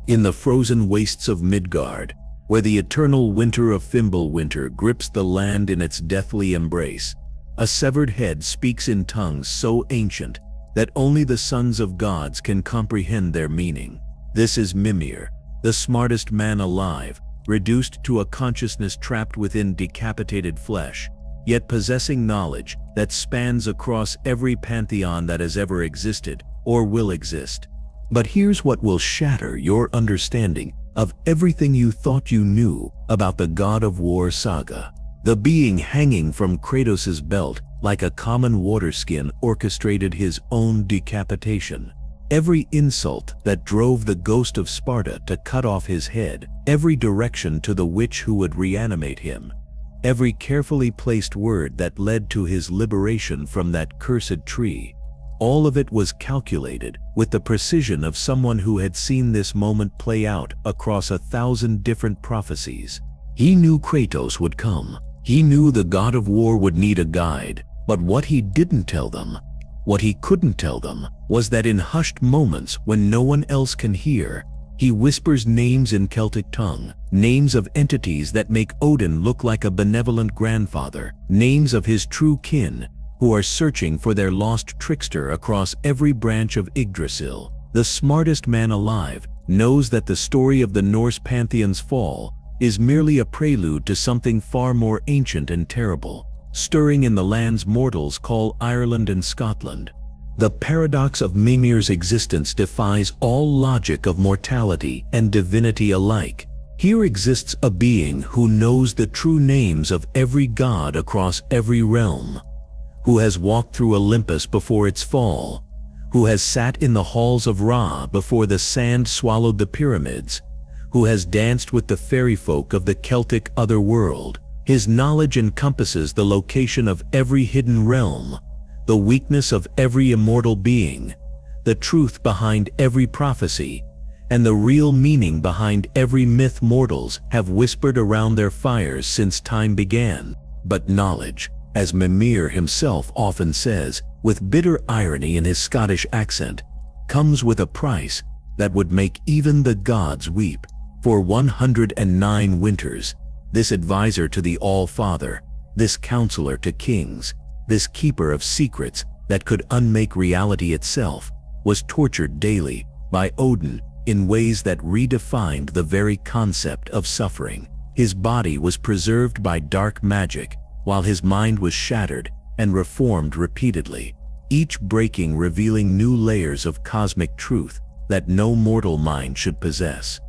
In the frozen wastes of Midgard, where the eternal winter of Fimbulwinter grips the land in its deathly embrace, a severed head speaks in tongues so ancient that only the sons of gods can comprehend their meaning. This is Mimir, the smartest man alive, reduced to a consciousness trapped within decapitated flesh, yet possessing knowledge that spans across every pantheon that has ever existed or will exist. But here's what will shatter your understanding of everything you thought you knew about the God of War saga. The being hanging from Kratos' belt like a common waterskin orchestrated his own decapitation. Every insult that drove the ghost of Sparta to cut off his head, every direction to the witch who would reanimate him, every carefully placed word that led to his liberation from that cursed tree, all of it was calculated with the precision of someone who had seen this moment play out across 1,000 different prophecies. He knew Kratos would come. He knew the God of War would need a guide, but what he didn't tell them, what he couldn't tell them, was that in hushed moments when no one else can hear, he whispers names in Celtic tongue, names of entities that make Odin look like a benevolent grandfather, names of his true kin, who are searching for their lost trickster across every branch of Yggdrasil. The smartest man alive knows that the story of the Norse pantheon's fall is merely a prelude to something far more ancient and terrible, stirring in the lands mortals call Ireland and Scotland. The paradox of Mimir's existence defies all logic of mortality and divinity alike. Here exists a being who knows the true names of every god across every realm, who has walked through Olympus before its fall, who has sat in the halls of Ra before the sand swallowed the pyramids, who has danced with the fairy folk of the Celtic otherworld. His knowledge encompasses the location of every hidden realm, the weakness of every immortal being, the truth behind every prophecy, and the real meaning behind every myth mortals have whispered around their fires since time began. But knowledge, as Mimir himself often says, with bitter irony in his Scottish accent, comes with a price that would make even the gods weep. For 109 winters, this advisor to the All-Father, this counselor to kings, this keeper of secrets that could unmake reality itself, was tortured daily by Odin in ways that redefined the very concept of suffering. His body was preserved by dark magic, while his mind was shattered and reformed repeatedly, each breaking revealing new layers of cosmic truth that no mortal mind should possess.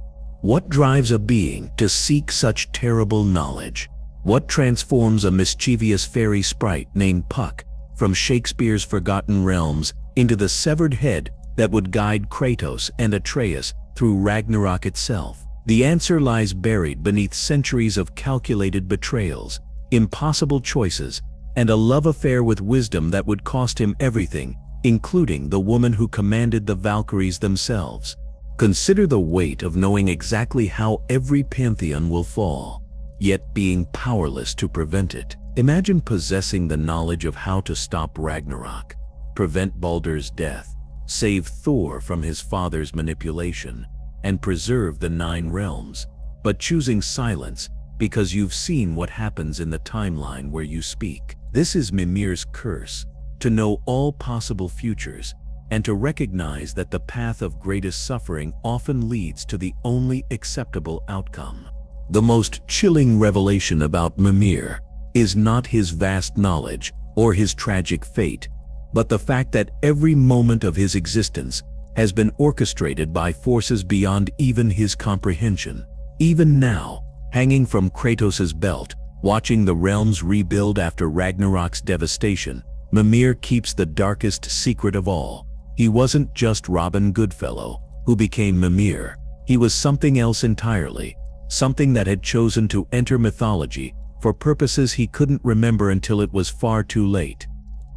What drives a being to seek such terrible knowledge? What transforms a mischievous fairy sprite named Puck from Shakespeare's forgotten realms into the severed head that would guide Kratos and Atreus through Ragnarok itself? The answer lies buried beneath centuries of calculated betrayals, impossible choices, and a love affair with wisdom that would cost him everything, including the woman who commanded the Valkyries themselves. Consider the weight of knowing exactly how every pantheon will fall, yet being powerless to prevent it. Imagine possessing the knowledge of how to stop Ragnarok, prevent Baldur's death, save Thor from his father's manipulation, and preserve the 9 realms, but choosing silence because you've seen what happens in the timeline where you speak. This is Mimir's curse, to know all possible futures, and to recognize that the path of greatest suffering often leads to the only acceptable outcome. The most chilling revelation about Mimir is not his vast knowledge or his tragic fate, but the fact that every moment of his existence has been orchestrated by forces beyond even his comprehension. Even now, hanging from Kratos' belt, watching the realms rebuild after Ragnarok's devastation, Mimir keeps the darkest secret of all. He wasn't just Robin Goodfellow who became Mimir. He was something else entirely, something that had chosen to enter mythology for purposes he couldn't remember until it was far too late.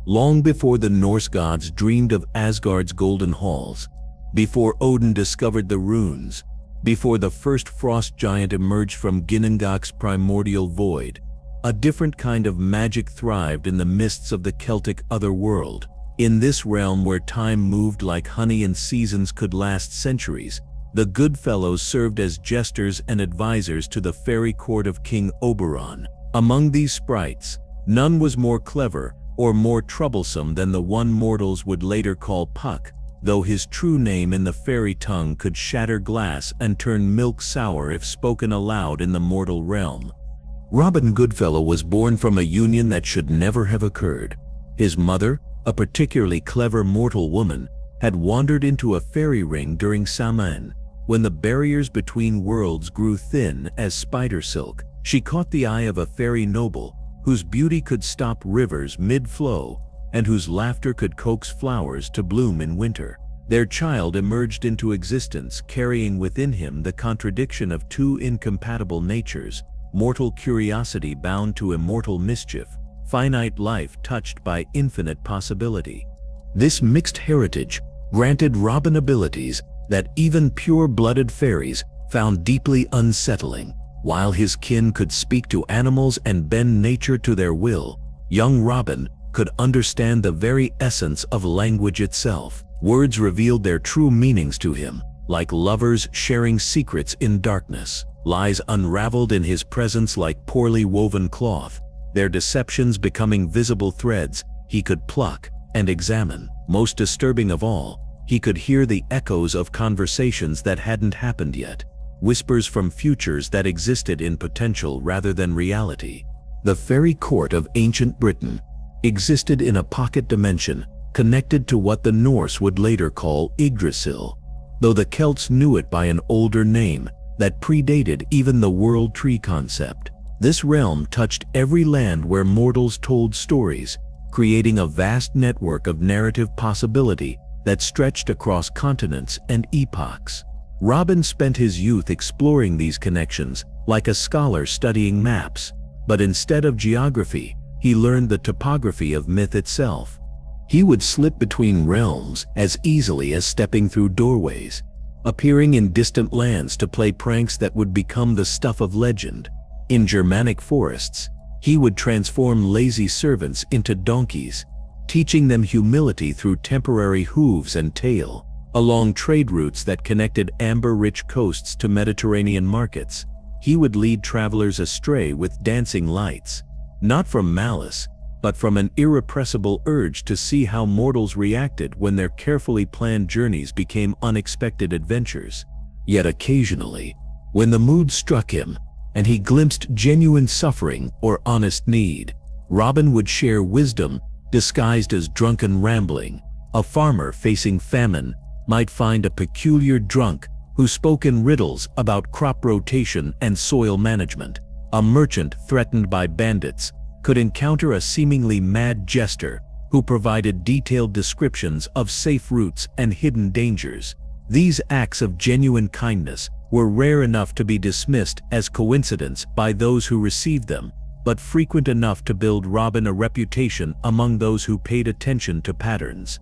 Long before the Norse gods dreamed of Asgard's golden halls, before Odin discovered the runes, before the first frost giant emerged from Ginnungag's primordial void, a different kind of magic thrived in the mists of the Celtic otherworld. In this realm where time moved like honey and seasons could last centuries, The Goodfellows served as jesters and advisors to the fairy court of King Oberon. Among these sprites, none was more clever or more troublesome than the one mortals would later call Puck, though his true name in the fairy tongue could shatter glass and turn milk sour if spoken aloud in the mortal realm. Robin Goodfellow was born from a union that should never have occurred. His mother, a particularly clever mortal woman, had wandered into a fairy ring during Samhain. When the barriers between worlds grew thin as spider silk, she caught the eye of a fairy noble whose beauty could stop rivers mid-flow and whose laughter could coax flowers to bloom in winter. Their child emerged into existence carrying within him the contradiction of two incompatible natures, mortal curiosity bound to immortal mischief, finite life touched by infinite possibility. This mixed heritage granted Robin abilities that even pure-blooded fairies found deeply unsettling. While his kin could speak to animals and bend nature to their will, young Robin could understand the very essence of language itself. Words revealed their true meanings to him, like lovers sharing secrets in darkness. Lies unraveled in his presence like poorly woven cloth, their deceptions becoming visible threads he could pluck and examine. Most disturbing of all, he could hear the echoes of conversations that hadn't happened yet, whispers from futures that existed in potential rather than reality. The fairy court of ancient Britain existed in a pocket dimension connected to what the Norse would later call Yggdrasil, though the Celts knew it by an older name that predated even the world tree concept. This realm touched every land where mortals told stories, creating a vast network of narrative possibility that stretched across continents and epochs. Robin spent his youth exploring these connections like a scholar studying maps, but instead of geography, he learned the topography of myth itself. He would slip between realms as easily as stepping through doorways, appearing in distant lands to play pranks that would become the stuff of legend. In Germanic forests, he would transform lazy servants into donkeys, teaching them humility through temporary hooves and tail. Along trade routes that connected amber-rich coasts to Mediterranean markets, he would lead travelers astray with dancing lights, not from malice, but from an irrepressible urge to see how mortals reacted when their carefully planned journeys became unexpected adventures. Yet occasionally, when the mood struck him and he glimpsed genuine suffering or honest need, Robin would share wisdom disguised as drunken rambling. A farmer facing famine might find a peculiar drunk who spoke in riddles about crop rotation and soil management. A merchant threatened by bandits could encounter a seemingly mad jester who provided detailed descriptions of safe routes and hidden dangers. These acts of genuine kindness were rare enough to be dismissed as coincidence by those who received them, but frequent enough to build Robin a reputation among those who paid attention to patterns.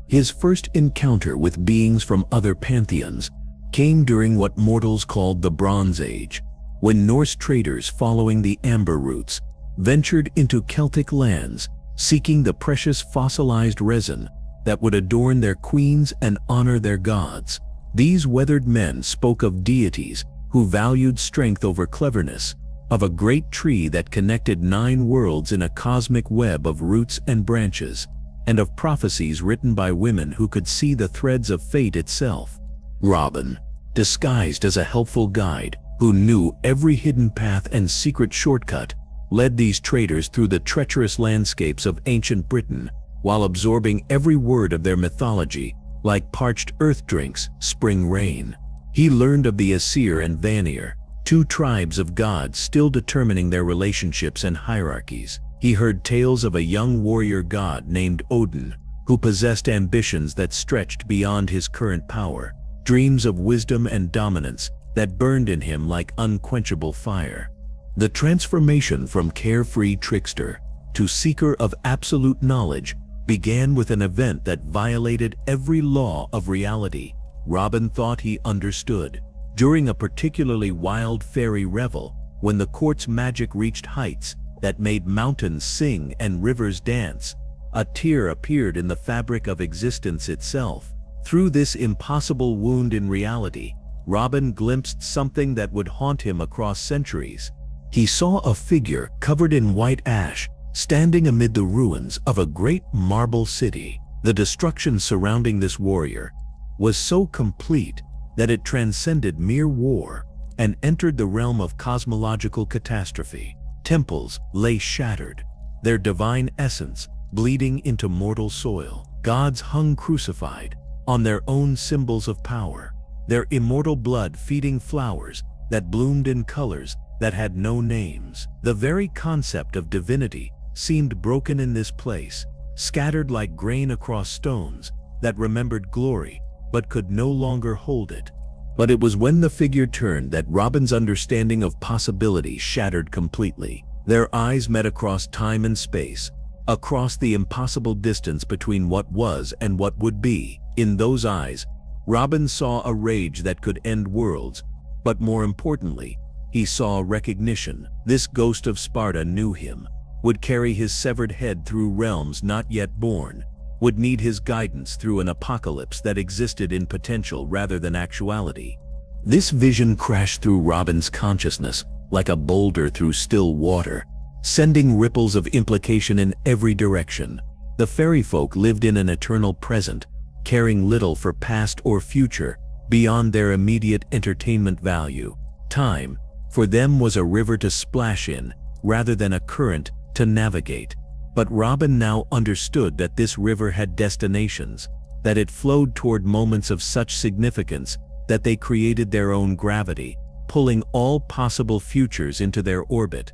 His first encounter with beings from other pantheons came during what mortals called the Bronze Age, when Norse traders following the amber routes ventured into Celtic lands, seeking the precious fossilized resin that would adorn their queens and honor their gods. These weathered men spoke of deities who valued strength over cleverness, of a great tree that connected 9 worlds in a cosmic web of roots and branches, and of prophecies written by women who could see the threads of fate itself. Robin, disguised as a helpful guide who knew every hidden path and secret shortcut, led these traders through the treacherous landscapes of ancient Britain, while absorbing every word of their mythology like parched earth drinks spring rain. He learned of the Aesir and Vanir, 2 tribes of gods still determining their relationships and hierarchies. He heard tales of a young warrior god named Odin, who possessed ambitions that stretched beyond his current power, dreams of wisdom and dominance that burned in him like unquenchable fire. The transformation from carefree trickster to seeker of absolute knowledge began with an event that violated every law of reality. Robin thought he understood. During a particularly wild fairy revel, when the court's magic reached heights that made mountains sing and rivers dance, a tear appeared in the fabric of existence itself. Through this impossible wound in reality, Robin glimpsed something that would haunt him across centuries. He saw a figure covered in white ash, standing amid the ruins of a great marble city. The destruction surrounding this warrior was so complete that it transcended mere war and entered the realm of cosmological catastrophe. Temples lay shattered, their divine essence bleeding into mortal soil. Gods hung crucified on their own symbols of power, their immortal blood feeding flowers that bloomed in colors that had no names. The very concept of divinity seemed broken in this place, scattered like grain across stones that remembered glory but could no longer hold it. But it was when the figure turned that Robin's understanding of possibility shattered completely. Their eyes met across time and space, across the impossible distance between what was and what would be. In those eyes, Robin saw a rage that could end worlds, but more importantly, he saw recognition. This ghost of Sparta knew him, would carry his severed head through realms not yet born, would need his guidance through an apocalypse that existed in potential rather than actuality. This vision crashed through Robin's consciousness like a boulder through still water, sending ripples of implication in every direction. The fairy folk lived in an eternal present, caring little for past or future beyond their immediate entertainment value. Time, for them, was a river to splash in rather than a current to navigate. But Robin now understood that this river had destinations, that it flowed toward moments of such significance that they created their own gravity, pulling all possible futures into their orbit.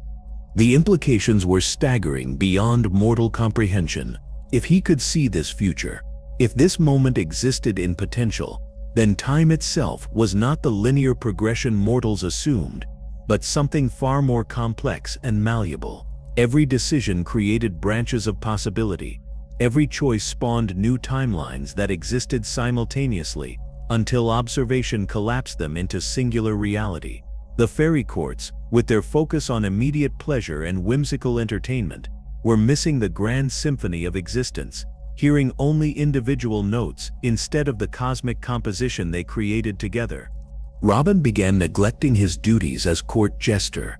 The implications were staggering beyond mortal comprehension. If he could see this future, if this moment existed in potential, then time itself was not the linear progression mortals assumed, but something far more complex and malleable. Every decision created branches of possibility. Every choice spawned new timelines that existed simultaneously until observation collapsed them into singular reality. The fairy courts, with their focus on immediate pleasure and whimsical entertainment, were missing the grand symphony of existence, hearing only individual notes instead of the cosmic composition they created together. Robin began neglecting his duties as court jester,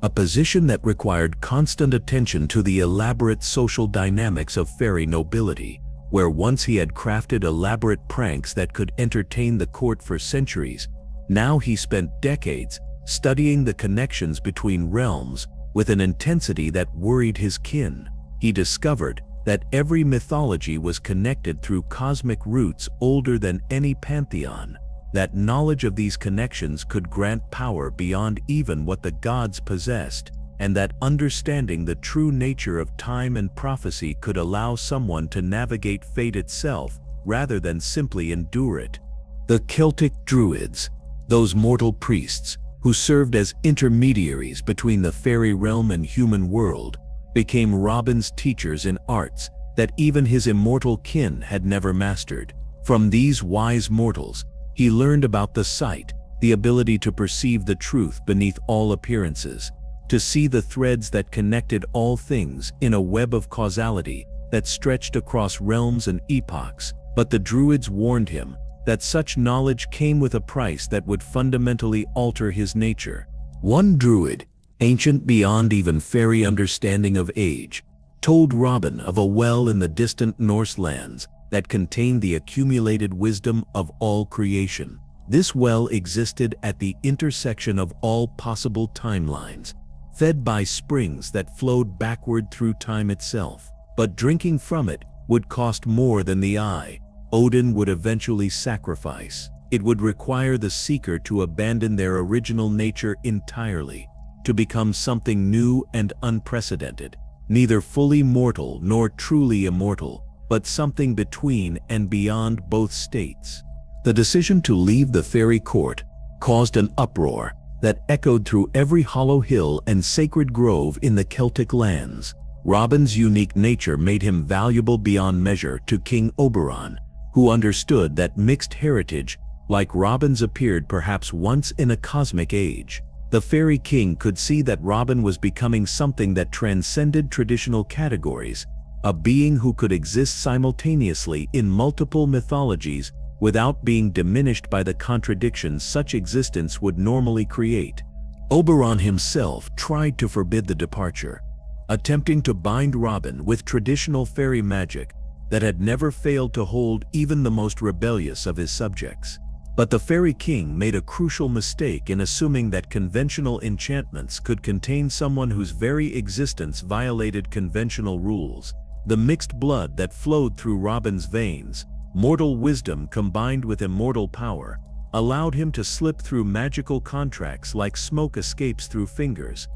a position that required constant attention to the elaborate social dynamics of fairy nobility. Where once he had crafted elaborate pranks that could entertain the court for centuries, now he spent decades studying the connections between realms with an intensity that worried his kin. He discovered that every mythology was connected through cosmic roots older than any pantheon, that knowledge of these connections could grant power beyond even what the gods possessed, and that understanding the true nature of time and prophecy could allow someone to navigate fate itself rather than simply endure it. The Celtic druids, those mortal priests who served as intermediaries between the fairy realm and human world, became Robin's teachers in arts that even his immortal kin had never mastered. From these wise mortals, he learned about the sight, the ability to perceive the truth beneath all appearances, to see the threads that connected all things in a web of causality that stretched across realms and epochs. But the druids warned him that such knowledge came with a price that would fundamentally alter his nature. One druid, ancient beyond even fairy understanding of age, told Robin of a well in the distant Norse lands that contained the accumulated wisdom of all creation. This well existed at the intersection of all possible timelines, fed by springs that flowed backward through time itself. But drinking from it would cost more than the eye Odin would eventually sacrifice. It would require the seeker to abandon their original nature entirely, to become something new and unprecedented, neither fully mortal nor truly immortal, but something between and beyond both states. The decision to leave the fairy court caused an uproar that echoed through every hollow hill and sacred grove in the Celtic lands. Robin's unique nature made him valuable beyond measure to King Oberon, who understood that mixed heritage like Robin's appeared perhaps once in a cosmic age. The fairy king could see that Robin was becoming something that transcended traditional categories, a being who could exist simultaneously in multiple mythologies without being diminished by the contradictions such existence would normally create. Oberon himself tried to forbid the departure, attempting to bind Robin with traditional fairy magic that had never failed to hold even the most rebellious of his subjects. But the fairy king made a crucial mistake in assuming that conventional enchantments could contain someone whose very existence violated conventional rules. The mixed blood that flowed through Robin's veins, mortal wisdom combined with immortal power, allowed him to slip through magical contracts like smoke escapes through fingers.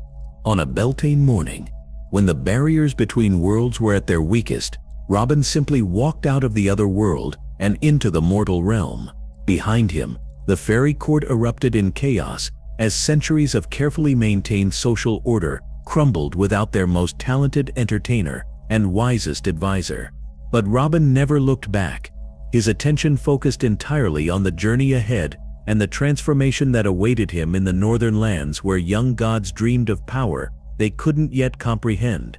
On a Beltane morning, when the barriers between worlds were at their weakest, Robin simply walked out of the other world and into the mortal realm. Behind him, the fairy court erupted in chaos as centuries of carefully maintained social order crumbled without their most talented entertainer and wisest advisor. But Robin never looked back. His attention focused entirely on the journey ahead and the transformation that awaited him in the northern lands where young gods dreamed of power they couldn't yet comprehend.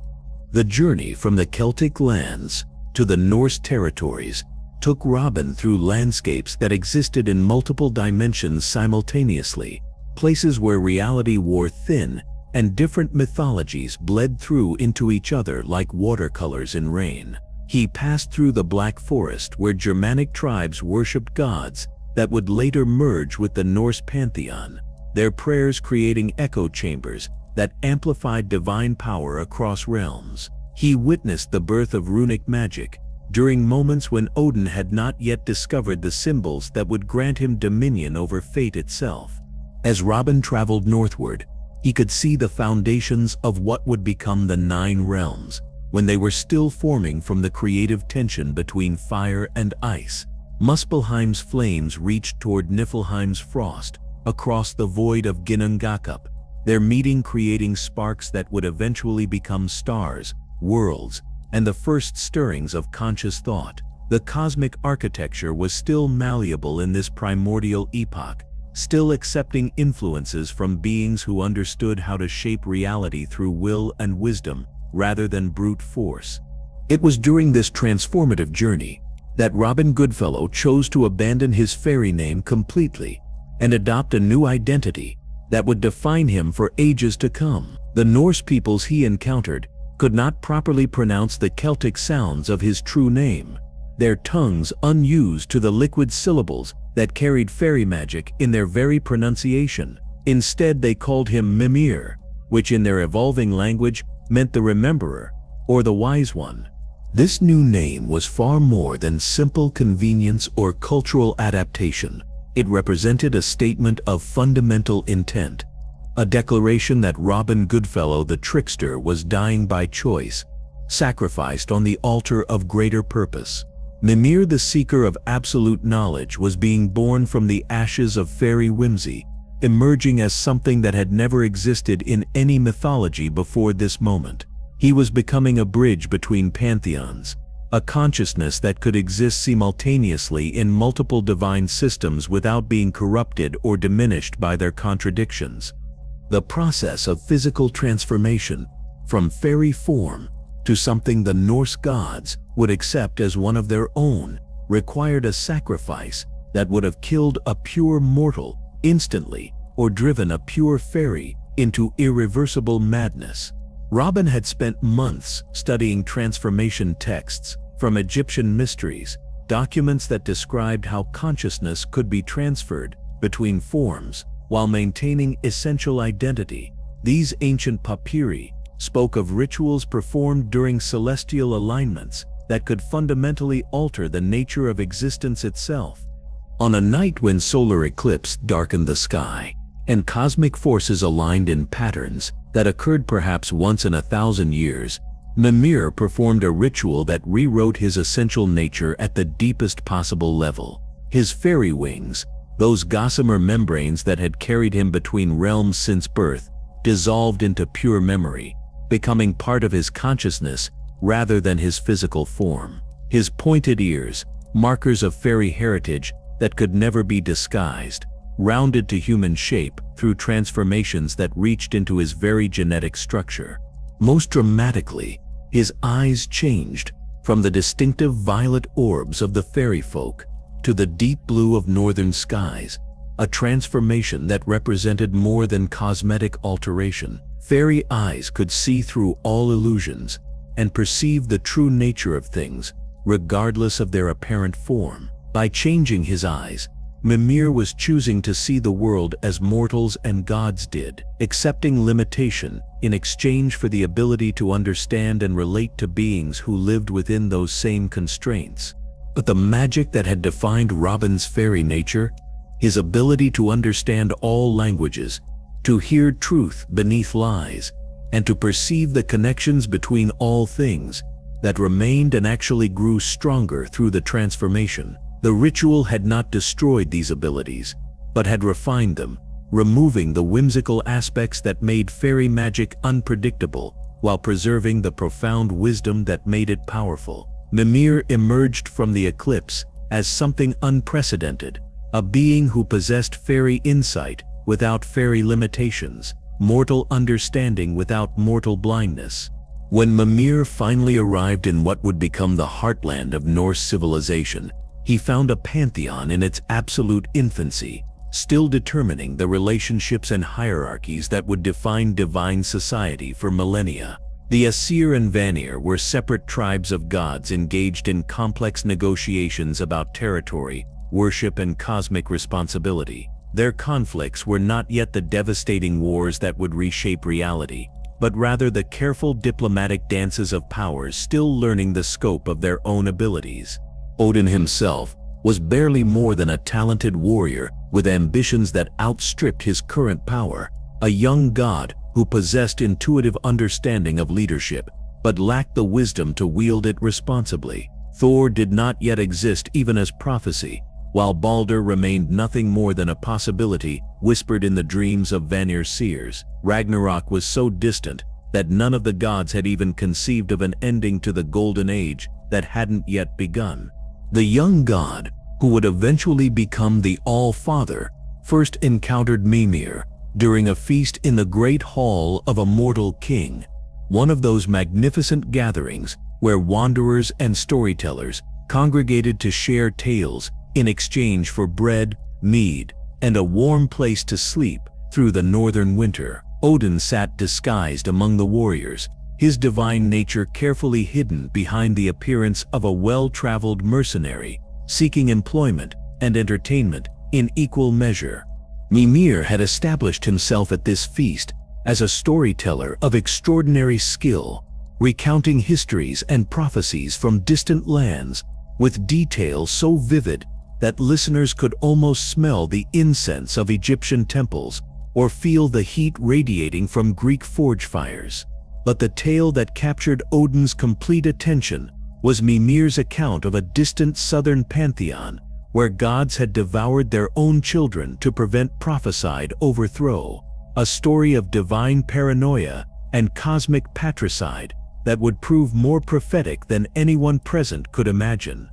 The journey from the Celtic lands to the Norse territories took Robin through landscapes that existed in multiple dimensions simultaneously, places where reality wore thin and different mythologies bled through into each other like watercolors in rain. He passed through the Black Forest where Germanic tribes worshipped gods that would later merge with the Norse pantheon, their prayers creating echo chambers that amplified divine power across realms. He witnessed the birth of runic magic, during moments when Odin had not yet discovered the symbols that would grant him dominion over fate itself. As Robin traveled northward, he could see the foundations of what would become the Nine Realms, when they were still forming from the creative tension between fire and ice. Muspelheim's flames reached toward Niflheim's frost, across the void of Ginnungagap, their meeting creating sparks that would eventually become stars, worlds, and the first stirrings of conscious thought. The cosmic architecture was still malleable in this primordial epoch, still accepting influences from beings who understood how to shape reality through will and wisdom rather than brute force. It was during this transformative journey that Robin Goodfellow chose to abandon his fairy name completely and adopt a new identity that would define him for ages to come. The Norse peoples he encountered could not properly pronounce the Celtic sounds of his true name, their tongues unused to the liquid syllables that carried fairy magic in their very pronunciation. Instead, they called him Mimir, which in their evolving language meant the Rememberer or the Wise One. This new name was far more than simple convenience or cultural adaptation. It represented a statement of fundamental intent, a declaration that Robin Goodfellow the trickster was dying by choice, sacrificed on the altar of greater purpose. Mimir the seeker of absolute knowledge was being born from the ashes of fairy whimsy, emerging as something that had never existed in any mythology before this moment. He was becoming a bridge between pantheons, a consciousness that could exist simultaneously in multiple divine systems without being corrupted or diminished by their contradictions. The process of physical transformation from fairy form to something the Norse gods would accept as one of their own required a sacrifice that would have killed a pure mortal instantly or driven a pure fairy into irreversible madness. Robin had spent months studying transformation texts from Egyptian mysteries, documents that described how consciousness could be transferred between forms while maintaining essential identity. These ancient papyri spoke of rituals performed during celestial alignments that could fundamentally alter the nature of existence itself. On a night when solar eclipse darkened the sky and cosmic forces aligned in patterns that occurred perhaps once in 1,000 years, Mimir performed a ritual that rewrote his essential nature at the deepest possible level. His fairy wings, those gossamer membranes that had carried him between realms since birth, dissolved into pure memory, becoming part of his consciousness rather than his physical form. His pointed ears, markers of fairy heritage that could never be disguised, rounded to human shape through transformations that reached into his very genetic structure. Most dramatically, his eyes changed from the distinctive violet orbs of the fairy folk to the deep blue of northern skies, a transformation that represented more than cosmetic alteration. Fairy eyes could see through all illusions and perceive the true nature of things, regardless of their apparent form. By changing his eyes, Mimir was choosing to see the world as mortals and gods did, accepting limitation in exchange for the ability to understand and relate to beings who lived within those same constraints. But the magic that had defined Robin's fairy nature, his ability to understand all languages, to hear truth beneath lies, and to perceive the connections between all things, that remained and actually grew stronger through the transformation. The ritual had not destroyed these abilities, but had refined them, removing the whimsical aspects that made fairy magic unpredictable, while preserving the profound wisdom that made it powerful. Mimir emerged from the eclipse as something unprecedented, a being who possessed fairy insight without fairy limitations, mortal understanding without mortal blindness. When Mimir finally arrived in what would become the heartland of Norse civilization, he found a pantheon in its absolute infancy, still determining the relationships and hierarchies that would define divine society for millennia. The Aesir-Vanir were separate tribes of gods engaged in complex negotiations about territory, worship, and cosmic responsibility. Their conflicts were not yet the devastating wars that would reshape reality, but rather the careful diplomatic dances of powers still learning the scope of their own abilities. Odin himself was barely more than a talented warrior with ambitions that outstripped his current power, a young god who possessed intuitive understanding of leadership, but lacked the wisdom to wield it responsibly. Thor did not yet exist even as prophecy, while Baldur remained nothing more than a possibility whispered in the dreams of Vanir seers. Ragnarok was so distant that none of the gods had even conceived of an ending to the golden age that hadn't yet begun. The young god, who would eventually become the All-Father, first encountered Mimir during a feast in the great hall of a mortal king, one of those magnificent gatherings where wanderers and storytellers congregated to share tales in exchange for bread, mead, and a warm place to sleep through the northern winter. Odin sat disguised among the warriors, his divine nature carefully hidden behind the appearance of a well-traveled mercenary, seeking employment and entertainment in equal measure. Mimir had established himself at this feast as a storyteller of extraordinary skill, recounting histories and prophecies from distant lands with details so vivid that listeners could almost smell the incense of Egyptian temples or feel the heat radiating from Greek forge fires. But the tale that captured Odin's complete attention was Mimir's account of a distant southern pantheon where gods had devoured their own children to prevent prophesied overthrow, a story of divine paranoia and cosmic patricide that would prove more prophetic than anyone present could imagine.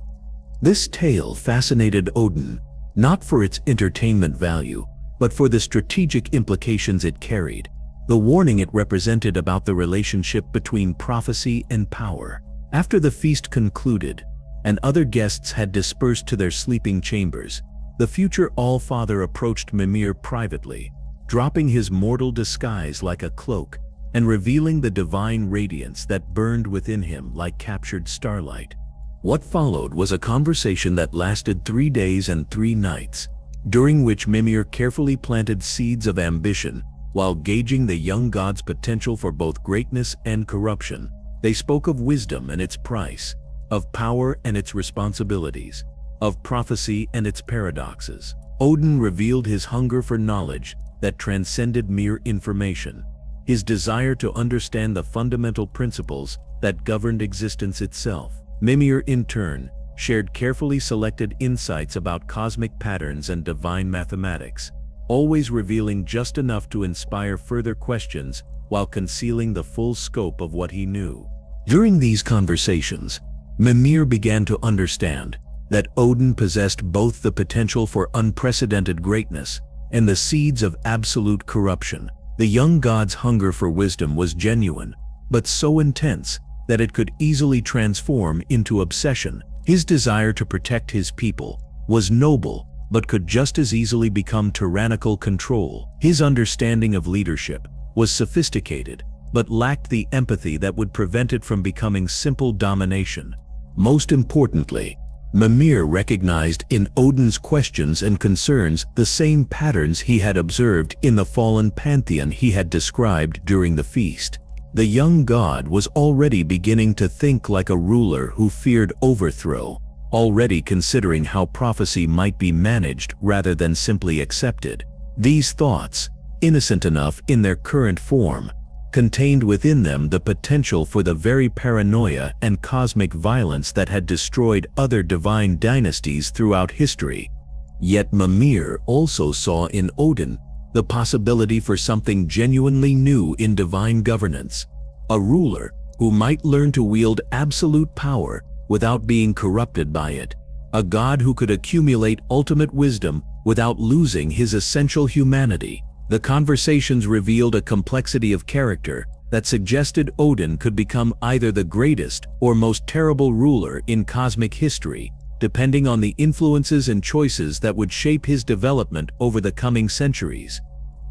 This tale fascinated Odin, not for its entertainment value, but for the strategic implications it carried, the warning it represented about the relationship between prophecy and power. After the feast concluded, and other guests had dispersed to their sleeping chambers, the future All-Father approached Mimir privately, dropping his mortal disguise like a cloak and revealing the divine radiance that burned within him like captured starlight. What followed was a conversation that lasted 3 days and 3 nights, during which Mimir carefully planted seeds of ambition while gauging the young god's potential for both greatness and corruption. They spoke of wisdom and its price, of power and its responsibilities, of prophecy and its paradoxes. Odin revealed his hunger for knowledge that transcended mere information, his desire to understand the fundamental principles that governed existence itself. Mimir, in turn, shared carefully selected insights about cosmic patterns and divine mathematics, always revealing just enough to inspire further questions while concealing the full scope of what he knew. During these conversations, Mimir began to understand that Odin possessed both the potential for unprecedented greatness and the seeds of absolute corruption. The young god's hunger for wisdom was genuine, but so intense that it could easily transform into obsession. His desire to protect his people was noble, but could just as easily become tyrannical control. His understanding of leadership was sophisticated, but lacked the empathy that would prevent it from becoming simple domination. Most importantly, Mimir recognized in Odin's questions and concerns the same patterns he had observed in the fallen pantheon he had described during the feast. The young god was already beginning to think like a ruler who feared overthrow, already considering how prophecy might be managed rather than simply accepted. These thoughts, innocent enough in their current form, contained within them the potential for the very paranoia and cosmic violence that had destroyed other divine dynasties throughout history. Yet Mimir also saw in Odin the possibility for something genuinely new in divine governance, a ruler who might learn to wield absolute power without being corrupted by it, a god who could accumulate ultimate wisdom without losing his essential humanity. The conversations revealed a complexity of character that suggested Odin could become either the greatest or most terrible ruler in cosmic history, depending on the influences and choices that would shape his development over the coming centuries.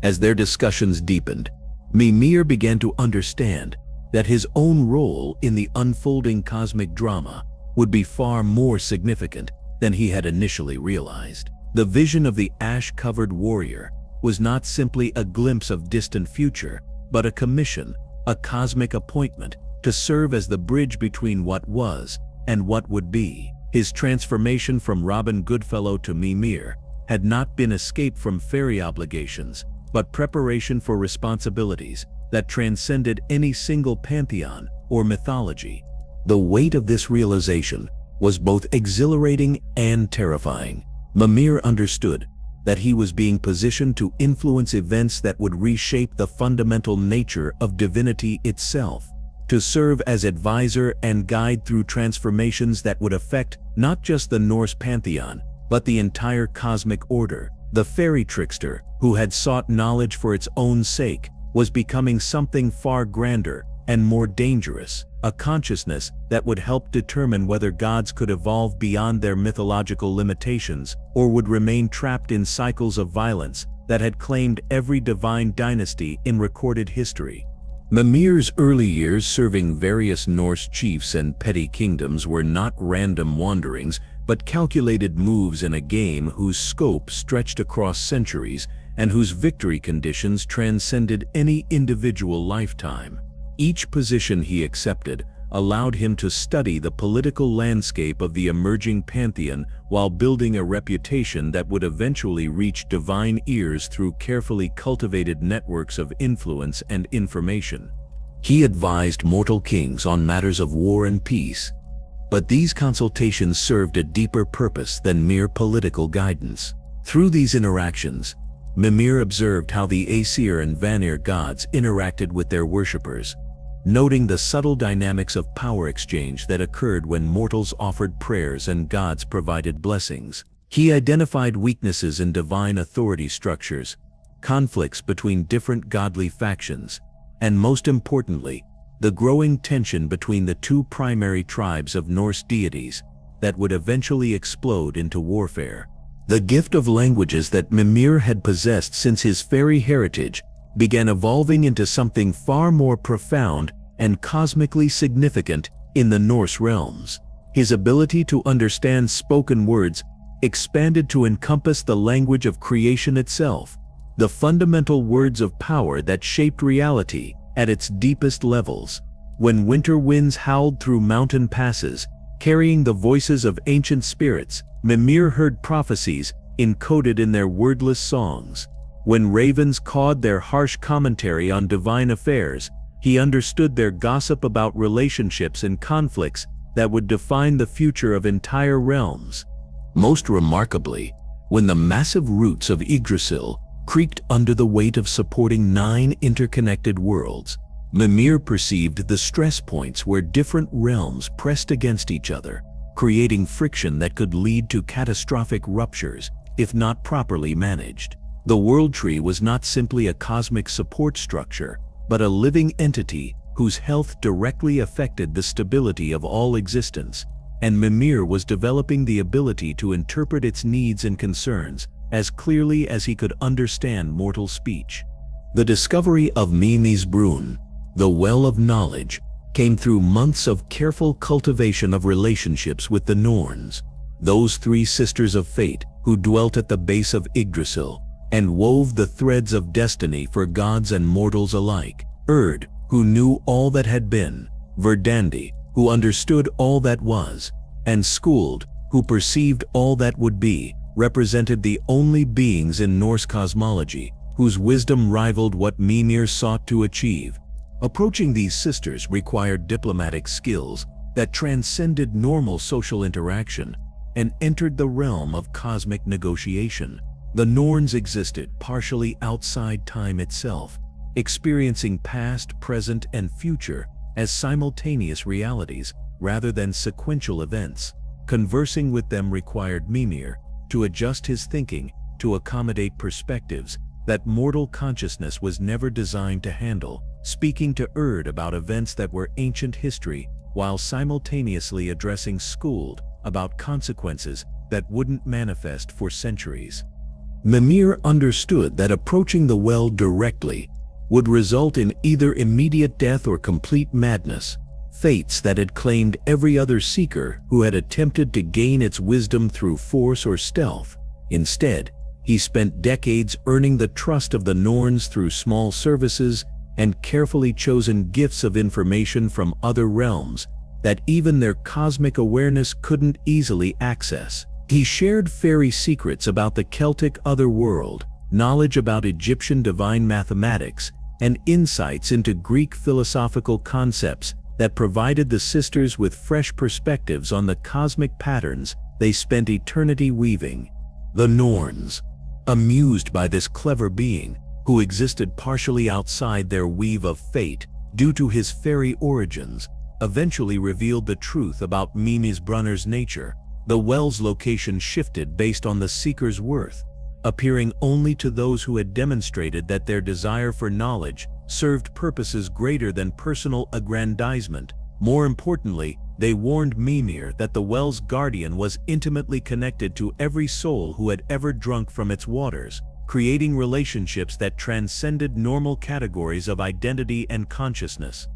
As their discussions deepened, Mimir began to understand that his own role in the unfolding cosmic drama would be far more significant than he had initially realized. The vision of the ash-covered warrior was not simply a glimpse of distant future, but a commission, a cosmic appointment to serve as the bridge between what was and what would be. His transformation from Robin Goodfellow to Mimir had not been escape from fairy obligations, but preparation for responsibilities that transcended any single pantheon or mythology. The weight of this realization was both exhilarating and terrifying. Mimir understood that he was being positioned to influence events that would reshape the fundamental nature of divinity itself, to serve as advisor and guide through transformations that would affect not just the Norse pantheon, but the entire cosmic order. The fairy trickster, who had sought knowledge for its own sake, was becoming something far grander and more dangerous, a consciousness that would help determine whether gods could evolve beyond their mythological limitations or would remain trapped in cycles of violence that had claimed every divine dynasty in recorded history. Mimir's early years serving various Norse chiefs and petty kingdoms were not random wanderings, but calculated moves in a game whose scope stretched across centuries and whose victory conditions transcended any individual lifetime. Each position he accepted allowed him to study the political landscape of the emerging pantheon while building a reputation that would eventually reach divine ears through carefully cultivated networks of influence and information. He advised mortal kings on matters of war and peace, but these consultations served a deeper purpose than mere political guidance. Through these interactions, Mimir observed how the Aesir and Vanir gods interacted with their worshippers, noting the subtle dynamics of power exchange that occurred when mortals offered prayers and gods provided blessings. He identified weaknesses in divine authority structures, conflicts between different godly factions, and most importantly, the growing tension between the two primary tribes of Norse deities that would eventually explode into warfare. The gift of languages that Mimir had possessed since his fairy heritage began evolving into something far more profound and cosmically significant in the Norse realms. His ability to understand spoken words expanded to encompass the language of creation itself, the fundamental words of power that shaped reality at its deepest levels. When winter winds howled through mountain passes, carrying the voices of ancient spirits, Mimir heard prophecies encoded in their wordless songs. When ravens cawed their harsh commentary on divine affairs, he understood their gossip about relationships and conflicts that would define the future of entire realms. Most remarkably, when the massive roots of Yggdrasil creaked under the weight of supporting 9 interconnected worlds, Mimir perceived the stress points where different realms pressed against each other, creating friction that could lead to catastrophic ruptures if not properly managed. The World Tree was not simply a cosmic support structure, but a living entity whose health directly affected the stability of all existence. and Mimir was developing the ability to interpret its needs and concerns as clearly as he could understand mortal speech. The discovery of Mimir's Brunn, the well of knowledge, came through months of careful cultivation of relationships with the Norns, those three sisters of fate who dwelt at the base of Yggdrasil and wove the threads of destiny for gods and mortals alike. Urd, who knew all that had been, Verdandi, who understood all that was, and Skuld, who perceived all that would be, represented the only beings in Norse cosmology whose wisdom rivaled what Mimir sought to achieve. Approaching these sisters required diplomatic skills that transcended normal social interaction and entered the realm of cosmic negotiation. The Norns existed partially outside time itself, experiencing past, present, and future as simultaneous realities rather than sequential events. Conversing with them required Mimir to adjust his thinking to accommodate perspectives that mortal consciousness was never designed to handle, speaking to Urd about events that were ancient history while simultaneously addressing Skuld about consequences that wouldn't manifest for centuries. Mimir understood that approaching the well directly would result in either immediate death or complete madness, fates that had claimed every other seeker who had attempted to gain its wisdom through force or stealth. Instead, he spent decades earning the trust of the Norns through small services and carefully chosen gifts of information from other realms that even their cosmic awareness couldn't easily access. He shared fairy secrets about the Celtic otherworld, knowledge about Egyptian divine mathematics, and insights into Greek philosophical concepts that provided the sisters with fresh perspectives on the cosmic patterns they spent eternity weaving. The Norns, amused by this clever being, who existed partially outside their weave of fate due to his fairy origins, eventually revealed the truth about Mimir's Brunner's nature. The well's location shifted based on the seeker's worth, appearing only to those who had demonstrated that their desire for knowledge served purposes greater than personal aggrandizement. More importantly, they warned Mimir that the well's guardian was intimately connected to every soul who had ever drunk from its waters, creating relationships that transcended normal categories of identity and consciousness.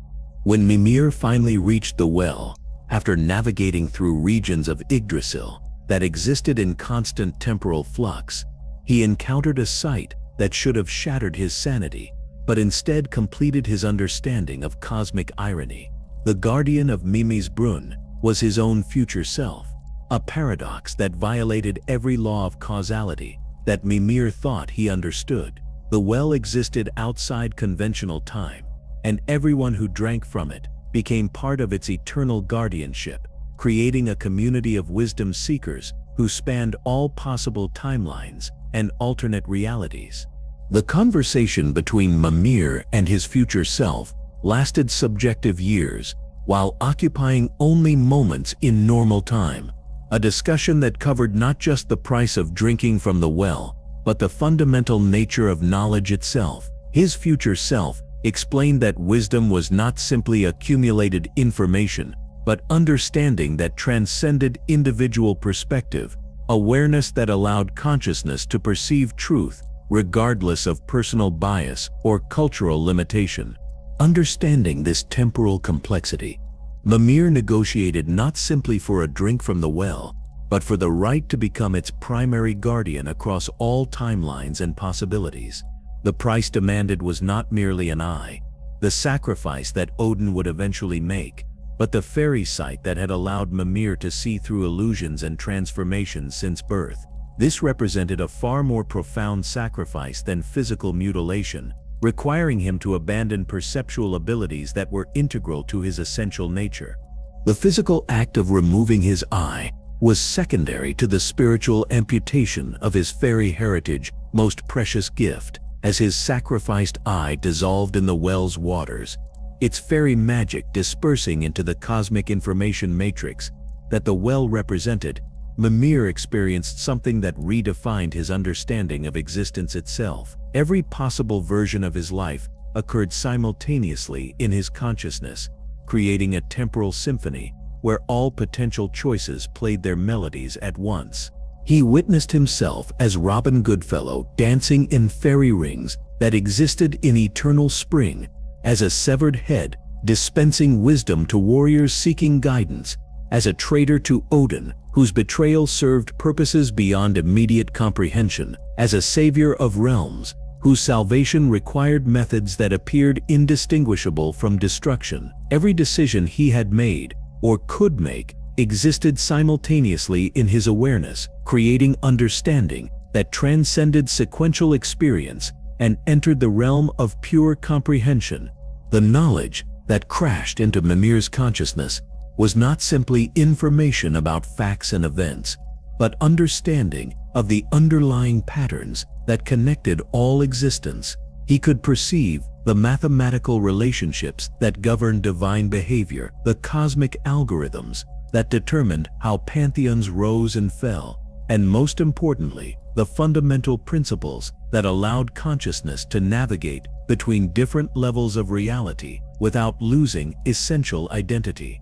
When Mimir finally reached the well, after navigating through regions of Yggdrasil that existed in constant temporal flux, he encountered a sight that should have shattered his sanity, but instead completed his understanding of cosmic irony. The guardian of Mimir's Brunn was his own future self, a paradox that violated every law of causality that Mimir thought he understood. The well existed outside conventional time, and everyone who drank from it became part of its eternal guardianship, creating a community of wisdom seekers who spanned all possible timelines and alternate realities. The conversation between Mimir and his future self lasted subjective years, while occupying only moments in normal time, a discussion that covered not just the price of drinking from the well, but the fundamental nature of knowledge itself. His future self explained that wisdom was not simply accumulated information, but understanding that transcended individual perspective, awareness that allowed consciousness to perceive truth regardless of personal bias or cultural limitation. Understanding this temporal complexity, Mimir negotiated not simply for a drink from the well, but for the right to become its primary guardian across all timelines and possibilities. The price demanded was not merely an eye, the sacrifice that Odin would eventually make, but the fairy sight that had allowed Mimir to see through illusions and transformations since birth. This represented a far more profound sacrifice than physical mutilation, requiring him to abandon perceptual abilities that were integral to his essential nature. The physical act of removing his eye was secondary to the spiritual amputation of his fairy heritage, most precious gift, as his sacrificed eye dissolved in the well's waters, its fairy magic dispersing into the cosmic information matrix that the well represented. Mimir experienced something that redefined his understanding of existence itself. Every possible version of his life occurred simultaneously in his consciousness, creating a temporal symphony where all potential choices played their melodies at once. He witnessed himself as Robin Goodfellow dancing in fairy rings that existed in eternal spring, as a severed head dispensing wisdom to warriors seeking guidance, as a traitor to Odin whose betrayal served purposes beyond immediate comprehension, as a savior of realms whose salvation required methods that appeared indistinguishable from destruction. Every decision he had made, or could make, existed simultaneously in his awareness, creating understanding that transcended sequential experience and entered the realm of pure comprehension. The knowledge that crashed into Mimir's consciousness was not simply information about facts and events, but understanding of the underlying patterns that connected all existence. He could perceive the mathematical relationships that govern divine behavior, the cosmic algorithms that determined how pantheons rose and fell, and most importantly, the fundamental principles that allowed consciousness to navigate between different levels of reality without losing essential identity.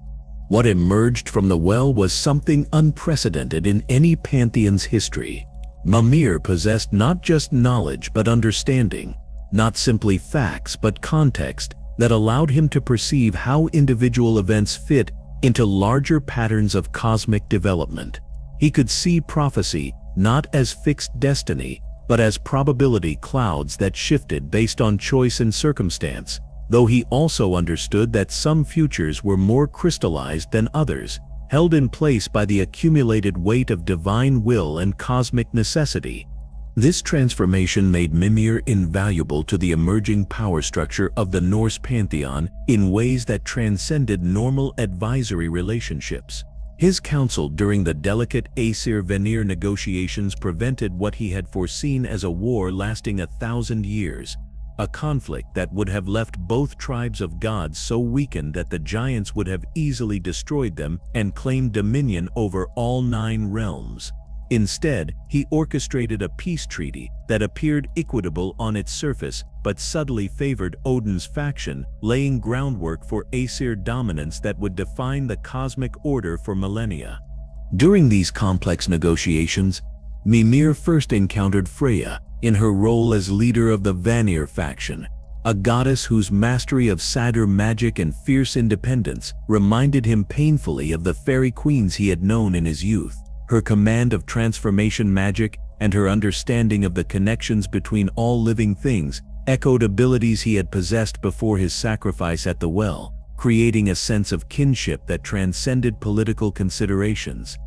What emerged from the well was something unprecedented in any pantheon's history. Mimir possessed not just knowledge but understanding, not simply facts but context that allowed him to perceive how individual events fit into larger patterns of cosmic development. He could see prophecy not as fixed destiny, but as probability clouds that shifted based on choice and circumstance, though he also understood that some futures were more crystallized than others, held in place by the accumulated weight of divine will and cosmic necessity. This transformation made Mimir invaluable to the emerging power structure of the Norse pantheon in ways that transcended normal advisory relationships. His counsel during the delicate Aesir-Vanir negotiations prevented what he had foreseen as a war lasting 1,000 years, a conflict that would have left both tribes of gods so weakened that the giants would have easily destroyed them and claimed dominion over all 9 realms. Instead, he orchestrated a peace treaty that appeared equitable on its surface but subtly favored Odin's faction, laying groundwork for Aesir dominance that would define the cosmic order for millennia. During these complex negotiations, Mimir first encountered Freya in her role as leader of the Vanir faction, a goddess whose mastery of satyr magic and fierce independence reminded him painfully of the fairy queens he had known in his youth. Her command of transformation magic and her understanding of the connections between all living things echoed abilities he had possessed before his sacrifice at the well, creating a sense of kinship that transcended political considerations.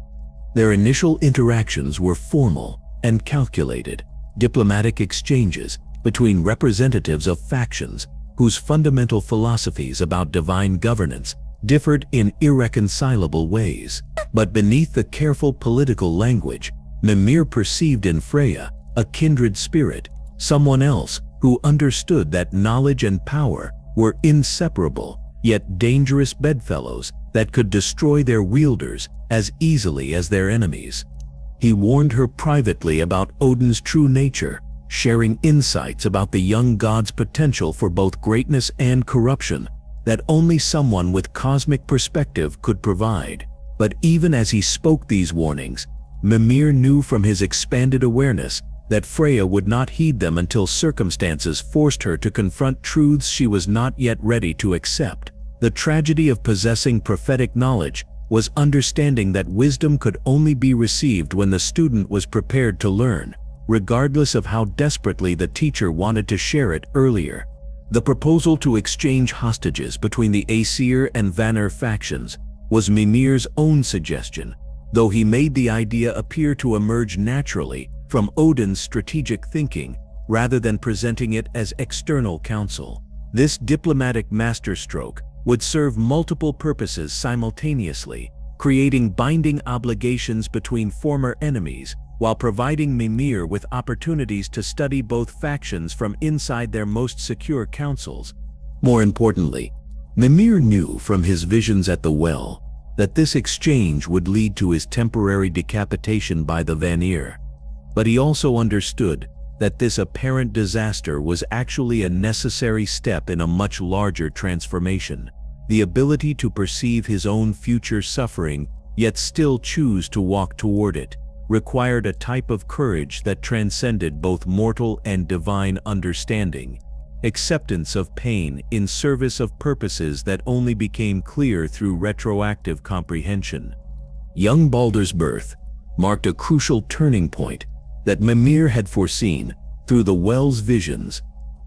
Their initial interactions were formal and calculated, diplomatic exchanges between representatives of factions whose fundamental philosophies about divine governance differed in irreconcilable ways. But beneath the careful political language, Mimir perceived in Freya a kindred spirit, someone else who understood that knowledge and power were inseparable, yet dangerous bedfellows that could destroy their wielders as easily as their enemies. He warned her privately about Odin's true nature, sharing insights about the young god's potential for both greatness and corruption that only someone with cosmic perspective could provide. But even as he spoke these warnings, Mimir knew from his expanded awareness that Freya would not heed them until circumstances forced her to confront truths she was not yet ready to accept. The tragedy of possessing prophetic knowledge was understanding that wisdom could only be received when the student was prepared to learn, regardless of how desperately the teacher wanted to share it earlier. The proposal to exchange hostages between the Aesir and Vanir factions was Mimir's own suggestion, though he made the idea appear to emerge naturally from Odin's strategic thinking rather than presenting it as external counsel. This diplomatic masterstroke would serve multiple purposes simultaneously, creating binding obligations between former enemies while providing Mimir with opportunities to study both factions from inside their most secure councils. More importantly, Mimir knew from his visions at the well that this exchange would lead to his temporary decapitation by the Vanir. But he also understood that this apparent disaster was actually a necessary step in a much larger transformation. the ability to perceive his own future suffering, yet still choose to walk toward it, required a type of courage that transcended both mortal and divine understanding, acceptance of pain in service of purposes that only became clear through retroactive comprehension. Young Baldur's birth marked a crucial turning point that Mimir had foreseen through the well's visions,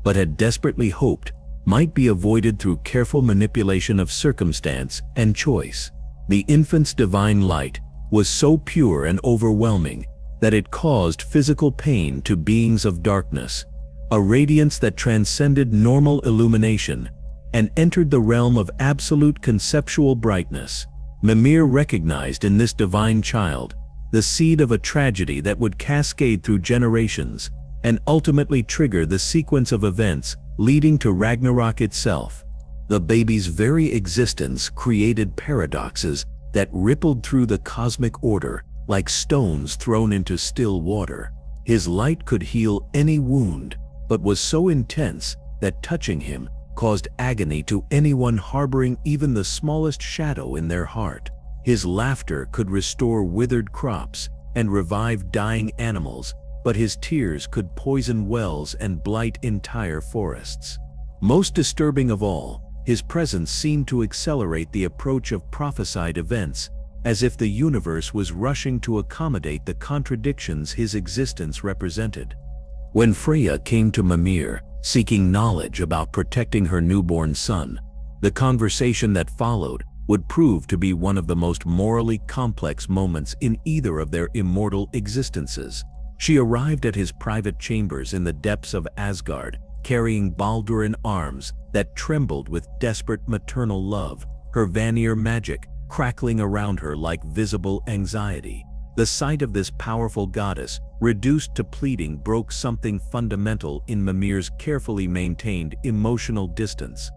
but had desperately hoped might be avoided through careful manipulation of circumstance and choice. The infant's divine light was so pure and overwhelming that it caused physical pain to beings of darkness, a radiance that transcended normal illumination and entered the realm of absolute conceptual brightness. Mimir recognized in this divine child the seed of a tragedy that would cascade through generations and ultimately trigger the sequence of events leading to Ragnarok itself. The baby's very existence created paradoxes that rippled through the cosmic order like stones thrown into still water. His light could heal any wound, but was so intense that touching him caused agony to anyone harboring even the smallest shadow in their heart. His laughter could restore withered crops and revive dying animals, but his tears could poison wells and blight entire forests. Most disturbing of all, his presence seemed to accelerate the approach of prophesied events, as if the universe was rushing to accommodate the contradictions his existence represented. When Freya came to Mimir, seeking knowledge about protecting her newborn son, the conversation that followed would prove to be one of the most morally complex moments in either of their immortal existences. She arrived at his private chambers in the depths of Asgard, carrying Baldur in arms that trembled with desperate maternal love, her Vanir magic crackling around her like visible anxiety. The sight of this powerful goddess, reduced to pleading, broke something fundamental in Mimir's carefully maintained emotional distance.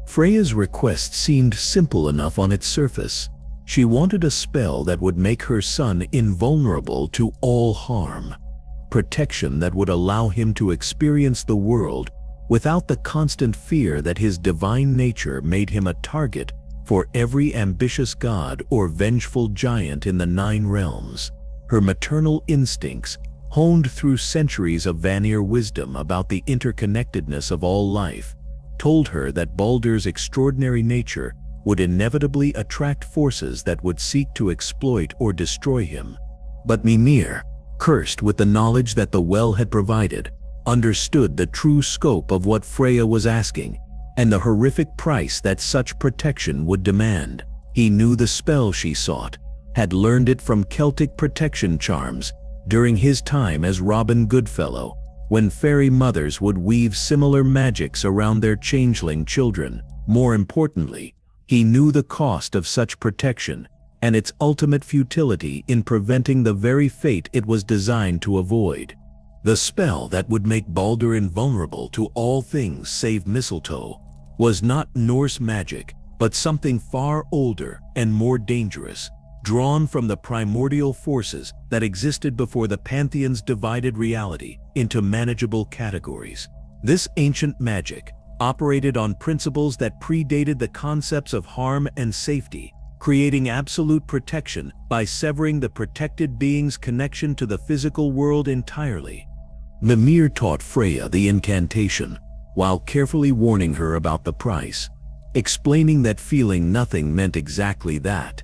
Freya's request seemed simple enough on its surface. She wanted a spell that would make her son invulnerable to all harm, protection that would allow him to experience the world without the constant fear that his divine nature made him a target for every ambitious god or vengeful giant in the 9 realms. Her maternal instincts, honed through centuries of Vanir wisdom about the interconnectedness of all life, told her that Baldur's extraordinary nature would inevitably attract forces that would seek to exploit or destroy him. But Mimir, cursed with the knowledge that the well had provided, understood the true scope of what Freya was asking and the horrific price that such protection would demand. He knew the spell she sought, had learned it from Celtic protection charms during his time as Robin Goodfellow, when fairy mothers would weave similar magics around their changeling children. More importantly, he knew the cost of such protection and its ultimate futility in preventing the very fate it was designed to avoid. The spell that would make Baldur invulnerable to all things save mistletoe was not Norse magic, but something far older and more dangerous, drawn from the primordial forces that existed before the pantheons divided reality into manageable categories. This ancient magic operated on principles that predated the concepts of harm and safety, creating absolute protection by severing the protected being's connection to the physical world entirely. Mimir taught Freya the incantation, while carefully warning her about the price, explaining that feeling nothing meant exactly that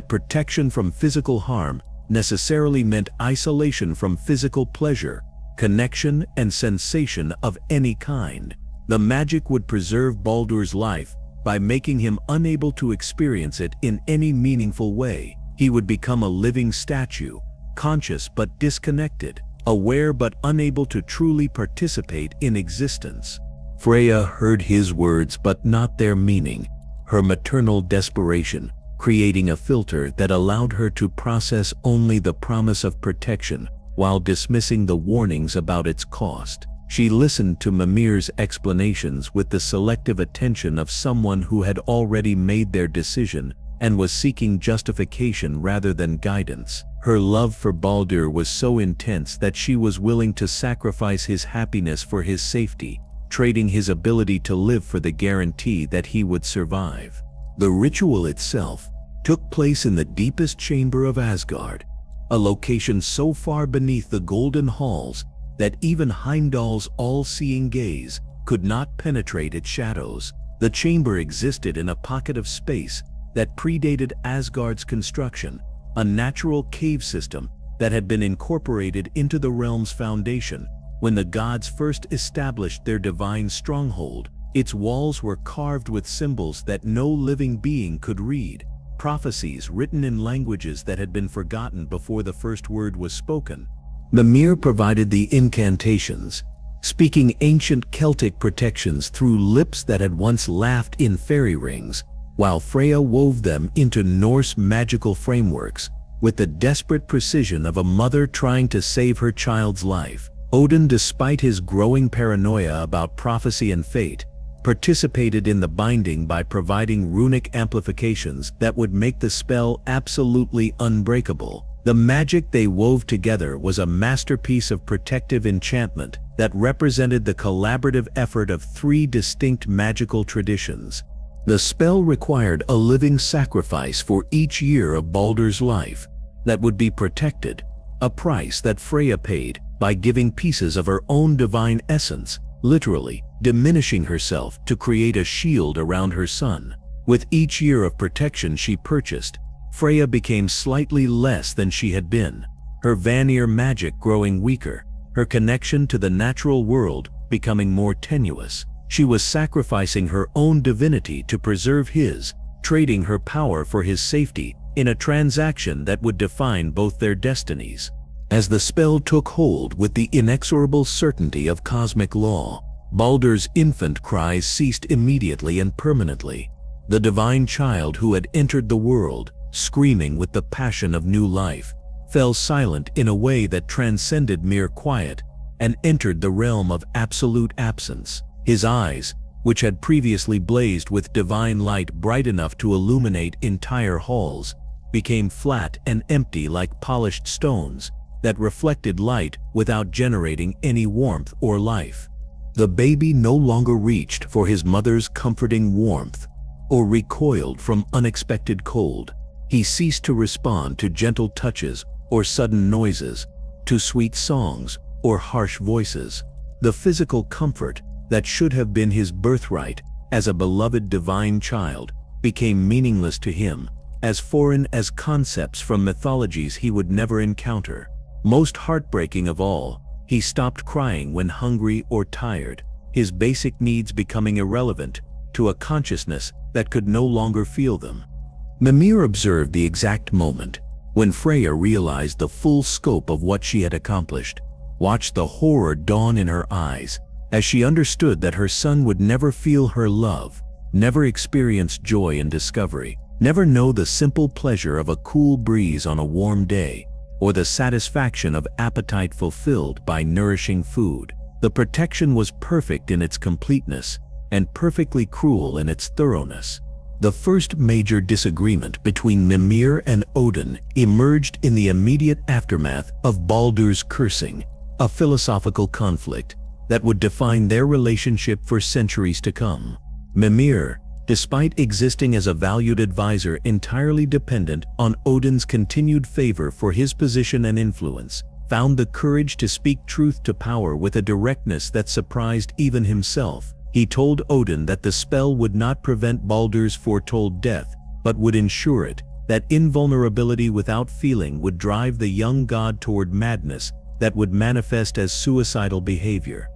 protection from physical harm necessarily meant isolation from physical pleasure, connection, and sensation of any kind. The magic would preserve Baldur's life by making him unable to experience it in any meaningful way. He would become a living statue, conscious but disconnected, aware but unable to truly participate in existence. Freya heard his words but not their meaning, her maternal desperation creating a filter that allowed her to process only the promise of protection while dismissing the warnings about its cost. She listened to Mimir's explanations with the selective attention of someone who had already made their decision and was seeking justification rather than guidance. Her love for Baldur was so intense that she was willing to sacrifice his happiness for his safety, trading his ability to live for the guarantee that he would survive. The ritual itself took place in the deepest chamber of Asgard, a location so far beneath the golden halls that even Heimdall's all-seeing gaze could not penetrate its shadows. The chamber existed in a pocket of space that predated Asgard's construction, a natural cave system that had been incorporated into the realm's foundation when the gods first established their divine stronghold. Its walls were carved with symbols that no living being could read, prophecies written in languages that had been forgotten before the first word was spoken. Mimir provided the incantations, speaking ancient Celtic protections through lips that had once laughed in fairy rings, while Freya wove them into Norse magical frameworks with the desperate precision of a mother trying to save her child's life. Odin, despite his growing paranoia about prophecy and fate, participated in the binding by providing runic amplifications that would make the spell absolutely unbreakable. The magic they wove together was a masterpiece of protective enchantment that represented the collaborative effort of three distinct magical traditions. The spell required a living sacrifice for each year of Baldur's life that would be protected, a price that Freya paid by giving pieces of her own divine essence, literally diminishing herself to create a shield around her son. With each year of protection she purchased, Freya became slightly less than she had been, her Vanir magic growing weaker, her connection to the natural world becoming more tenuous. She was sacrificing her own divinity to preserve his, trading her power for his safety in a transaction that would define both their destinies. As the spell took hold with the inexorable certainty of cosmic law, Baldur's infant cries ceased immediately and permanently. The divine child who had entered the world, screaming with the passion of new life, fell silent in a way that transcended mere quiet and entered the realm of absolute absence. His eyes, which had previously blazed with divine light bright enough to illuminate entire halls, became flat and empty like polished stones that reflected light without generating any warmth or life. The baby no longer reached for his mother's comforting warmth or recoiled from unexpected cold. He ceased to respond to gentle touches or sudden noises, to sweet songs or harsh voices. The physical comfort that should have been his birthright as a beloved divine child became meaningless to him, as foreign as concepts from mythologies he would never encounter. Most heartbreaking of all, he stopped crying when hungry or tired, his basic needs becoming irrelevant to a consciousness that could no longer feel them. Mimir observed the exact moment when Freya realized the full scope of what she had accomplished, watched the horror dawn in her eyes as she understood that her son would never feel her love, never experience joy in discovery, never know the simple pleasure of a cool breeze on a warm day, or the satisfaction of appetite fulfilled by nourishing food. The protection was perfect in its completeness and perfectly cruel in its thoroughness. The first major disagreement between Mimir and Odin emerged in the immediate aftermath of Baldur's cursing, a philosophical conflict that would define their relationship for centuries to come. Mimir, despite existing as a valued advisor entirely dependent on Odin's continued favor for his position and influence, found the courage to speak truth to power with a directness that surprised even himself. He told Odin that the spell would not prevent Baldur's foretold death, but would ensure it, that invulnerability without feeling would drive the young god toward madness that would manifest as suicidal behavior.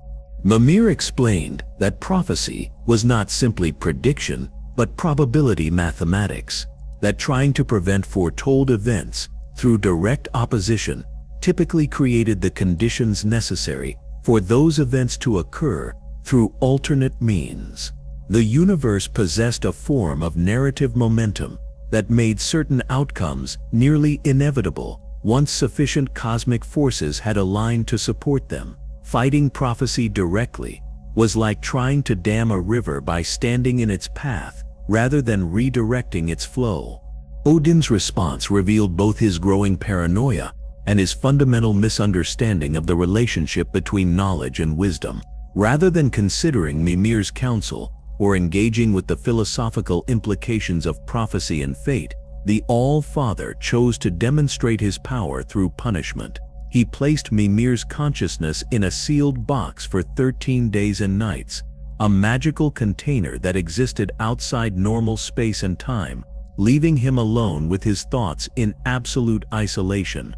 Mimir explained that prophecy was not simply prediction, but probability mathematics, that trying to prevent foretold events through direct opposition typically created the conditions necessary for those events to occur through alternate means. The universe possessed a form of narrative momentum that made certain outcomes nearly inevitable once sufficient cosmic forces had aligned to support them. Fighting prophecy directly was like trying to dam a river by standing in its path rather than redirecting its flow. Odin's response revealed both his growing paranoia and his fundamental misunderstanding of the relationship between knowledge and wisdom. Rather than considering Mimir's counsel, or engaging with the philosophical implications of prophecy and fate, the All-Father chose to demonstrate his power through punishment. He placed Mimir's consciousness in a sealed box for 13 days and nights, a magical container that existed outside normal space and time, leaving him alone with his thoughts in absolute isolation.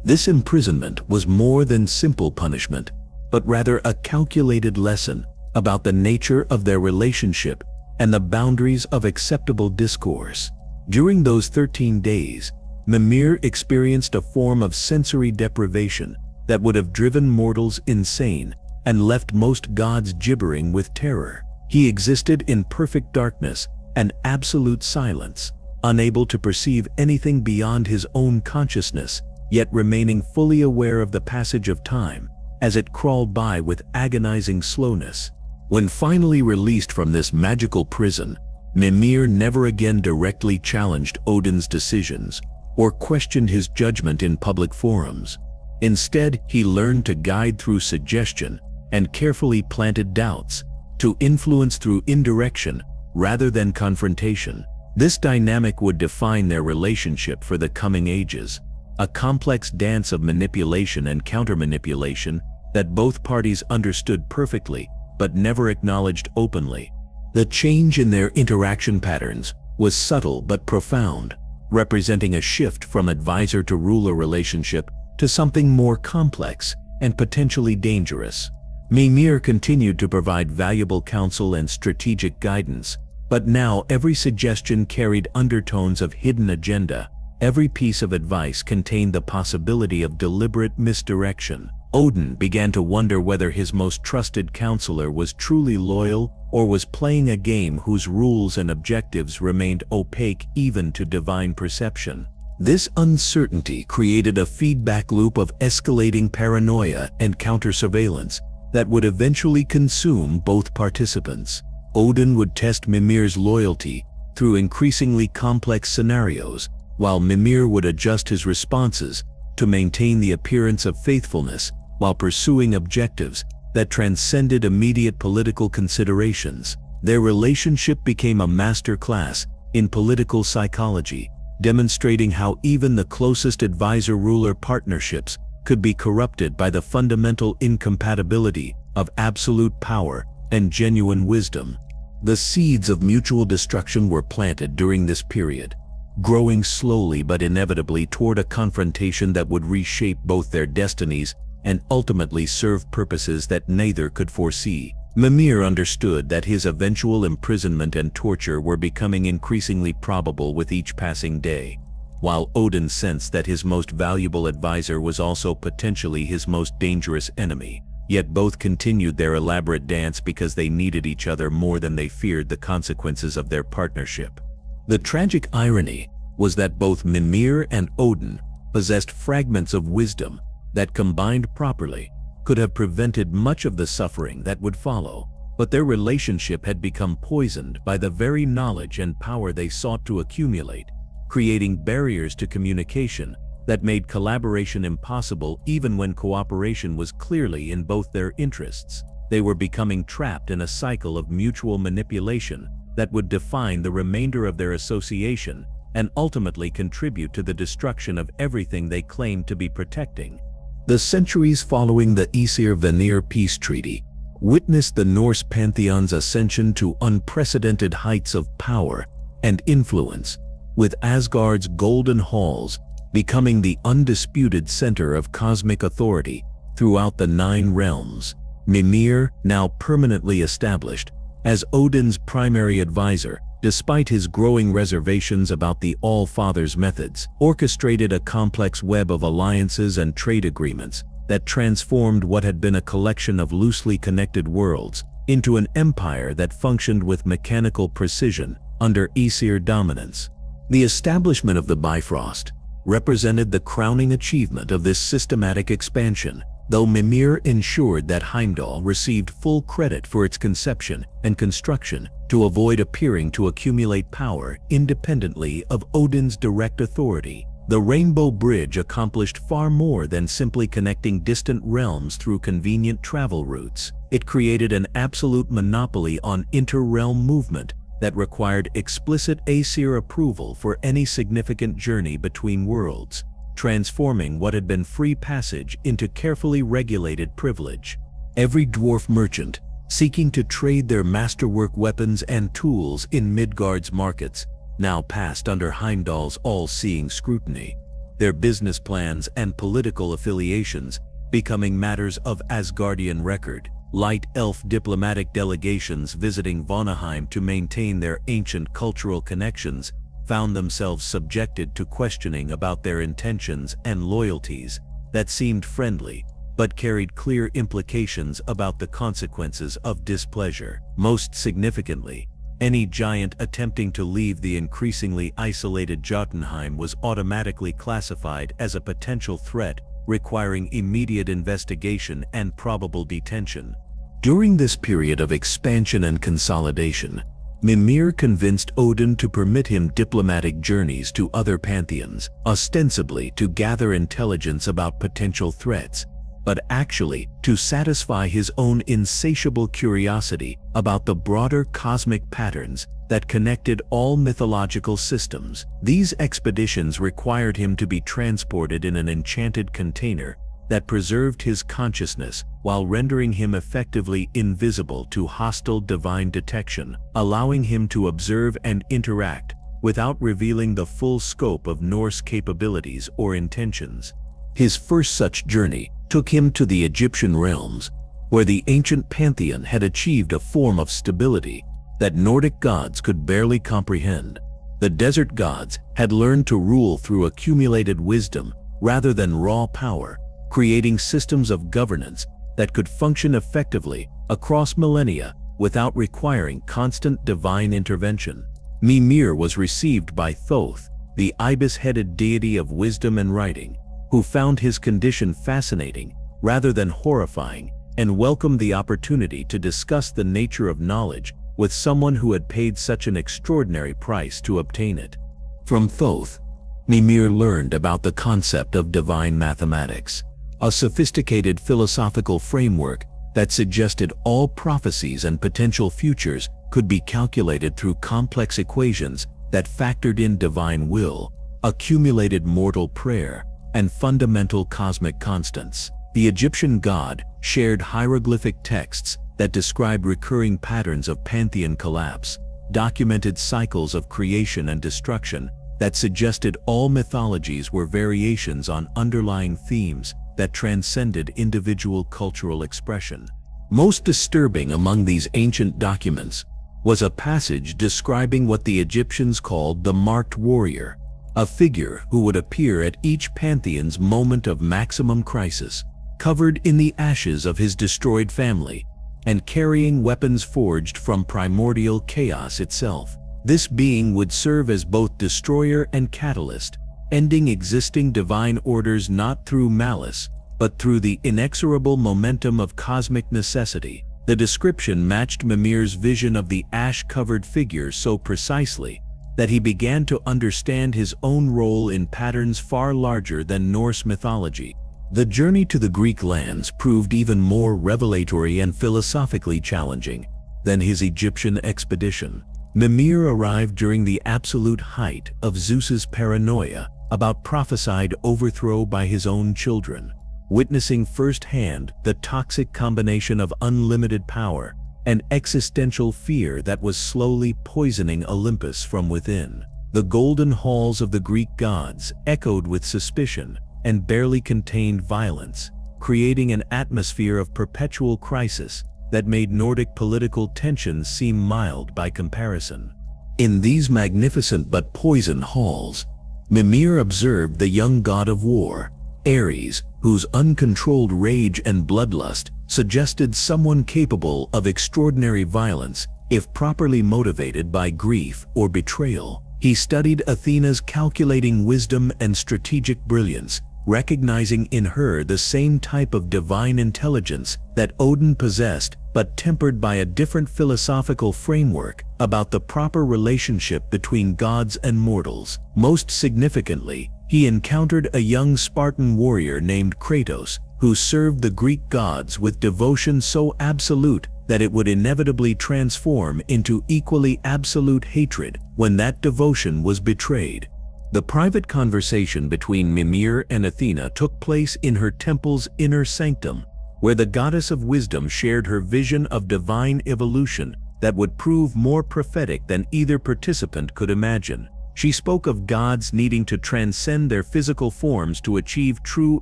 This imprisonment was more than simple punishment, but rather a calculated lesson about the nature of their relationship and the boundaries of acceptable discourse. During those 13 days, Mimir experienced a form of sensory deprivation that would have driven mortals insane and left most gods gibbering with terror. He existed in perfect darkness and absolute silence, unable to perceive anything beyond his own consciousness, yet remaining fully aware of the passage of time as it crawled by with agonizing slowness. When finally released from this magical prison, Mimir never again directly challenged Odin's decisions or questioned his judgment in public forums. Instead, he learned to guide through suggestion and carefully planted doubts, to influence through indirection rather than confrontation. This dynamic would define their relationship for the coming ages, a complex dance of manipulation and counter-manipulation that both parties understood perfectly but never acknowledged openly. The change in their interaction patterns was subtle but profound, representing a shift from advisor to ruler relationship to something more complex and potentially dangerous. Mimir continued to provide valuable counsel and strategic guidance, but now every suggestion carried undertones of hidden agenda. Every piece of advice contained the possibility of deliberate misdirection. Odin began to wonder whether his most trusted counselor was truly loyal or was playing a game whose rules and objectives remained opaque even to divine perception. This uncertainty created a feedback loop of escalating paranoia and counter-surveillance that would eventually consume both participants. Odin would test Mimir's loyalty through increasingly complex scenarios, while Mimir would adjust his responses to maintain the appearance of faithfulness while pursuing objectives that transcended immediate political considerations. Their relationship became a masterclass in political psychology, demonstrating how even the closest advisor-ruler partnerships could be corrupted by the fundamental incompatibility of absolute power and genuine wisdom. The seeds of mutual destruction were planted during this period, growing slowly but inevitably toward a confrontation that would reshape both their destinies and ultimately serve purposes that neither could foresee. Mimir understood that his eventual imprisonment and torture were becoming increasingly probable with each passing day, while Odin sensed that his most valuable advisor was also potentially his most dangerous enemy. Yet both continued their elaborate dance because they needed each other more than they feared the consequences of their partnership. The tragic irony was that both Mimir and Odin possessed fragments of wisdom that, combined properly, could have prevented much of the suffering that would follow, but their relationship had become poisoned by the very knowledge and power they sought to accumulate, creating barriers to communication that made collaboration impossible even when cooperation was clearly in both their interests. They were becoming trapped in a cycle of mutual manipulation that would define the remainder of their association and ultimately contribute to the destruction of everything they claimed to be protecting. The centuries following the Aesir-Vanir peace treaty witnessed the Norse pantheon's ascension to unprecedented heights of power and influence, with Asgard's golden halls becoming the undisputed center of cosmic authority throughout the 9 realms. Mimir, now permanently established as Odin's primary advisor, despite his growing reservations about the All-Father's methods, orchestrated a complex web of alliances and trade agreements that transformed what had been a collection of loosely connected worlds into an empire that functioned with mechanical precision under Aesir dominance. The establishment of the Bifrost represented the crowning achievement of this systematic expansion, though Mimir ensured that Heimdall received full credit for its conception and construction to avoid appearing to accumulate power independently of Odin's direct authority. The Rainbow Bridge accomplished far more than simply connecting distant realms through convenient travel routes. it created an absolute monopoly on inter-realm movement that required explicit Aesir approval for any significant journey between worlds, transforming what had been free passage into carefully regulated privilege. Every dwarf merchant, seeking to trade their masterwork weapons and tools in Midgard's markets, now passed under Heimdall's all-seeing scrutiny, their business plans and political affiliations becoming matters of Asgardian record. Light elf diplomatic delegations visiting Vanaheim to maintain their ancient cultural connections found themselves subjected to questioning about their intentions and loyalties that seemed friendly but carried clear implications about the consequences of displeasure. Most significantly, any giant attempting to leave the increasingly isolated Jotunheim was automatically classified as a potential threat, requiring immediate investigation and probable detention. During this period of expansion and consolidation, Mimir convinced Odin to permit him diplomatic journeys to other pantheons, ostensibly to gather intelligence about potential threats, but actually to satisfy his own insatiable curiosity about the broader cosmic patterns that connected all mythological systems. These expeditions required him to be transported in an enchanted container that preserved his consciousness while rendering him effectively invisible to hostile divine detection, allowing him to observe and interact without revealing the full scope of Norse capabilities or intentions. His first such journey took him to the Egyptian realms, where the ancient pantheon had achieved a form of stability that Nordic gods could barely comprehend. The desert gods had learned to rule through accumulated wisdom rather than raw power, creating systems of governance that could function effectively across millennia without requiring constant divine intervention. Mimir was received by Thoth, the ibis-headed deity of wisdom and writing, who found his condition fascinating rather than horrifying and welcomed the opportunity to discuss the nature of knowledge with someone who had paid such an extraordinary price to obtain it. From Thoth, Mimir learned about the concept of divine mathematics, a sophisticated philosophical framework that suggested all prophecies and potential futures could be calculated through complex equations that factored in divine will, accumulated mortal prayer, and fundamental cosmic constants. The Egyptian god shared hieroglyphic texts that described recurring patterns of pantheon collapse, documented cycles of creation and destruction that suggested all mythologies were variations on underlying themes that transcended individual cultural expression. Most disturbing among these ancient documents was a passage describing what the Egyptians called the marked warrior, a figure who would appear at each pantheon's moment of maximum crisis, covered in the ashes of his destroyed family, and carrying weapons forged from primordial chaos itself. This being would serve as both destroyer and catalyst, ending existing divine orders not through malice, but through the inexorable momentum of cosmic necessity. The description matched Mimir's vision of the ash-covered figure so precisely that he began to understand his own role in patterns far larger than Norse mythology. The journey to the Greek lands proved even more revelatory and philosophically challenging than his Egyptian expedition. Mimir arrived during the absolute height of Zeus's paranoia about prophesied overthrow by his own children, witnessing firsthand the toxic combination of unlimited power and existential fear that was slowly poisoning Olympus from within. The golden halls of the Greek gods echoed with suspicion and barely contained violence, creating an atmosphere of perpetual crisis that made Nordic political tensions seem mild by comparison. In these magnificent but poisoned halls, Mimir observed the young god of war, Ares, whose uncontrolled rage and bloodlust suggested someone capable of extraordinary violence if properly motivated by grief or betrayal. He studied Athena's calculating wisdom and strategic brilliance, recognizing in her the same type of divine intelligence that Odin possessed, but tempered by a different philosophical framework about the proper relationship between gods and mortals. Most significantly, he encountered a young Spartan warrior named Kratos, who served the Greek gods with devotion so absolute that it would inevitably transform into equally absolute hatred when that devotion was betrayed. The private conversation between Mimir and Athena took place in her temple's inner sanctum, where the goddess of wisdom shared her vision of divine evolution that would prove more prophetic than either participant could imagine. She spoke of gods needing to transcend their physical forms to achieve true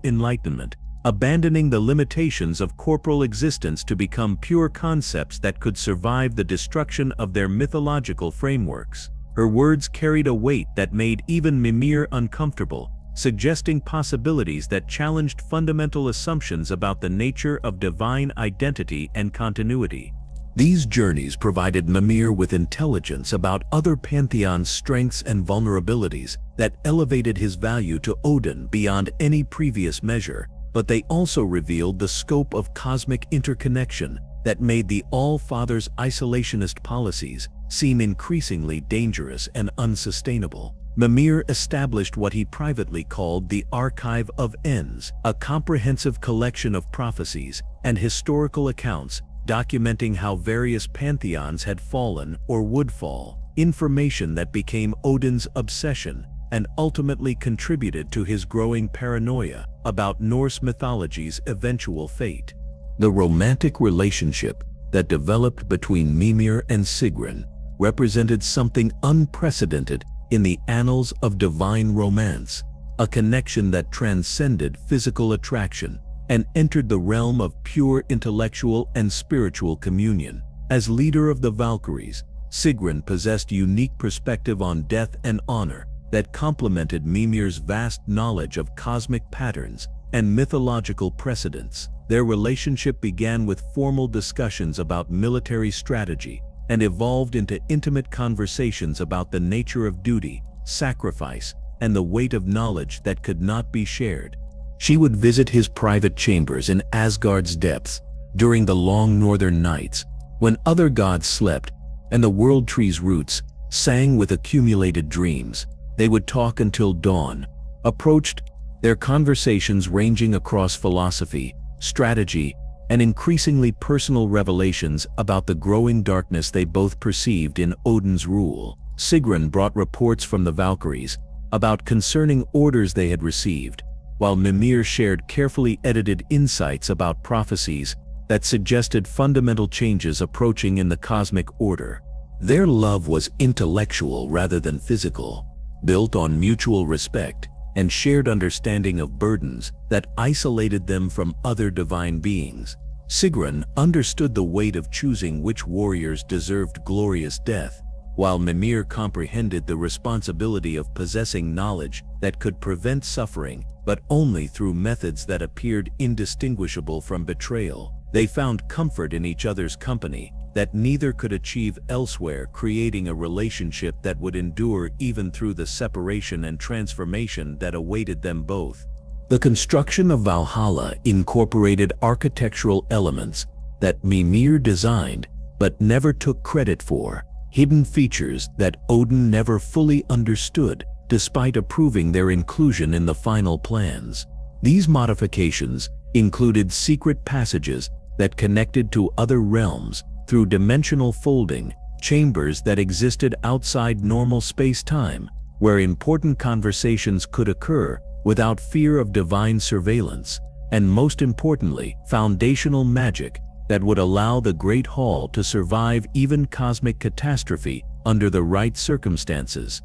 enlightenment, abandoning the limitations of corporal existence to become pure concepts that could survive the destruction of their mythological frameworks. Her words carried a weight that made even Mimir uncomfortable, suggesting possibilities that challenged fundamental assumptions about the nature of divine identity and continuity. These journeys provided Mimir with intelligence about other pantheons' strengths and vulnerabilities that elevated his value to Odin beyond any previous measure, but they also revealed the scope of cosmic interconnection that made the All-Father's isolationist policies seem increasingly dangerous and unsustainable. Mimir established what he privately called the Archive of Ends, a comprehensive collection of prophecies and historical accounts documenting how various pantheons had fallen or would fall, information that became Odin's obsession and ultimately contributed to his growing paranoia about Norse mythology's eventual fate. The romantic relationship that developed between Mimir and Sigrun represented something unprecedented in the annals of divine romance, a connection that transcended physical attraction and entered the realm of pure intellectual and spiritual communion. As leader of the Valkyries, Sigrun possessed unique perspective on death and honor that complemented Mimir's vast knowledge of cosmic patterns and mythological precedents. Their relationship began with formal discussions about military strategy and evolved into intimate conversations about the nature of duty, sacrifice, and the weight of knowledge that could not be shared. She would visit his private chambers in Asgard's depths during the long northern nights, when other gods slept and the world tree's roots sang with accumulated dreams. They would talk until dawn approached, their conversations ranging across philosophy, strategy, and increasingly personal revelations about the growing darkness they both perceived in Odin's rule. Sigrun brought reports from the Valkyries about concerning orders they had received, while Mimir shared carefully edited insights about prophecies that suggested fundamental changes approaching in the cosmic order. Their love was intellectual rather than physical, built on mutual respect and shared understanding of burdens that isolated them from other divine beings. Sigrun understood the weight of choosing which warriors deserved glorious death, while Mimir comprehended the responsibility of possessing knowledge that could prevent suffering, but only through methods that appeared indistinguishable from betrayal. They found comfort in each other's company that neither could achieve elsewhere, creating a relationship that would endure even through the separation and transformation that awaited them both. The construction of Valhalla incorporated architectural elements that Mimir designed but never took credit for, hidden features that Odin never fully understood despite approving their inclusion in the final plans. These modifications included secret passages that connected to other realms through dimensional folding, chambers that existed outside normal space-time, where important conversations could occur without fear of divine surveillance, and most importantly, foundational magic that would allow the Great Hall to survive even cosmic catastrophe under the right circumstances.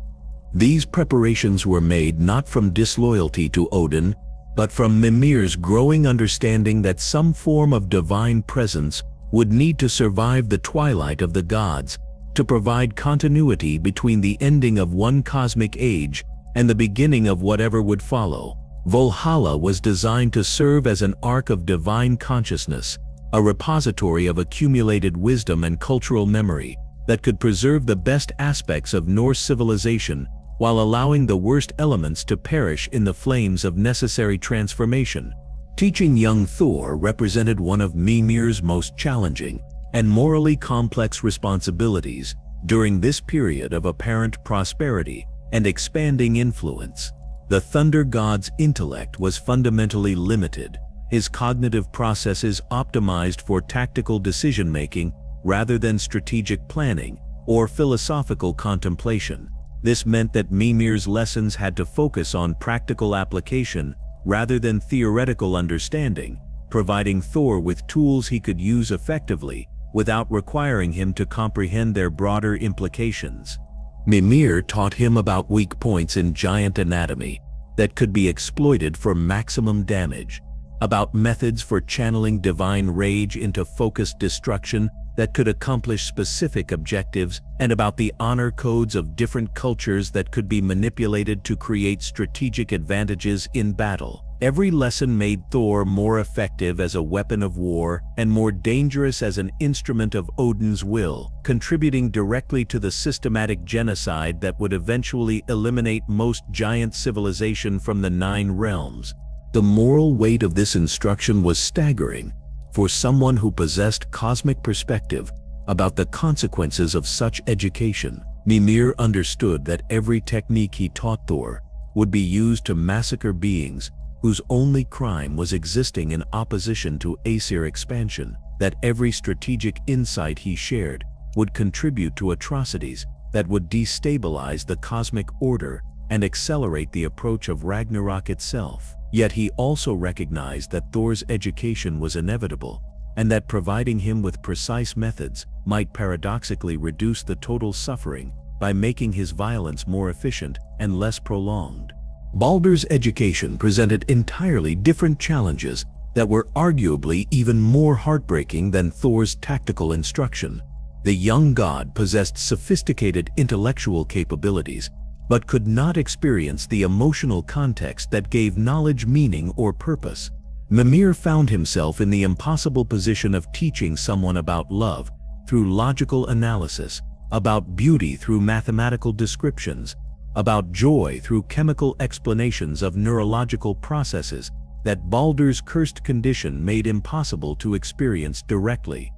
These preparations were made not from disloyalty to Odin, but from Mimir's growing understanding that some form of divine presence would need to survive the twilight of the gods to provide continuity between the ending of one cosmic age and the beginning of whatever would follow. Valhalla was designed to serve as an ark of divine consciousness, a repository of accumulated wisdom and cultural memory that could preserve the best aspects of Norse civilization while allowing the worst elements to perish in the flames of necessary transformation. Teaching young Thor represented one of Mimir's most challenging and morally complex responsibilities during this period of apparent prosperity and expanding influence. The thunder god's intellect was fundamentally limited, his cognitive processes optimized for tactical decision-making rather than strategic planning or philosophical contemplation. This meant that Mimir's lessons had to focus on practical application rather than theoretical understanding, providing Thor with tools he could use effectively without requiring him to comprehend their broader implications. Mimir taught him about weak points in giant anatomy that could be exploited for maximum damage, about methods for channeling divine rage into focused destruction that could accomplish specific objectives, and about the honor codes of different cultures that could be manipulated to create strategic advantages in battle. Every lesson made Thor more effective as a weapon of war and more dangerous as an instrument of Odin's will, contributing directly to the systematic genocide that would eventually eliminate most giant civilization from the 9 realms. The moral weight of this instruction was staggering for someone who possessed cosmic perspective about the consequences of such education. Mimir understood that every technique he taught Thor would be used to massacre beings whose only crime was existing in opposition to Aesir expansion, that every strategic insight he shared would contribute to atrocities that would destabilize the cosmic order and accelerate the approach of Ragnarok itself. Yet he also recognized that Thor's education was inevitable, and that providing him with precise methods might paradoxically reduce the total suffering by making his violence more efficient and less prolonged. Baldur's education presented entirely different challenges that were arguably even more heartbreaking than Thor's tactical instruction. The young god possessed sophisticated intellectual capabilities, but could not experience the emotional context that gave knowledge meaning or purpose. Mimir found himself in the impossible position of teaching someone about love through logical analysis, about beauty through mathematical descriptions, about joy through chemical explanations of neurological processes that Baldur's cursed condition made impossible to experience directly.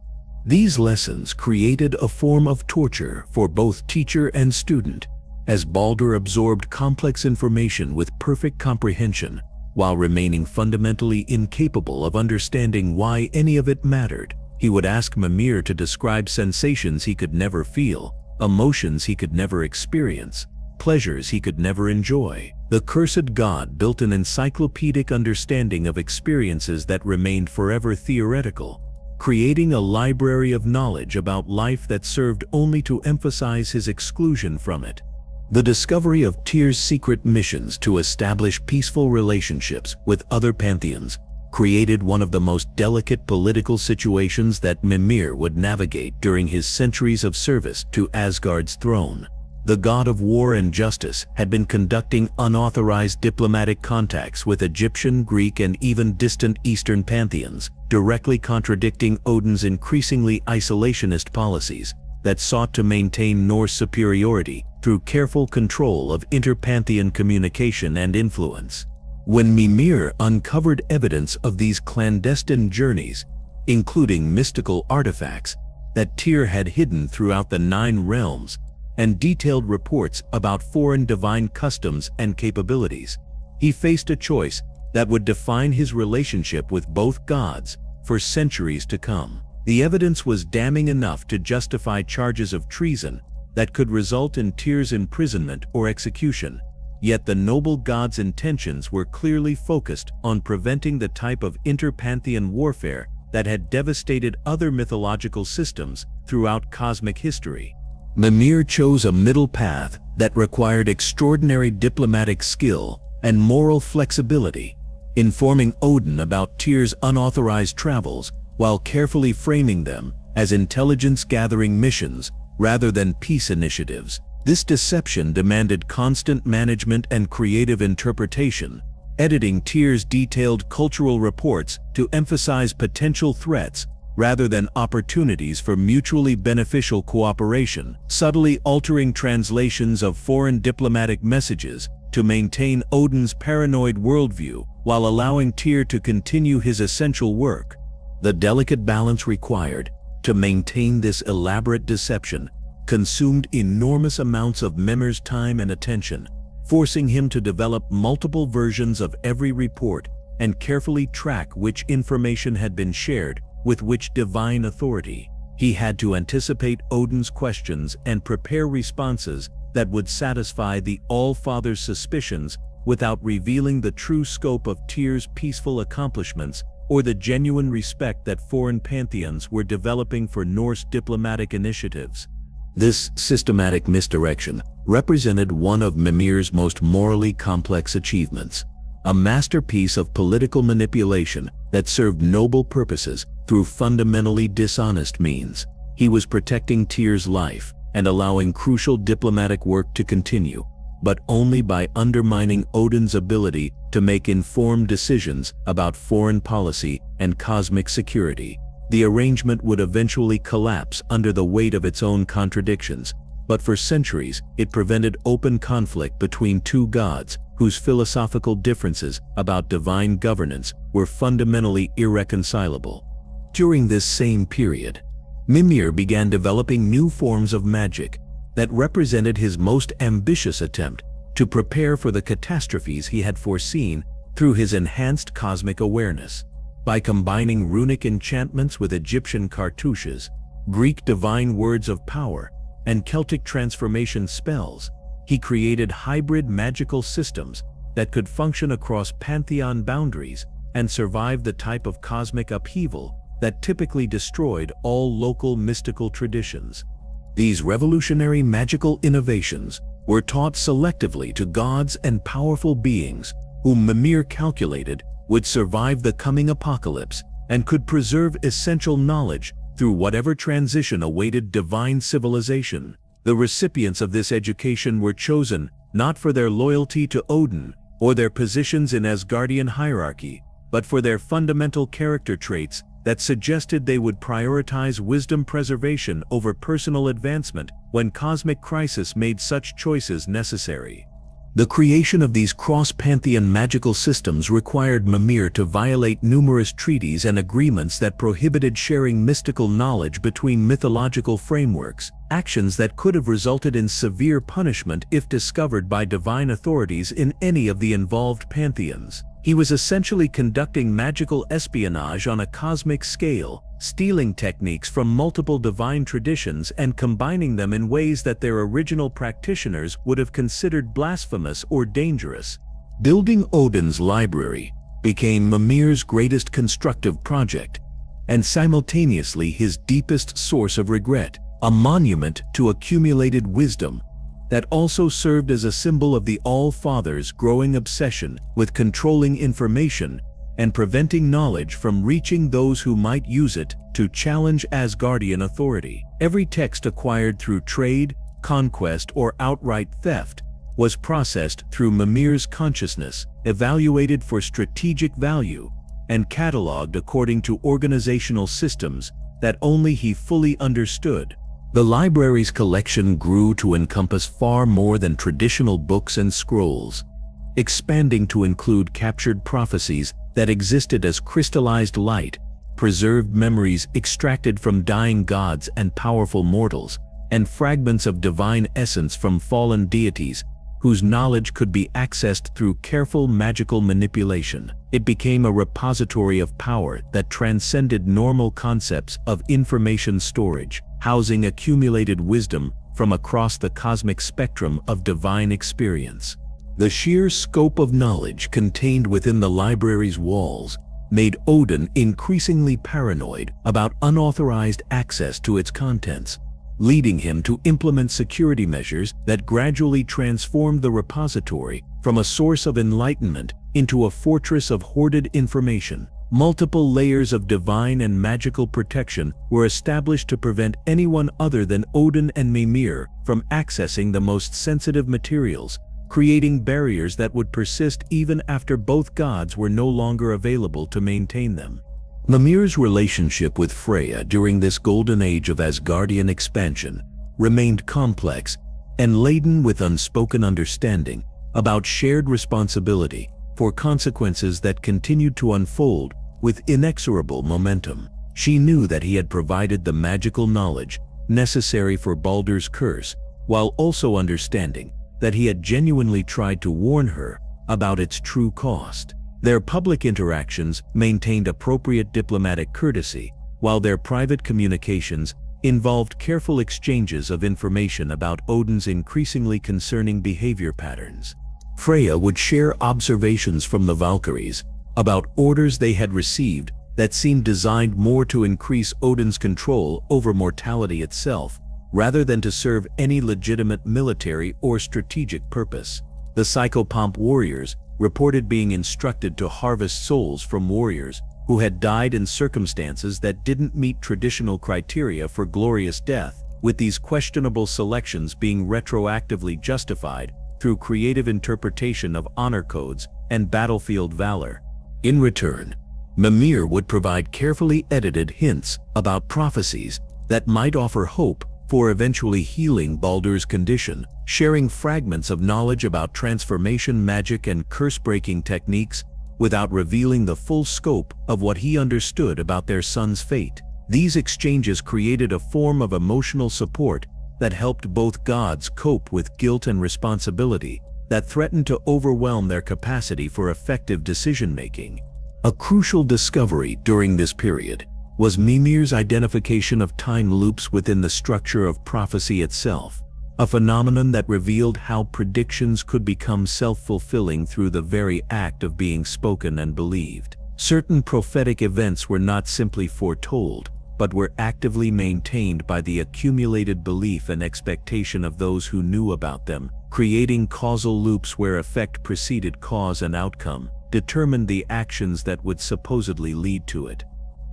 These lessons created a form of torture for both teacher and student, as Baldur absorbed complex information with perfect comprehension, while remaining fundamentally incapable of understanding why any of it mattered. He would ask Mimir to describe sensations he could never feel, emotions he could never experience, pleasures he could never enjoy. The cursed god built an encyclopedic understanding of experiences that remained forever theoretical, creating a library of knowledge about life that served only to emphasize his exclusion from it. The discovery of Tyr's secret missions to establish peaceful relationships with other pantheons created one of the most delicate political situations that Mimir would navigate during his centuries of service to Asgard's throne. The god of war and justice had been conducting unauthorized diplomatic contacts with Egyptian, Greek, and even distant Eastern pantheons, directly contradicting Odin's increasingly isolationist policies that sought to maintain Norse superiority through careful control of inter-pantheon communication and influence. When Mimir uncovered evidence of these clandestine journeys, including mystical artifacts that Tyr had hidden throughout the 9 realms, and detailed reports about foreign divine customs and capabilities, he faced a choice that would define his relationship with both gods for centuries to come. The evidence was damning enough to justify charges of treason that could result in Tyr's imprisonment or execution, yet the noble god's intentions were clearly focused on preventing the type of inter-pantheon warfare that had devastated other mythological systems throughout cosmic history. Mimir chose a middle path that required extraordinary diplomatic skill and moral flexibility, informing Odin about Tyr's unauthorized travels while carefully framing them as intelligence-gathering missions rather than peace initiatives. This deception demanded constant management and creative interpretation, editing Tyr's detailed cultural reports to emphasize potential threats rather than opportunities for mutually beneficial cooperation, subtly altering translations of foreign diplomatic messages to maintain Odin's paranoid worldview while allowing Tyr to continue his essential work. The delicate balance required to maintain this elaborate deception consumed enormous amounts of Mimir's time and attention, forcing him to develop multiple versions of every report and carefully track which information had been shared with which divine authority. He had to anticipate Odin's questions and prepare responses that would satisfy the All-Father's suspicions without revealing the true scope of Tyr's peaceful accomplishments or the genuine respect that foreign pantheons were developing for Norse diplomatic initiatives. This systematic misdirection represented one of Mimir's most morally complex achievements, a masterpiece of political manipulation that served noble purposes through fundamentally dishonest means. He was protecting Tyr's life and allowing crucial diplomatic work to continue, but only by undermining Odin's ability to make informed decisions about foreign policy and cosmic security. The arrangement would eventually collapse under the weight of its own contradictions, but for centuries it prevented open conflict between two gods whose philosophical differences about divine governance were fundamentally irreconcilable. During this same period, Mimir began developing new forms of magic that represented his most ambitious attempt to prepare for the catastrophes he had foreseen through his enhanced cosmic awareness. By combining runic enchantments with Egyptian cartouches, Greek divine words of power, and Celtic transformation spells, he created hybrid magical systems that could function across pantheon boundaries and survive the type of cosmic upheaval that typically destroyed all local mystical traditions. These revolutionary magical innovations were taught selectively to gods and powerful beings whom Mimir calculated would survive the coming apocalypse and could preserve essential knowledge through whatever transition awaited divine civilization. The recipients of this education were chosen not for their loyalty to Odin or their positions in Asgardian hierarchy, but for their fundamental character traits that suggested they would prioritize wisdom preservation over personal advancement when cosmic crisis made such choices necessary. The creation of these cross-pantheon magical systems required Mimir to violate numerous treaties and agreements that prohibited sharing mystical knowledge between mythological frameworks, actions that could have resulted in severe punishment if discovered by divine authorities in any of the involved pantheons. He was essentially conducting magical espionage on a cosmic scale, stealing techniques from multiple divine traditions and combining them in ways that their original practitioners would have considered blasphemous or dangerous. Building Odin's library became Mimir's greatest constructive project, and simultaneously his deepest source of regret, a monument to accumulated wisdom that also served as a symbol of the All-Father's growing obsession with controlling information and preventing knowledge from reaching those who might use it to challenge Asgardian authority. Every text acquired through trade, conquest, or outright theft was processed through Mimir's consciousness, evaluated for strategic value, and catalogued according to organizational systems that only he fully understood. The library's collection grew to encompass far more than traditional books and scrolls, expanding to include captured prophecies that existed as crystallized light, preserved memories extracted from dying gods and powerful mortals, and fragments of divine essence from fallen deities whose knowledge could be accessed through careful magical manipulation. It became a repository of power that transcended normal concepts of information storage, housing accumulated wisdom from across the cosmic spectrum of divine experience. The sheer scope of knowledge contained within the library's walls made Odin increasingly paranoid about unauthorized access to its contents, leading him to implement security measures that gradually transformed the repository from a source of enlightenment into a fortress of hoarded information. Multiple layers of divine and magical protection were established to prevent anyone other than Odin and Mimir from accessing the most sensitive materials, creating barriers that would persist even after both gods were no longer available to maintain them. Mimir's relationship with Freya during this golden age of Asgardian expansion remained complex and laden with unspoken understanding about shared responsibility for consequences that continued to unfold with inexorable momentum. She knew that he had provided the magical knowledge necessary for Baldur's curse, while also understanding that he had genuinely tried to warn her about its true cost. Their public interactions maintained appropriate diplomatic courtesy, while their private communications involved careful exchanges of information about Odin's increasingly concerning behavior patterns. Freya would share observations from the Valkyries about orders they had received that seemed designed more to increase Odin's control over mortality itself, rather than to serve any legitimate military or strategic purpose. The psychopomp warriors reported being instructed to harvest souls from warriors who had died in circumstances that didn't meet traditional criteria for glorious death, with these questionable selections being retroactively justified through creative interpretation of honor codes and battlefield valor. In return, Mimir would provide carefully edited hints about prophecies that might offer hope for eventually healing Baldur's condition, sharing fragments of knowledge about transformation magic and curse-breaking techniques without revealing the full scope of what he understood about their son's fate. These exchanges created a form of emotional support that helped both gods cope with guilt and responsibility that threatened to overwhelm their capacity for effective decision-making. A crucial discovery during this period was Mimir's identification of time loops within the structure of prophecy itself, a phenomenon that revealed how predictions could become self-fulfilling through the very act of being spoken and believed. Certain prophetic events were not simply foretold, but were actively maintained by the accumulated belief and expectation of those who knew about them, creating causal loops where effect preceded cause and outcome determined the actions that would supposedly lead to it.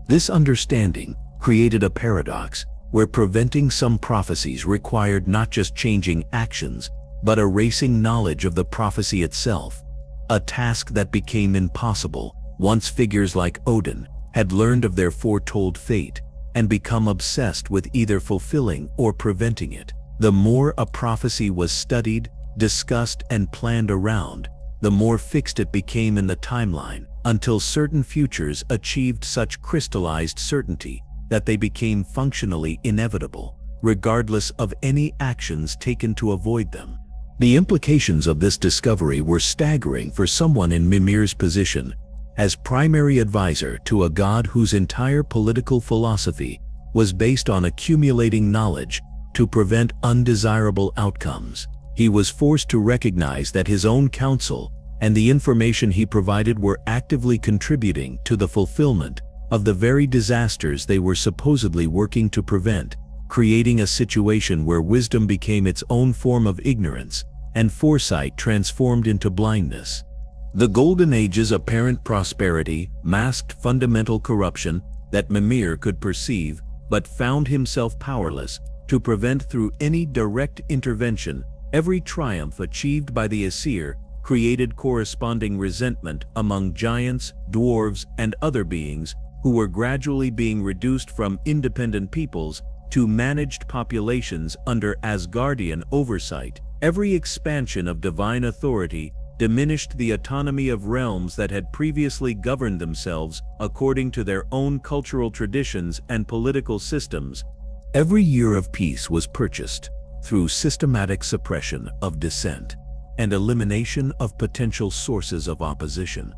This understanding created a paradox where preventing some prophecies required not just changing actions, but erasing knowledge of the prophecy itself, a task that became impossible once figures like Odin had learned of their foretold fate and become obsessed with either fulfilling or preventing it. The more a prophecy was studied, discussed, and planned around, the more fixed it became in the timeline, until certain futures achieved such crystallized certainty that they became functionally inevitable, regardless of any actions taken to avoid them. The implications of this discovery were staggering for someone in Mimir's position, as primary advisor to a god whose entire political philosophy was based on accumulating knowledge to prevent undesirable outcomes. He was forced to recognize that his own counsel and the information he provided were actively contributing to the fulfillment of the very disasters they were supposedly working to prevent, creating a situation where wisdom became its own form of ignorance and foresight transformed into blindness. The Golden Age's apparent prosperity masked fundamental corruption that Mimir could perceive, but found himself powerless to prevent through any direct intervention. Every triumph achieved by the Aesir created corresponding resentment among giants, dwarves, and other beings who were gradually being reduced from independent peoples to managed populations under Asgardian oversight. Every expansion of divine authority diminished the autonomy of realms that had previously governed themselves according to their own cultural traditions and political systems. Every year of peace was purchased through systematic suppression of dissent and elimination of potential sources of opposition,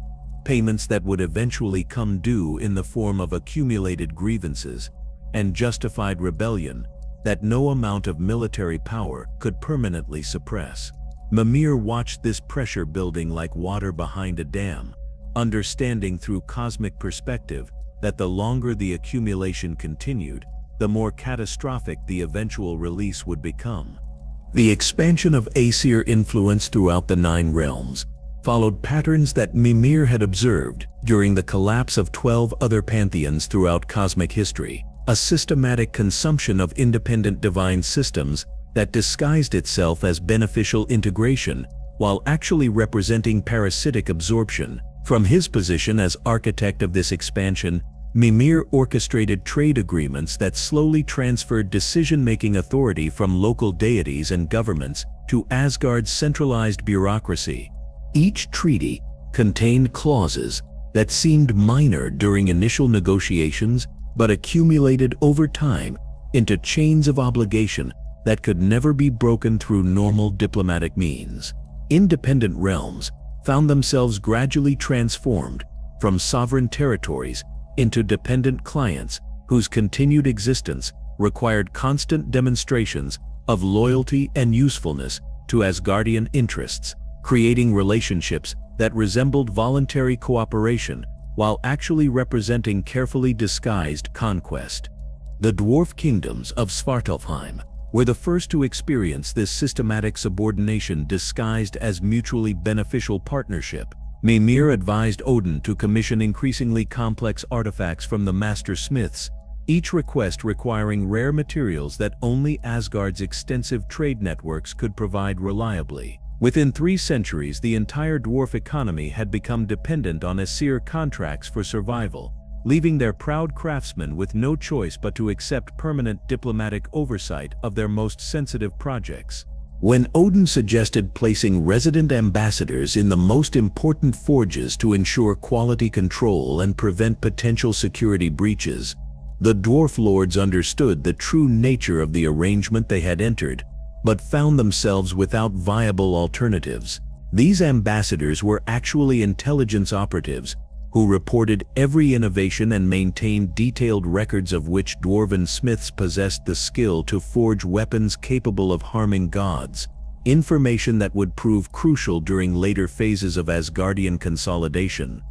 payments that would eventually come due in the form of accumulated grievances and justified rebellion that no amount of military power could permanently suppress. Mimir watched this pressure building like water behind a dam, understanding through cosmic perspective that the longer the accumulation continued, the more catastrophic the eventual release would become. The expansion of Aesir influence throughout the 9 realms followed patterns that Mimir had observed during the collapse of 12 other pantheons throughout cosmic history, a systematic consumption of independent divine systems that disguised itself as beneficial integration while actually representing parasitic absorption. From his position as architect of this expansion, Mimir orchestrated trade agreements that slowly transferred decision-making authority from local deities and governments to Asgard's centralized bureaucracy. Each treaty contained clauses that seemed minor during initial negotiations but accumulated over time into chains of obligation that could never be broken through normal diplomatic means. Independent realms found themselves gradually transformed from sovereign territories into dependent clients whose continued existence required constant demonstrations of loyalty and usefulness to Asgardian interests, creating relationships that resembled voluntary cooperation while actually representing carefully disguised conquest. The dwarf kingdoms of Svartalfheim were the first to experience this systematic subordination disguised as mutually beneficial partnership. Mimir advised Odin to commission increasingly complex artifacts from the master smiths, each request requiring rare materials that only Asgard's extensive trade networks could provide reliably. Within 3 centuries, the entire dwarf economy had become dependent on Aesir contracts for survival, leaving their proud craftsmen with no choice but to accept permanent diplomatic oversight of their most sensitive projects. When Odin suggested placing resident ambassadors in the most important forges to ensure quality control and prevent potential security breaches, the dwarf lords understood the true nature of the arrangement they had entered, but found themselves without viable alternatives. These ambassadors were actually intelligence operatives who reported every innovation and maintained detailed records of which dwarven smiths possessed the skill to forge weapons capable of harming gods, information that would prove crucial during later phases of Asgardian consolidation.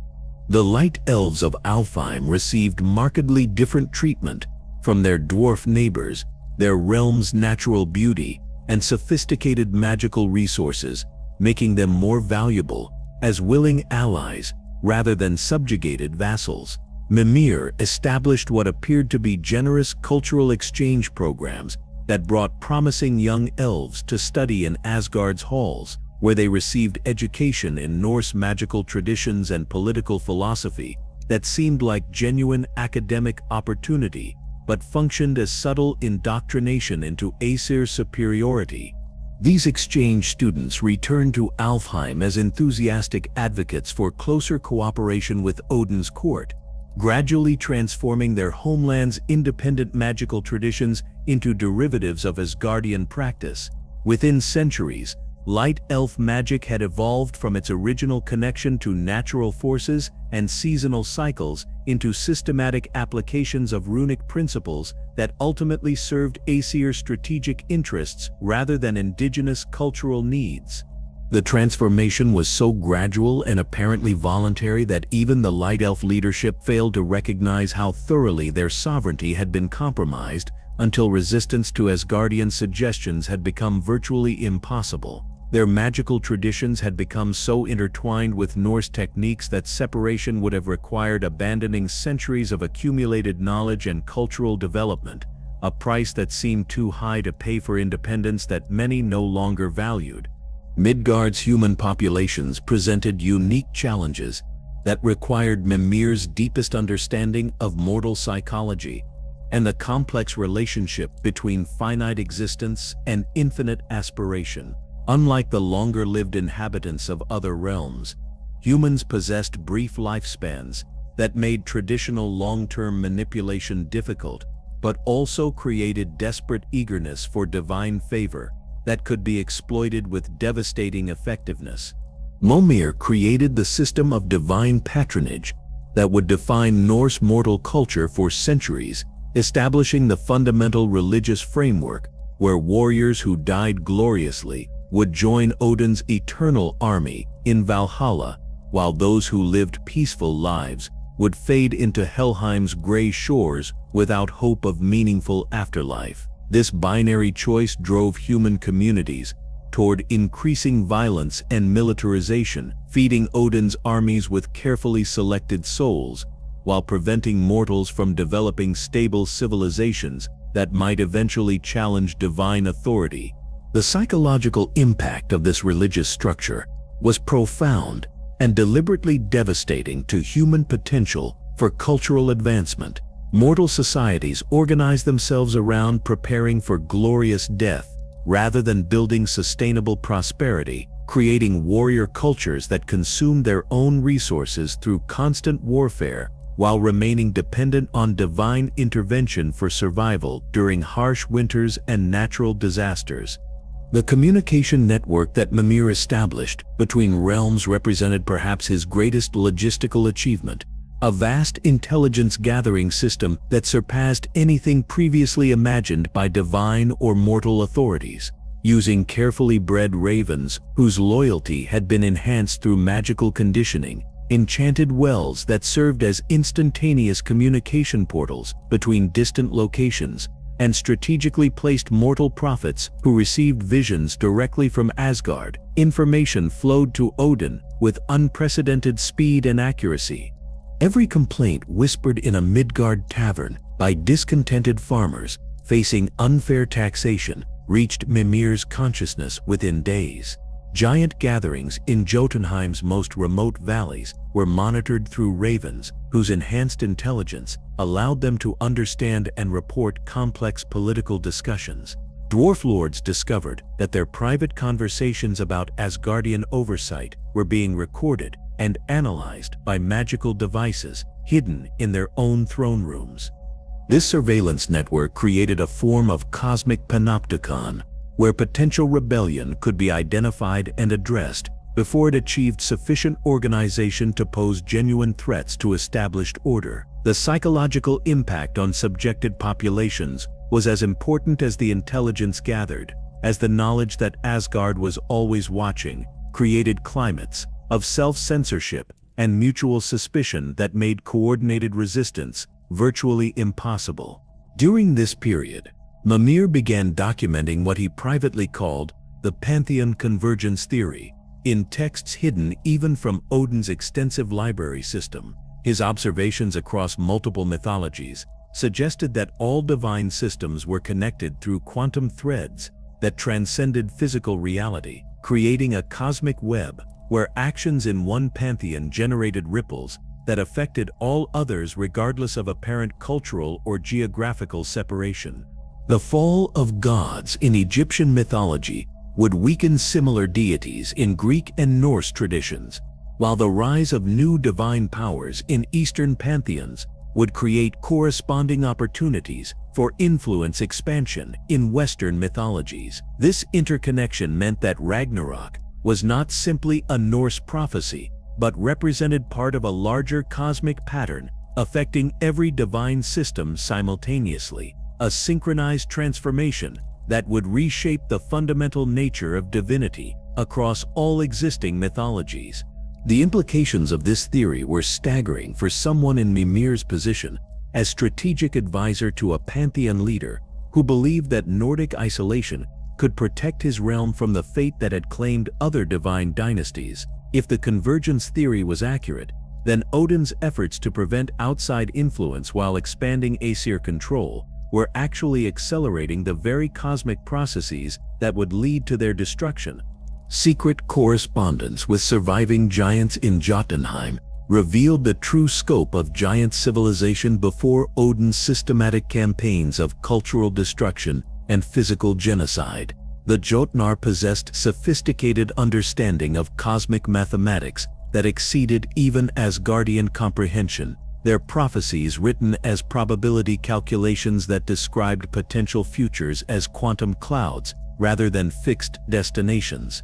The light elves of Alfheim received markedly different treatment from their dwarf neighbors. Their realm's natural beauty and sophisticated magical resources making them more valuable as willing allies rather than subjugated vassals. Mimir established what appeared to be generous cultural exchange programs that brought promising young elves to study in Asgard's halls, where they received education in Norse magical traditions and political philosophy that seemed like genuine academic opportunity, but functioned as subtle indoctrination into Aesir superiority. These exchange students returned to Alfheim as enthusiastic advocates for closer cooperation with Odin's court, gradually transforming their homeland's independent magical traditions into derivatives of Asgardian practice. Within centuries, light elf magic had evolved from its original connection to natural forces and seasonal cycles into systematic applications of runic principles that ultimately served Aesir's strategic interests rather than indigenous cultural needs. The transformation was so gradual and apparently voluntary that even the light elf leadership failed to recognize how thoroughly their sovereignty had been compromised until resistance to Asgardian suggestions had become virtually impossible. Their magical traditions had become so intertwined with Norse techniques that separation would have required abandoning centuries of accumulated knowledge and cultural development, a price that seemed too high to pay for independence that many no longer valued. Midgard's human populations presented unique challenges that required Mimir's deepest understanding of mortal psychology and the complex relationship between finite existence and infinite aspiration. Unlike the longer-lived inhabitants of other realms, humans possessed brief lifespans that made traditional long-term manipulation difficult, but also created desperate eagerness for divine favor that could be exploited with devastating effectiveness. Mimir created the system of divine patronage that would define Norse mortal culture for centuries, establishing the fundamental religious framework where warriors who died gloriously would join Odin's eternal army in Valhalla, while those who lived peaceful lives would fade into Helheim's gray shores without hope of meaningful afterlife. This binary choice drove human communities toward increasing violence and militarization, feeding Odin's armies with carefully selected souls, while preventing mortals from developing stable civilizations that might eventually challenge divine authority. The psychological impact of this religious structure was profound and deliberately devastating to human potential for cultural advancement. Mortal societies organized themselves around preparing for glorious death rather than building sustainable prosperity, creating warrior cultures that consumed their own resources through constant warfare while remaining dependent on divine intervention for survival during harsh winters and natural disasters. The communication network that Mimir established between realms represented perhaps his greatest logistical achievement, a vast intelligence-gathering system that surpassed anything previously imagined by divine or mortal authorities. Using carefully bred ravens whose loyalty had been enhanced through magical conditioning, enchanted wells that served as instantaneous communication portals between distant locations, and strategically placed mortal prophets who received visions directly from Asgard, information flowed to Odin with unprecedented speed and accuracy. Every complaint whispered in a Midgard tavern by discontented farmers facing unfair taxation reached Mimir's consciousness within days. Giant gatherings in Jotunheim's most remote valleys were monitored through ravens whose enhanced intelligence allowed them to understand and report complex political discussions. Dwarf lords discovered that their private conversations about Asgardian oversight were being recorded and analyzed by magical devices hidden in their own throne rooms. This surveillance network created a form of cosmic panopticon, where potential rebellion could be identified and addressed before it achieved sufficient organization to pose genuine threats to established order. The psychological impact on subjected populations was as important as the intelligence gathered, as the knowledge that Asgard was always watching created climates of self-censorship and mutual suspicion that made coordinated resistance virtually impossible. During this period, Mimir began documenting what he privately called the Pantheon convergence theory, in texts hidden even from Odin's extensive library system. His observations across multiple mythologies suggested that all divine systems were connected through quantum threads that transcended physical reality, creating a cosmic web where actions in one pantheon generated ripples that affected all others regardless of apparent cultural or geographical separation. The fall of gods in Egyptian mythology would weaken similar deities in Greek and Norse traditions, while the rise of new divine powers in Eastern pantheons would create corresponding opportunities for influence expansion in Western mythologies. This interconnection meant that Ragnarok was not simply a Norse prophecy, but represented part of a larger cosmic pattern affecting every divine system simultaneously, a synchronized transformation that would reshape the fundamental nature of divinity across all existing mythologies. The implications of this theory were staggering for someone in Mimir's position as strategic advisor to a pantheon leader who believed that Nordic isolation could protect his realm from the fate that had claimed other divine dynasties. If the convergence theory was accurate, then Odin's efforts to prevent outside influence while expanding Aesir control were actually accelerating the very cosmic processes that would lead to their destruction. Secret correspondence with surviving giants in Jotunheim revealed the true scope of giant civilization before Odin's systematic campaigns of cultural destruction and physical genocide. The Jotnar possessed sophisticated understanding of cosmic mathematics that exceeded even Asgardian comprehension, their prophecies written as probability calculations that described potential futures as quantum clouds rather than fixed destinations.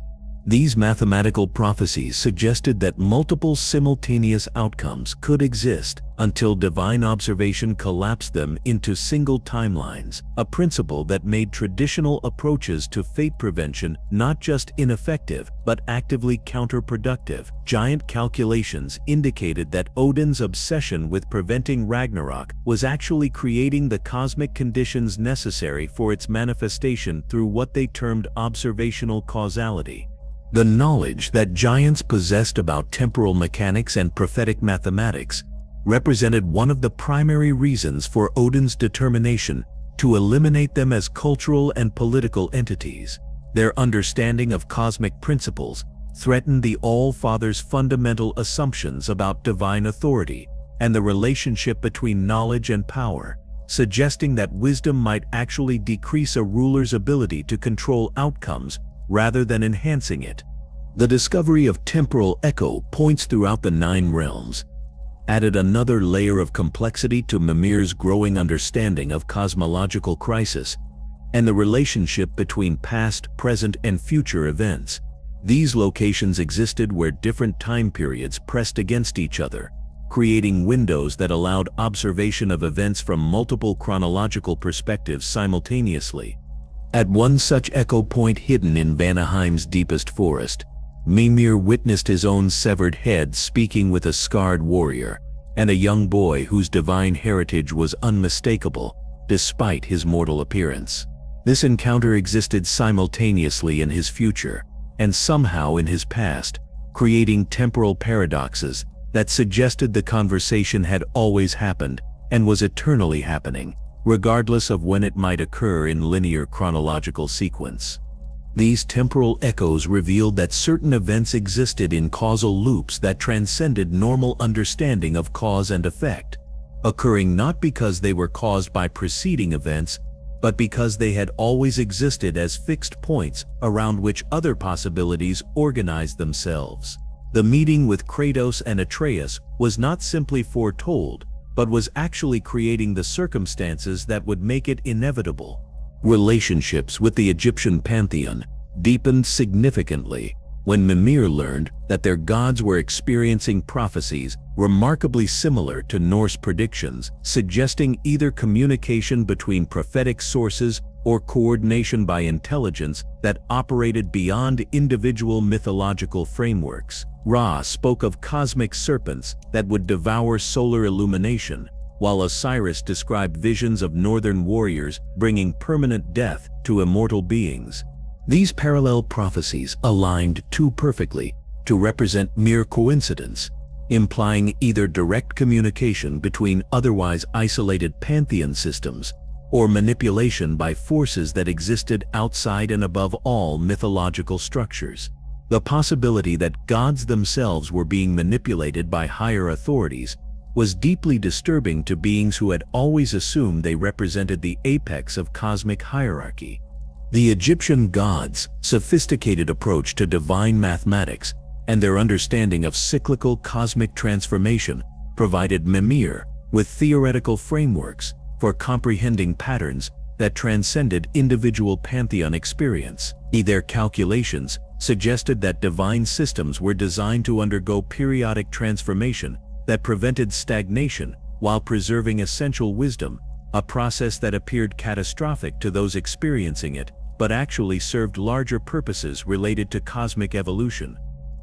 These mathematical prophecies suggested that multiple simultaneous outcomes could exist until divine observation collapsed them into single timelines, a principle that made traditional approaches to fate prevention not just ineffective but actively counterproductive. Giant calculations indicated that Odin's obsession with preventing Ragnarok was actually creating the cosmic conditions necessary for its manifestation through what they termed observational causality. The knowledge that giants possessed about temporal mechanics and prophetic mathematics represented one of the primary reasons for Odin's determination to eliminate them as cultural and political entities. Their understanding of cosmic principles threatened the All-Father's fundamental assumptions about divine authority and the relationship between knowledge and power, suggesting that wisdom might actually decrease a ruler's ability to control outcomes rather than enhancing it. The discovery of temporal echo points throughout the 9 realms. added another layer of complexity to Mimir's growing understanding of cosmological crisis and the relationship between past, present, and future events. These locations existed where different time periods pressed against each other, creating windows that allowed observation of events from multiple chronological perspectives simultaneously. At one such echo point hidden in Vanaheim's deepest forest, Mimir witnessed his own severed head speaking with a scarred warrior and a young boy whose divine heritage was unmistakable despite his mortal appearance. This encounter existed simultaneously in his future and somehow in his past, creating temporal paradoxes that suggested the conversation had always happened and was eternally happening, regardless of when it might occur in linear chronological sequence. These temporal echoes revealed that certain events existed in causal loops that transcended normal understanding of cause and effect, occurring not because they were caused by preceding events, but because they had always existed as fixed points around which other possibilities organized themselves. The meeting with Kratos and Atreus was not simply foretold, but was actually creating the circumstances that would make it inevitable. Relationships with the Egyptian pantheon deepened significantly when Mimir learned that their gods were experiencing prophecies remarkably similar to Norse predictions, suggesting either communication between prophetic sources or coordination by intelligence that operated beyond individual mythological frameworks. Ra spoke of cosmic serpents that would devour solar illumination, while Osiris described visions of northern warriors bringing permanent death to immortal beings. These parallel prophecies aligned too perfectly to represent mere coincidence, implying either direct communication between otherwise isolated pantheon systems or manipulation by forces that existed outside and above all mythological structures. The possibility that gods themselves were being manipulated by higher authorities was deeply disturbing to beings who had always assumed they represented the apex of cosmic hierarchy. The Egyptian gods' sophisticated approach to divine mathematics and their understanding of cyclical cosmic transformation provided Mimir with theoretical frameworks for comprehending patterns that transcended individual pantheon experience. Their calculations suggested that divine systems were designed to undergo periodic transformation that prevented stagnation while preserving essential wisdom, a process that appeared catastrophic to those experiencing it, but actually served larger purposes related to cosmic evolution.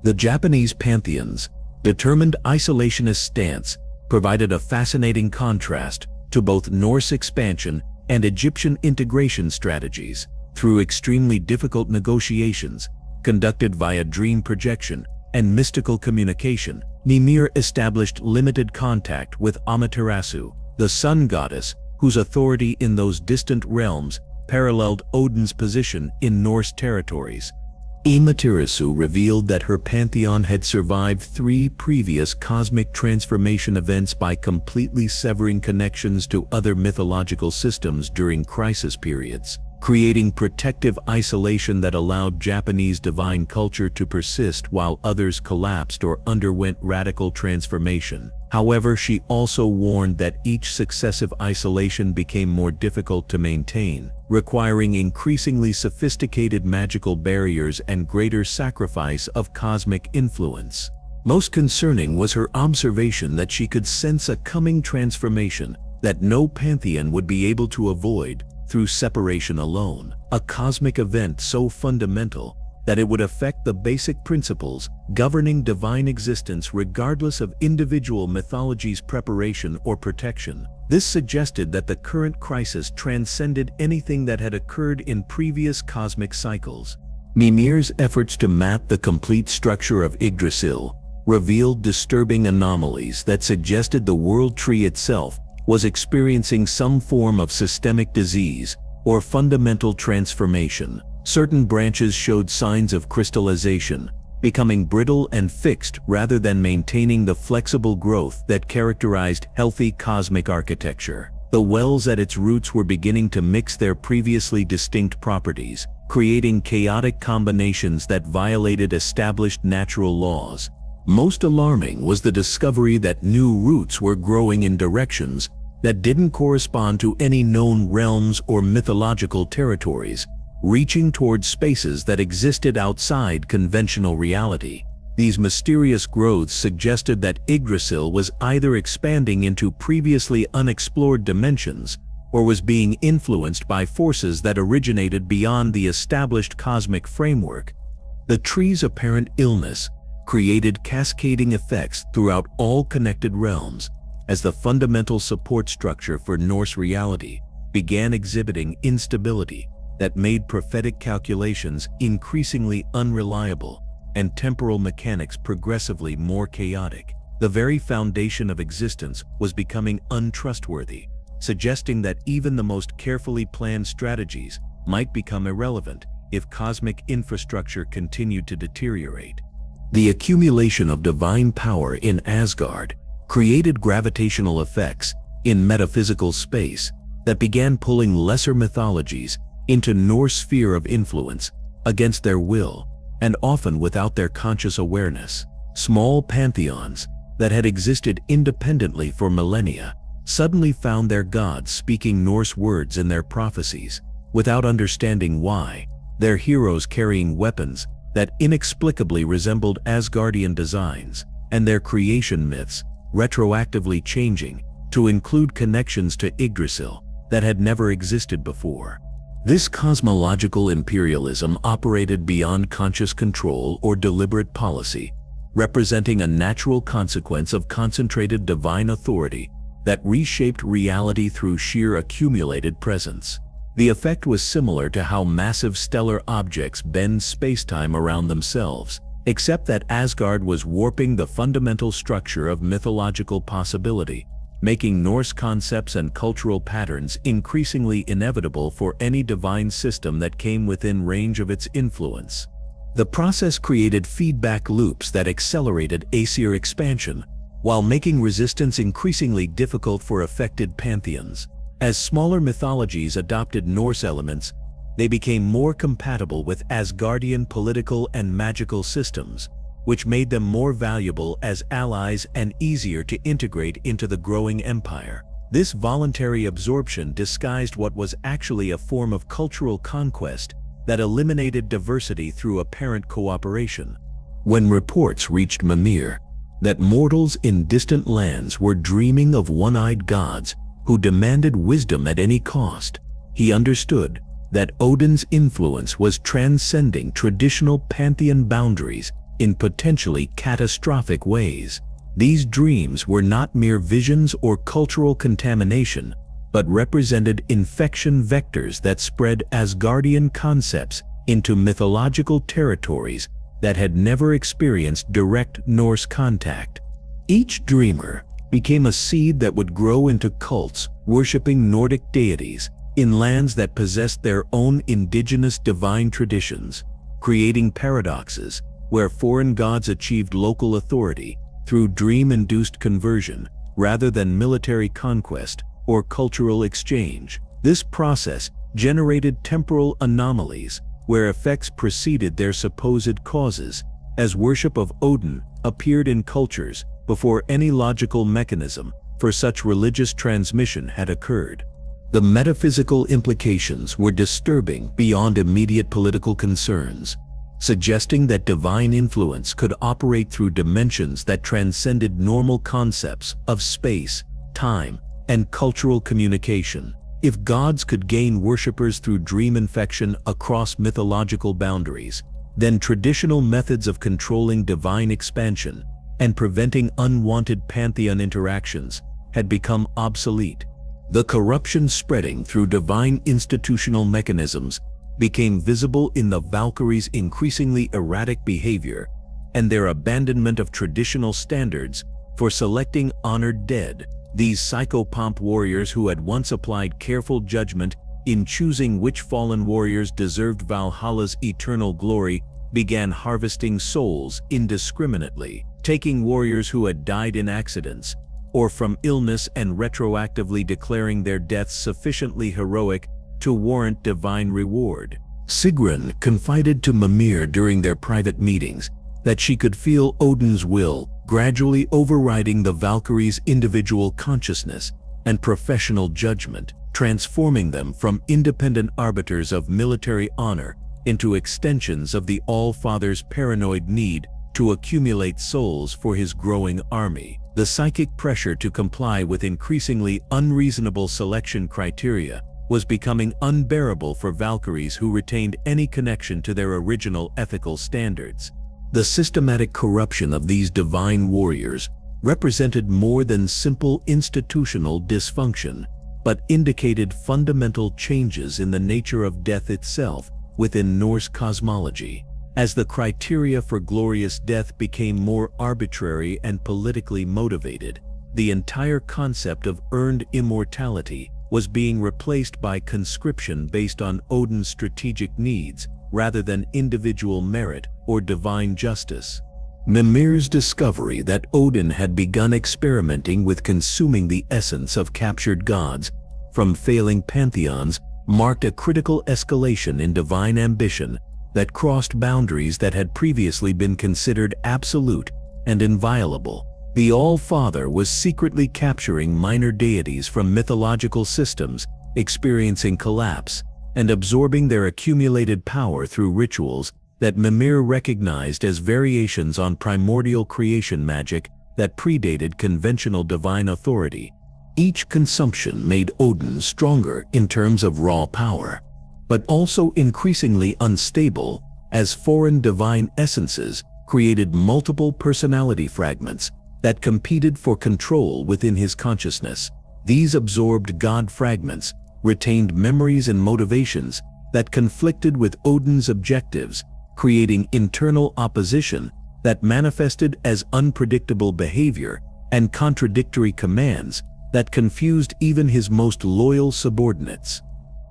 The Japanese pantheon's determined isolationist stance provided a fascinating contrast to both Norse expansion and Egyptian integration strategies. Through extremely difficult negotiations conducted via dream projection and mystical communication, Mimir established limited contact with Amaterasu, the sun goddess whose authority in those distant realms paralleled Odin's position in Norse territories. Amaterasu revealed that her pantheon had survived 3 previous cosmic transformation events by completely severing connections to other mythological systems during crisis periods, creating protective isolation that allowed Japanese divine culture to persist while others collapsed or underwent radical transformation. However, she also warned that each successive isolation became more difficult to maintain, requiring increasingly sophisticated magical barriers and greater sacrifice of cosmic influence. Most concerning was her observation that she could sense a coming transformation that no pantheon would be able to avoid through separation alone, a cosmic event so fundamental that it would affect the basic principles governing divine existence regardless of individual mythology's preparation or protection. This suggested that the current crisis transcended anything that had occurred in previous cosmic cycles. Mimir's efforts to map the complete structure of Yggdrasil revealed disturbing anomalies that suggested the world tree itself was experiencing some form of systemic disease or fundamental transformation. Certain branches showed signs of crystallization, becoming brittle and fixed rather than maintaining the flexible growth that characterized healthy cosmic architecture. The wells at its roots were beginning to mix their previously distinct properties, creating chaotic combinations that violated established natural laws. Most alarming was the discovery that new roots were growing in directions that didn't correspond to any known realms or mythological territories, reaching towards spaces that existed outside conventional reality. These mysterious growths suggested that Yggdrasil was either expanding into previously unexplored dimensions or was being influenced by forces that originated beyond the established cosmic framework. The tree's apparent illness created cascading effects throughout all connected realms, as the fundamental support structure for Norse reality began exhibiting instability that made prophetic calculations increasingly unreliable and temporal mechanics progressively more chaotic. The very foundation of existence was becoming untrustworthy, suggesting that even the most carefully planned strategies might become irrelevant if cosmic infrastructure continued to deteriorate. The accumulation of divine power in Asgard created gravitational effects in metaphysical space that began pulling lesser mythologies into Norse sphere of influence against their will and often without their conscious awareness. Small pantheons that had existed independently for millennia suddenly found their gods speaking Norse words in their prophecies without understanding why, their heroes carrying weapons that inexplicably resembled Asgardian designs, and their creation myths retroactively changing to include connections to Yggdrasil that had never existed before. This cosmological imperialism operated beyond conscious control or deliberate policy, representing a natural consequence of concentrated divine authority that reshaped reality through sheer accumulated presence. The effect was similar to how massive stellar objects bend spacetime around themselves, except that Asgard was warping the fundamental structure of mythological possibility, making Norse concepts and cultural patterns increasingly inevitable for any divine system that came within range of its influence. The process created feedback loops that accelerated Aesir expansion, while making resistance increasingly difficult for affected pantheons. As smaller mythologies adopted Norse elements, they became more compatible with Asgardian political and magical systems, which made them more valuable as allies and easier to integrate into the growing empire. This voluntary absorption disguised what was actually a form of cultural conquest that eliminated diversity through apparent cooperation. When reports reached Mimir that mortals in distant lands were dreaming of one-eyed gods who demanded wisdom at any cost, he understood that Odin's influence was transcending traditional pantheon boundaries in potentially catastrophic ways. These dreams were not mere visions or cultural contamination, but represented infection vectors that spread Asgardian concepts into mythological territories that had never experienced direct Norse contact. Each dreamer became a seed that would grow into cults worshipping Nordic deities in lands that possessed their own indigenous divine traditions, creating paradoxes where foreign gods achieved local authority through dream-induced conversion rather than military conquest or cultural exchange. This process generated temporal anomalies where effects preceded their supposed causes, as worship of Odin appeared in cultures before any logical mechanism for such religious transmission had occurred. The metaphysical implications were disturbing beyond immediate political concerns, suggesting that divine influence could operate through dimensions that transcended normal concepts of space, time, and cultural communication. If gods could gain worshippers through dream infection across mythological boundaries, then traditional methods of controlling divine expansion and preventing unwanted pantheon interactions had become obsolete. The corruption spreading through divine institutional mechanisms became visible in the Valkyries' increasingly erratic behavior and their abandonment of traditional standards for selecting honored dead. These psychopomp warriors who had once applied careful judgment in choosing which fallen warriors deserved Valhalla's eternal glory began harvesting souls indiscriminately, taking warriors who had died in accidents or from illness and retroactively declaring their deaths sufficiently heroic to warrant divine reward. Sigrun confided to Mimir during their private meetings that she could feel Odin's will gradually overriding the Valkyrie's individual consciousness and professional judgment, transforming them from independent arbiters of military honor into extensions of the All-Father's paranoid need to accumulate souls for his growing army. The psychic pressure to comply with increasingly unreasonable selection criteria was becoming unbearable for Valkyries who retained any connection to their original ethical standards. The systematic corruption of these divine warriors represented more than simple institutional dysfunction, but indicated fundamental changes in the nature of death itself within Norse cosmology. As the criteria for glorious death became more arbitrary and politically motivated, the entire concept of earned immortality was being replaced by conscription based on Odin's strategic needs rather than individual merit or divine justice. Mimir's discovery that Odin had begun experimenting with consuming the essence of captured gods from failing pantheons marked a critical escalation in divine ambition that crossed boundaries that had previously been considered absolute and inviolable. The All-Father was secretly capturing minor deities from mythological systems, experiencing collapse, and absorbing their accumulated power through rituals that Mimir recognized as variations on primordial creation magic that predated conventional divine authority. Each consumption made Odin stronger in terms of raw power, but also increasingly unstable as foreign divine essences created multiple personality fragments that competed for control within his consciousness. These absorbed god fragments retained memories and motivations that conflicted with Odin's objectives, creating internal opposition that manifested as unpredictable behavior and contradictory commands that confused even his most loyal subordinates.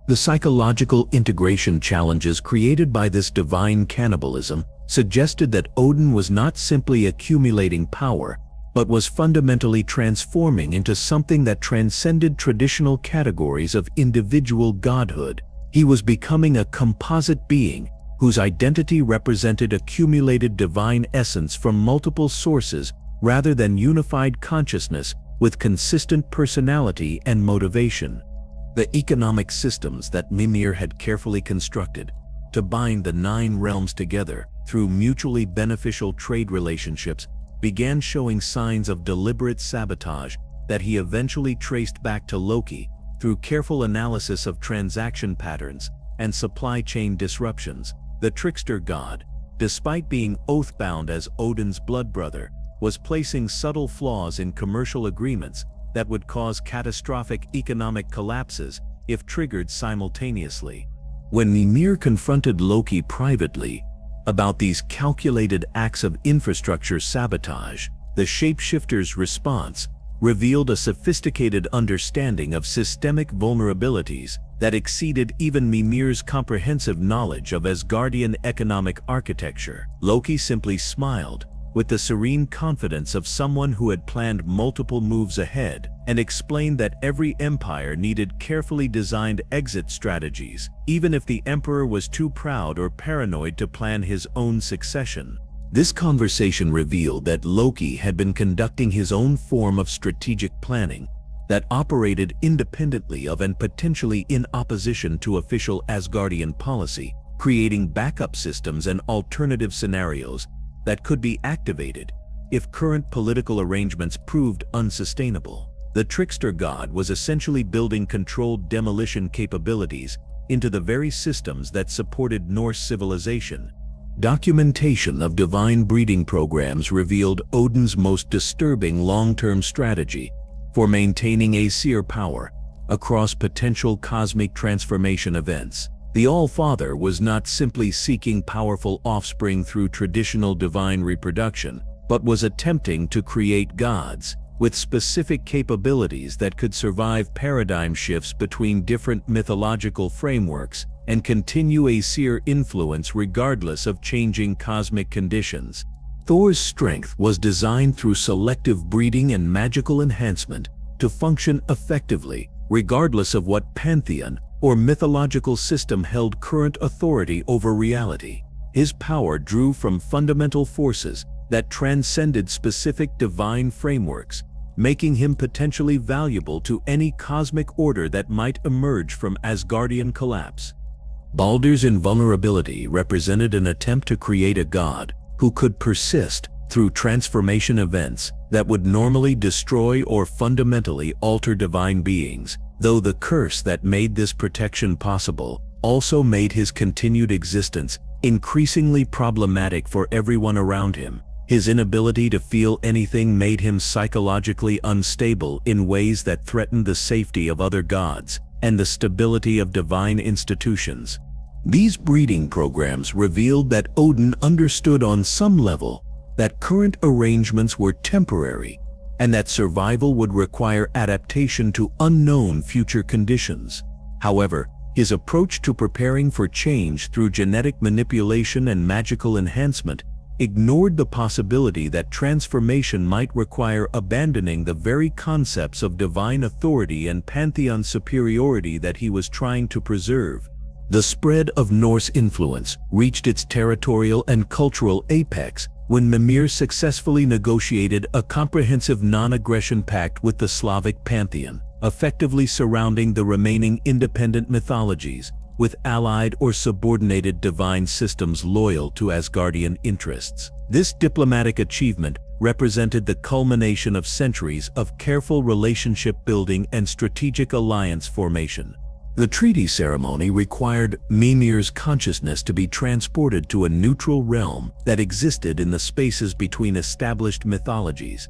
The psychological integration challenges created by this divine cannibalism suggested that Odin was not simply accumulating power, but was fundamentally transforming into something that transcended traditional categories of individual godhood. He was becoming a composite being whose identity represented accumulated divine essence from multiple sources rather than unified consciousness with consistent personality and motivation. The economic systems that Mimir had carefully constructed to bind the 9 realms together through mutually beneficial trade relationships began showing signs of deliberate sabotage that he eventually traced back to Loki through careful analysis of transaction patterns and supply chain disruptions. The trickster god, despite being oath-bound as Odin's blood brother, was placing subtle flaws in commercial agreements that would cause catastrophic economic collapses if triggered simultaneously. When Mimir confronted Loki privately about these calculated acts of infrastructure sabotage, the shapeshifter's response revealed a sophisticated understanding of systemic vulnerabilities that exceeded even Mimir's comprehensive knowledge of Asgardian economic architecture. Loki simply smiled, with the serene confidence of someone who had planned multiple moves ahead, and explained that every empire needed carefully designed exit strategies, even if the emperor was too proud or paranoid to plan his own succession. This conversation revealed that Loki had been conducting his own form of strategic planning that operated independently of and potentially in opposition to official Asgardian policy, creating backup systems and alternative scenarios that could be activated if current political arrangements proved unsustainable. The trickster god was essentially building controlled demolition capabilities into the very systems that supported Norse civilization. Documentation of divine breeding programs revealed Odin's most disturbing long-term strategy for maintaining Aesir power across potential cosmic transformation events. The All-Father was not simply seeking powerful offspring through traditional divine reproduction, but was attempting to create gods with specific capabilities that could survive paradigm shifts between different mythological frameworks and continue Aesir influence regardless of changing cosmic conditions. Thor's strength was designed through selective breeding and magical enhancement to function effectively, regardless of what pantheon or mythological system held current authority over reality. His power drew from fundamental forces that transcended specific divine frameworks, making him potentially valuable to any cosmic order that might emerge from Asgardian collapse. Baldur's invulnerability represented an attempt to create a god who could persist through transformation events that would normally destroy or fundamentally alter divine beings, though the curse that made this protection possible also made his continued existence increasingly problematic for everyone around him. His inability to feel anything made him psychologically unstable in ways that threatened the safety of other gods and the stability of divine institutions. These breeding programs revealed that Odin understood on some level that current arrangements were temporary and that survival would require adaptation to unknown future conditions. However, his approach to preparing for change through genetic manipulation and magical enhancement ignored the possibility that transformation might require abandoning the very concepts of divine authority and pantheon superiority that he was trying to preserve. The spread of Norse influence reached its territorial and cultural apex when Mimir successfully negotiated a comprehensive non-aggression pact with the Slavic pantheon, effectively surrounding the remaining independent mythologies with allied or subordinated divine systems loyal to Asgardian interests. This diplomatic achievement represented the culmination of centuries of careful relationship building and strategic alliance formation. The treaty ceremony required Mimir's consciousness to be transported to a neutral realm that existed in the spaces between established mythologies,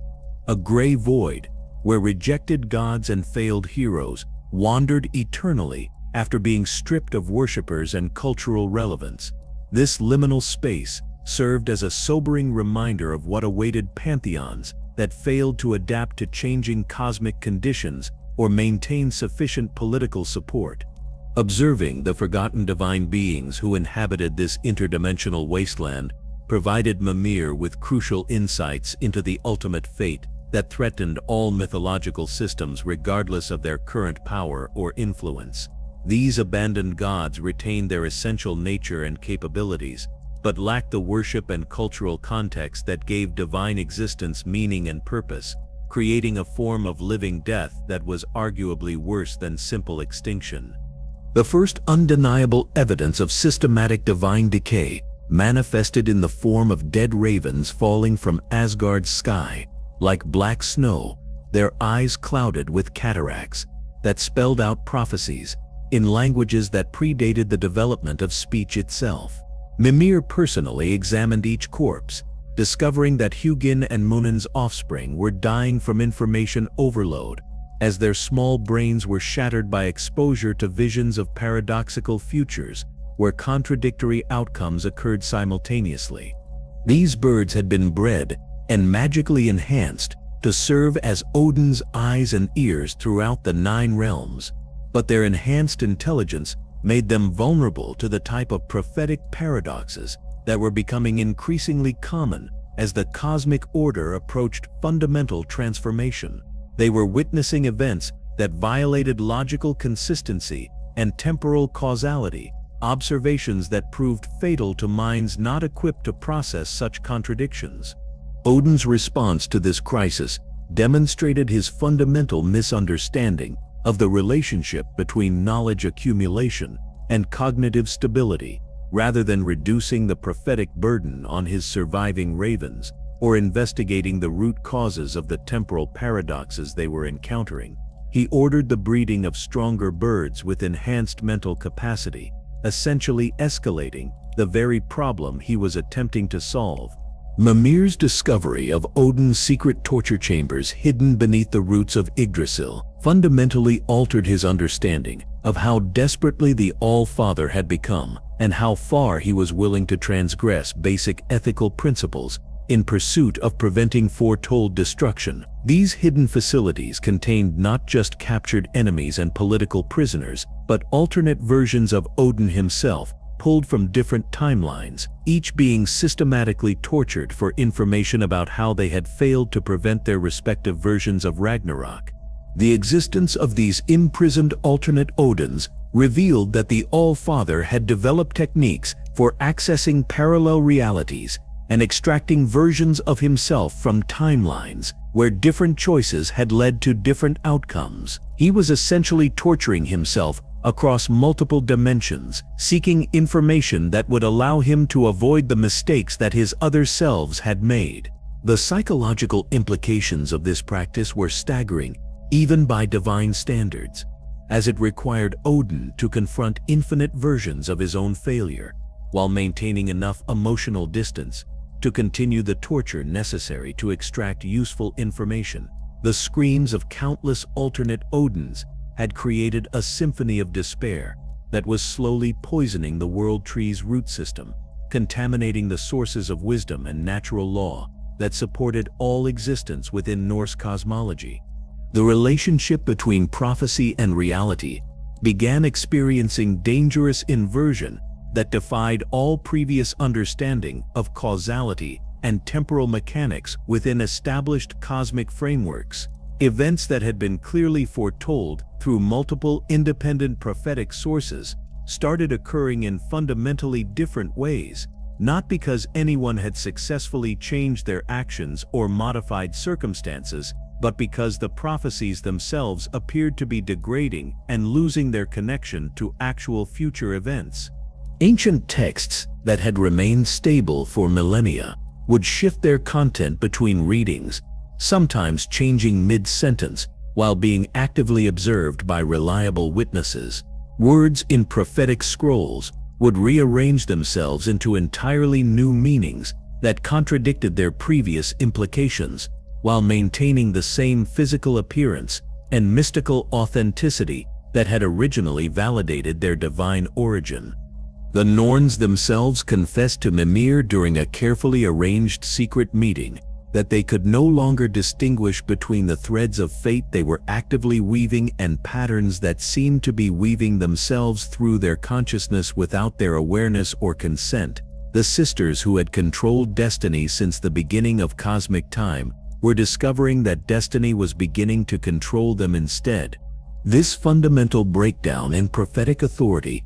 a gray void where rejected gods and failed heroes wandered eternally after being stripped of worshippers and cultural relevance. This liminal space served as a sobering reminder of what awaited pantheons that failed to adapt to changing cosmic conditions or maintain sufficient political support. Observing the forgotten divine beings who inhabited this interdimensional wasteland provided Mimir with crucial insights into the ultimate fate that threatened all mythological systems regardless of their current power or influence. These abandoned gods retained their essential nature and capabilities, but lacked the worship and cultural context that gave divine existence meaning and purpose, creating a form of living death that was arguably worse than simple extinction. The first undeniable evidence of systematic divine decay manifested in the form of dead ravens falling from Asgard's sky, like black snow, their eyes clouded with cataracts that spelled out prophecies in languages that predated the development of speech itself. Mimir personally examined each corpse, discovering that Hugin and Munin's offspring were dying from information overload, as their small brains were shattered by exposure to visions of paradoxical futures where contradictory outcomes occurred simultaneously. These birds had been bred and magically enhanced to serve as Odin's eyes and ears throughout the 9 realms, but their enhanced intelligence made them vulnerable to the type of prophetic paradoxes that were becoming increasingly common as the cosmic order approached fundamental transformation. They were witnessing events that violated logical consistency and temporal causality, observations that proved fatal to minds not equipped to process such contradictions. Odin's response to this crisis demonstrated his fundamental misunderstanding of the relationship between knowledge accumulation and cognitive stability. Rather than reducing the prophetic burden on his surviving ravens or investigating the root causes of the temporal paradoxes they were encountering, he ordered the breeding of stronger birds with enhanced mental capacity, essentially escalating the very problem he was attempting to solve. Mimir's discovery of Odin's secret torture chambers hidden beneath the roots of Yggdrasil fundamentally altered his understanding of how desperately the All-Father had become and how far he was willing to transgress basic ethical principles in pursuit of preventing foretold destruction. These hidden facilities contained not just captured enemies and political prisoners, but alternate versions of Odin himself, pulled from different timelines, each being systematically tortured for information about how they had failed to prevent their respective versions of Ragnarok. The existence of these imprisoned alternate Odins revealed that the All-Father had developed techniques for accessing parallel realities and extracting versions of himself from timelines where different choices had led to different outcomes. He was essentially torturing himself across multiple dimensions, seeking information that would allow him to avoid the mistakes that his other selves had made. The psychological implications of this practice were staggering, even by divine standards, as it required Odin to confront infinite versions of his own failure, while maintaining enough emotional distance to continue the torture necessary to extract useful information. The screams of countless alternate Odins had created a symphony of despair that was slowly poisoning the world tree's root system, contaminating the sources of wisdom and natural law that supported all existence within Norse cosmology. The relationship between prophecy and reality began experiencing dangerous inversion that defied all previous understanding of causality and temporal mechanics within established cosmic frameworks. Events that had been clearly foretold through multiple independent prophetic sources started occurring in fundamentally different ways, not because anyone had successfully changed their actions or modified circumstances, but because the prophecies themselves appeared to be degrading and losing their connection to actual future events. Ancient texts that had remained stable for millennia would shift their content between readings, sometimes changing mid-sentence while being actively observed by reliable witnesses. Words in prophetic scrolls would rearrange themselves into entirely new meanings that contradicted their previous implications, while maintaining the same physical appearance and mystical authenticity that had originally validated their divine origin. The Norns themselves confessed to Mimir during a carefully arranged secret meeting that they could no longer distinguish between the threads of fate they were actively weaving and patterns that seemed to be weaving themselves through their consciousness without their awareness or consent. The sisters who had controlled destiny since the beginning of cosmic time were discovering that destiny was beginning to control them instead. This fundamental breakdown in prophetic authority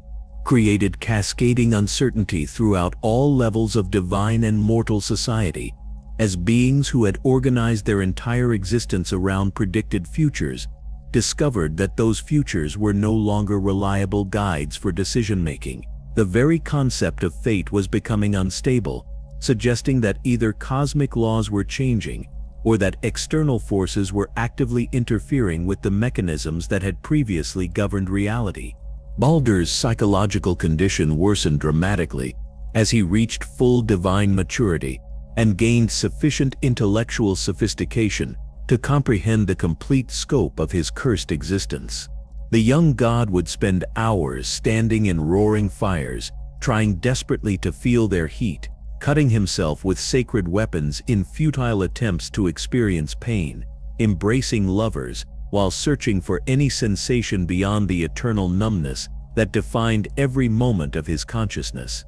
created cascading uncertainty throughout all levels of divine and mortal society, as beings who had organized their entire existence around predicted futures discovered that those futures were no longer reliable guides for decision-making. The very concept of fate was becoming unstable, suggesting that either cosmic laws were changing or that external forces were actively interfering with the mechanisms that had previously governed reality. Baldur's psychological condition worsened dramatically as he reached full divine maturity and gained sufficient intellectual sophistication to comprehend the complete scope of his cursed existence. The young god would spend hours standing in roaring fires, trying desperately to feel their heat, cutting himself with sacred weapons in futile attempts to experience pain, embracing lovers while searching for any sensation beyond the eternal numbness that defined every moment of his consciousness.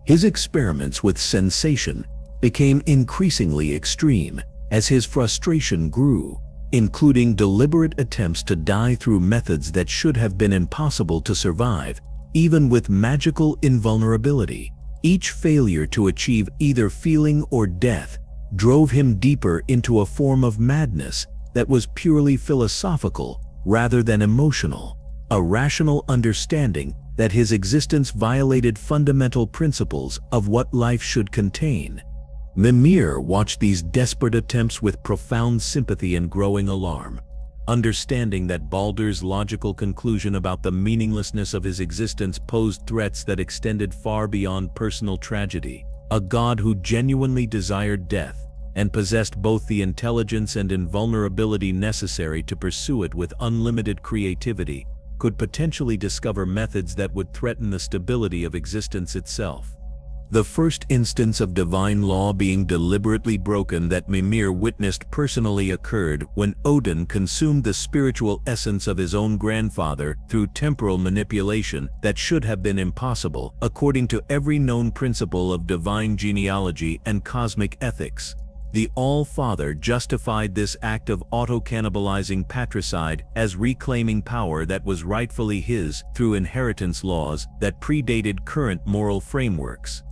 His experiments with sensation became increasingly extreme as his frustration grew, including deliberate attempts to die through methods that should have been impossible to survive, even with magical invulnerability. Each failure to achieve either feeling or death drove him deeper into a form of madness that was purely philosophical rather than emotional, a rational understanding that his existence violated fundamental principles of what life should contain. Mimir watched these desperate attempts with profound sympathy and growing alarm, understanding that Baldur's logical conclusion about the meaninglessness of his existence posed threats that extended far beyond personal tragedy. A god who genuinely desired death and possessed both the intelligence and invulnerability necessary to pursue it with unlimited creativity could potentially discover methods that would threaten the stability of existence itself. The first instance of divine law being deliberately broken that Mimir witnessed personally occurred when Odin consumed the spiritual essence of his own grandfather through temporal manipulation that should have been impossible according to every known principle of divine genealogy and cosmic ethics. The All-Father justified this act of auto-cannibalizing patricide as reclaiming power that was rightfully his through inheritance laws that predated current moral frameworks.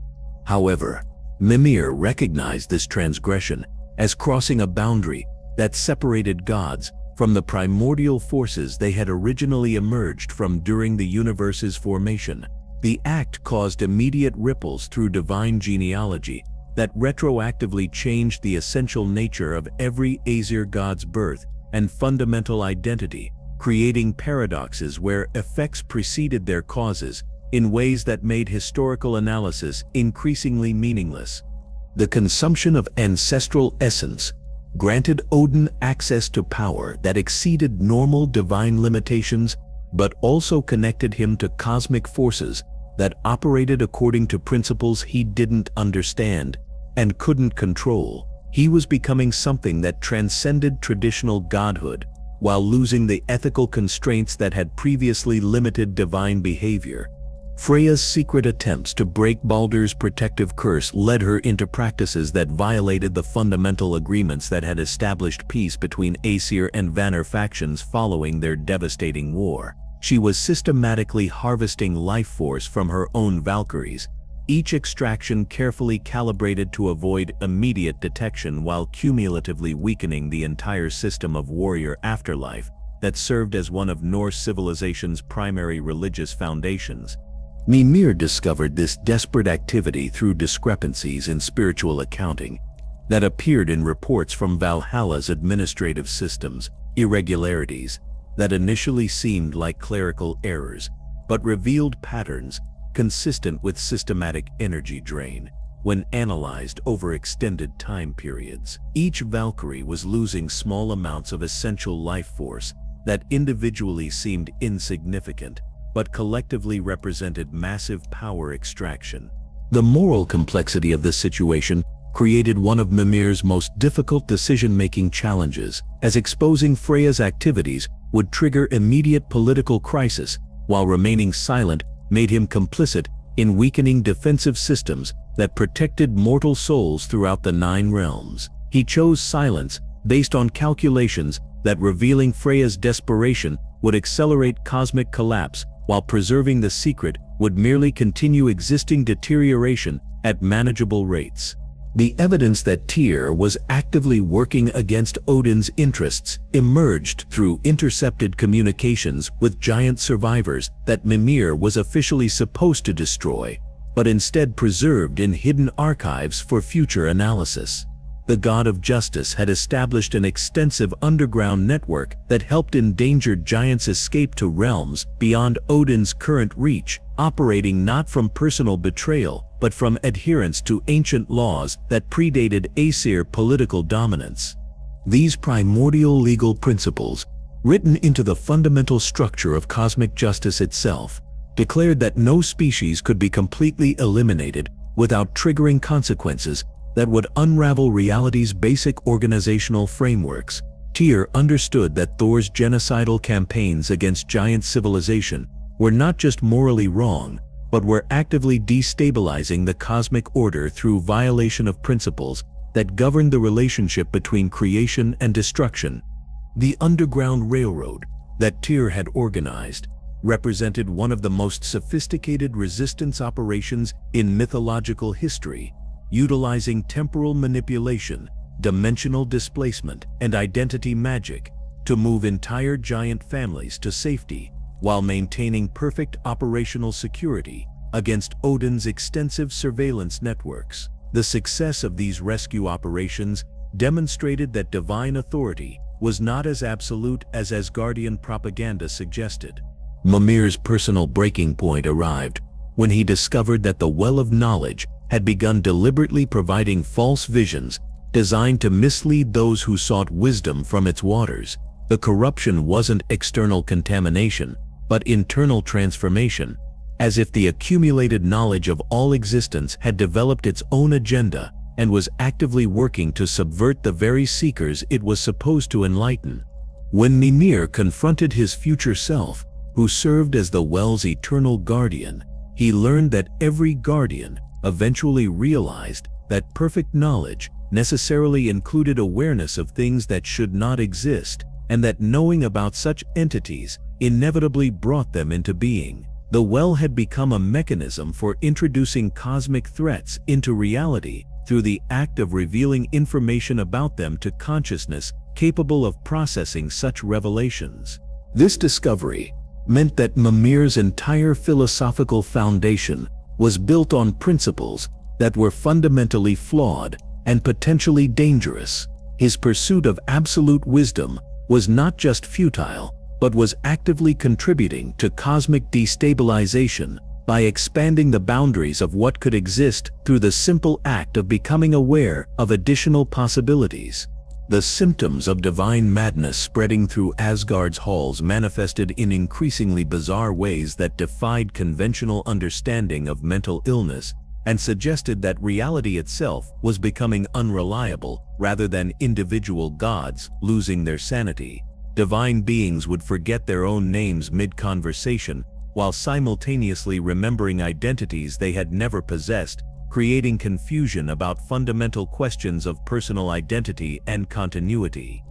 However, Mimir recognized this transgression as crossing a boundary that separated gods from the primordial forces they had originally emerged from during the universe's formation. The act caused immediate ripples through divine genealogy that retroactively changed the essential nature of every Aesir god's birth and fundamental identity, creating paradoxes where effects preceded their causes in ways that made historical analysis increasingly meaningless. The consumption of ancestral essence granted Odin access to power that exceeded normal divine limitations, but also connected him to cosmic forces that operated according to principles he didn't understand and couldn't control. He was becoming something that transcended traditional godhood, while losing the ethical constraints that had previously limited divine behavior. Freya's secret attempts to break Baldur's protective curse led her into practices that violated the fundamental agreements that had established peace between Aesir and Vanir factions following their devastating war. She was systematically harvesting life force from her own Valkyries, each extraction carefully calibrated to avoid immediate detection while cumulatively weakening the entire system of warrior afterlife that served as one of Norse civilization's primary religious foundations. Mimir discovered this desperate activity through discrepancies in spiritual accounting that appeared in reports from Valhalla's administrative systems, irregularities that initially seemed like clerical errors, but revealed patterns consistent with systematic energy drain when analyzed over extended time periods. Each Valkyrie was losing small amounts of essential life force that individually seemed insignificant, but collectively represented massive power extraction. The moral complexity of this situation created one of Mimir's most difficult decision-making challenges, as exposing Freya's activities would trigger immediate political crisis, while remaining silent made him complicit in weakening defensive systems that protected mortal souls throughout the 9 realms. He chose silence based on calculations that revealing Freya's desperation would accelerate cosmic collapse, while preserving the secret would merely continue existing deterioration at manageable rates. The evidence that Tyr was actively working against Odin's interests emerged through intercepted communications with giant survivors that Mimir was officially supposed to destroy, but instead preserved in hidden archives for future analysis. The god of justice had established an extensive underground network that helped endangered giants escape to realms beyond Odin's current reach, operating not from personal betrayal, but from adherence to ancient laws that predated Aesir political dominance. These primordial legal principles, written into the fundamental structure of cosmic justice itself, declared that no species could be completely eliminated without triggering consequences that would unravel reality's basic organizational frameworks. Tyr understood that Thor's genocidal campaigns against giant civilization were not just morally wrong, but were actively destabilizing the cosmic order through violation of principles that governed the relationship between creation and destruction. The underground railroad that Tyr had organized represented one of the most sophisticated resistance operations in mythological history, utilizing temporal manipulation, dimensional displacement, and identity magic to move entire giant families to safety while maintaining perfect operational security against Odin's extensive surveillance networks. The success of these rescue operations demonstrated that divine authority was not as absolute as Asgardian propaganda suggested. Mimir's personal breaking point arrived when he discovered that the Well of Knowledge had begun deliberately providing false visions designed to mislead those who sought wisdom from its waters. The corruption wasn't external contamination, but internal transformation, as if the accumulated knowledge of all existence had developed its own agenda and was actively working to subvert the very seekers it was supposed to enlighten. When Mimir confronted his future self, who served as the Well's eternal guardian, he learned that every guardian eventually realized that perfect knowledge necessarily included awareness of things that should not exist, and that knowing about such entities inevitably brought them into being. The well had become a mechanism for introducing cosmic threats into reality through the act of revealing information about them to consciousness capable of processing such revelations. This discovery meant that Mimir's entire philosophical foundation was built on principles that were fundamentally flawed and potentially dangerous. His pursuit of absolute wisdom was not just futile, but was actively contributing to cosmic destabilization by expanding the boundaries of what could exist through the simple act of becoming aware of additional possibilities. The symptoms of divine madness spreading through Asgard's halls manifested in increasingly bizarre ways that defied conventional understanding of mental illness and suggested that reality itself was becoming unreliable rather than individual gods losing their sanity. Divine beings would forget their own names mid-conversation while simultaneously remembering identities they had never possessed, creating confusion about fundamental questions of personal identity and continuity.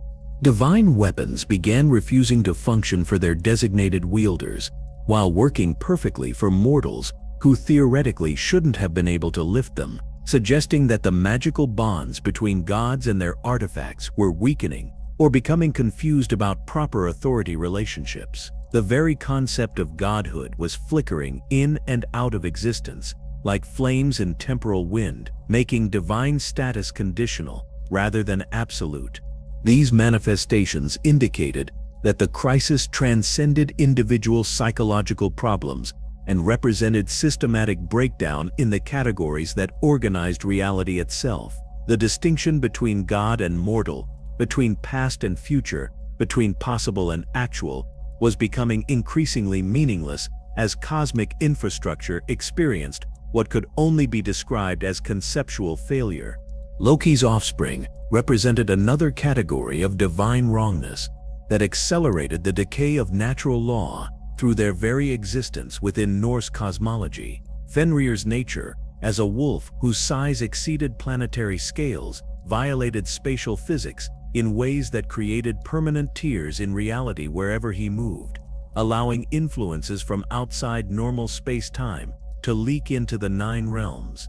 Divine weapons began refusing to function for their designated wielders, while working perfectly for mortals who theoretically shouldn't have been able to lift them, suggesting that the magical bonds between gods and their artifacts were weakening or becoming confused about proper authority relationships. The very concept of godhood was flickering in and out of existence, like flames in temporal wind, making divine status conditional rather than absolute. These manifestations indicated that the crisis transcended individual psychological problems and represented systematic breakdown in the categories that organized reality itself. The distinction between God and mortal, between past and future, between possible and actual, was becoming increasingly meaningless as cosmic infrastructure experienced what could only be described as conceptual failure. Loki's offspring represented another category of divine wrongness that accelerated the decay of natural law through their very existence within Norse cosmology. Fenrir's nature, as a wolf whose size exceeded planetary scales, violated spatial physics in ways that created permanent tears in reality wherever he moved, allowing influences from outside normal space-time to leak into the Nine Realms.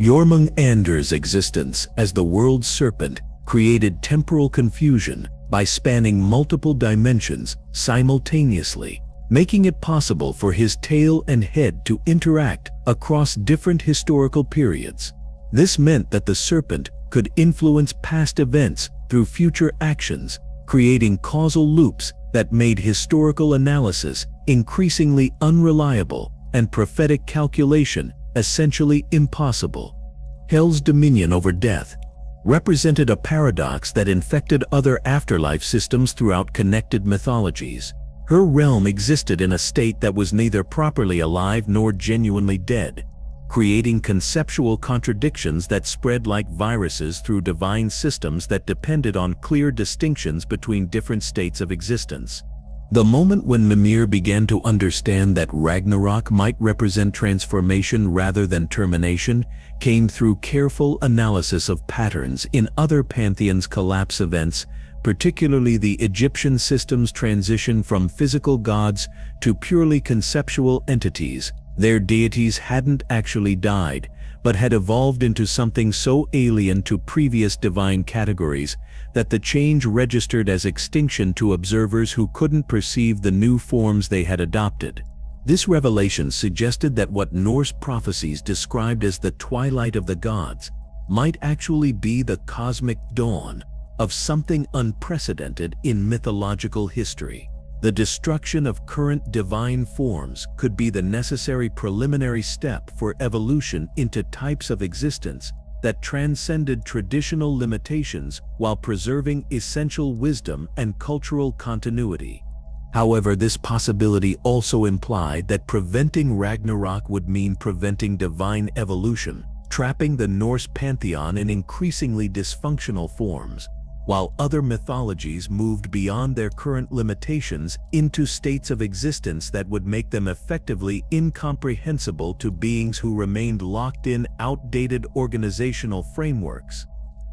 Jormungandr's existence as the world serpent created temporal confusion by spanning multiple dimensions simultaneously, making it possible for his tail and head to interact across different historical periods. This meant that the serpent could influence past events through future actions, creating causal loops that made historical analysis increasingly unreliable and prophetic calculation essentially impossible. Hel's dominion over death represented a paradox that infected other afterlife systems throughout connected mythologies. Her realm existed in a state that was neither properly alive nor genuinely dead, creating conceptual contradictions that spread like viruses through divine systems that depended on clear distinctions between different states of existence. The moment when Mimir began to understand that Ragnarok might represent transformation rather than termination came through careful analysis of patterns in other pantheons' collapse events, particularly the Egyptian system's transition from physical gods to purely conceptual entities. Their deities hadn't actually died, but had evolved into something so alien to previous divine categories that the change registered as extinction to observers who couldn't perceive the new forms they had adopted. This revelation suggested that what Norse prophecies described as the twilight of the gods might actually be the cosmic dawn of something unprecedented in mythological history. The destruction of current divine forms could be the necessary preliminary step for evolution into types of existence that transcended traditional limitations while preserving essential wisdom and cultural continuity. However, this possibility also implied that preventing Ragnarok would mean preventing divine evolution, trapping the Norse pantheon in increasingly dysfunctional forms, while other mythologies moved beyond their current limitations into states of existence that would make them effectively incomprehensible to beings who remained locked in outdated organizational frameworks.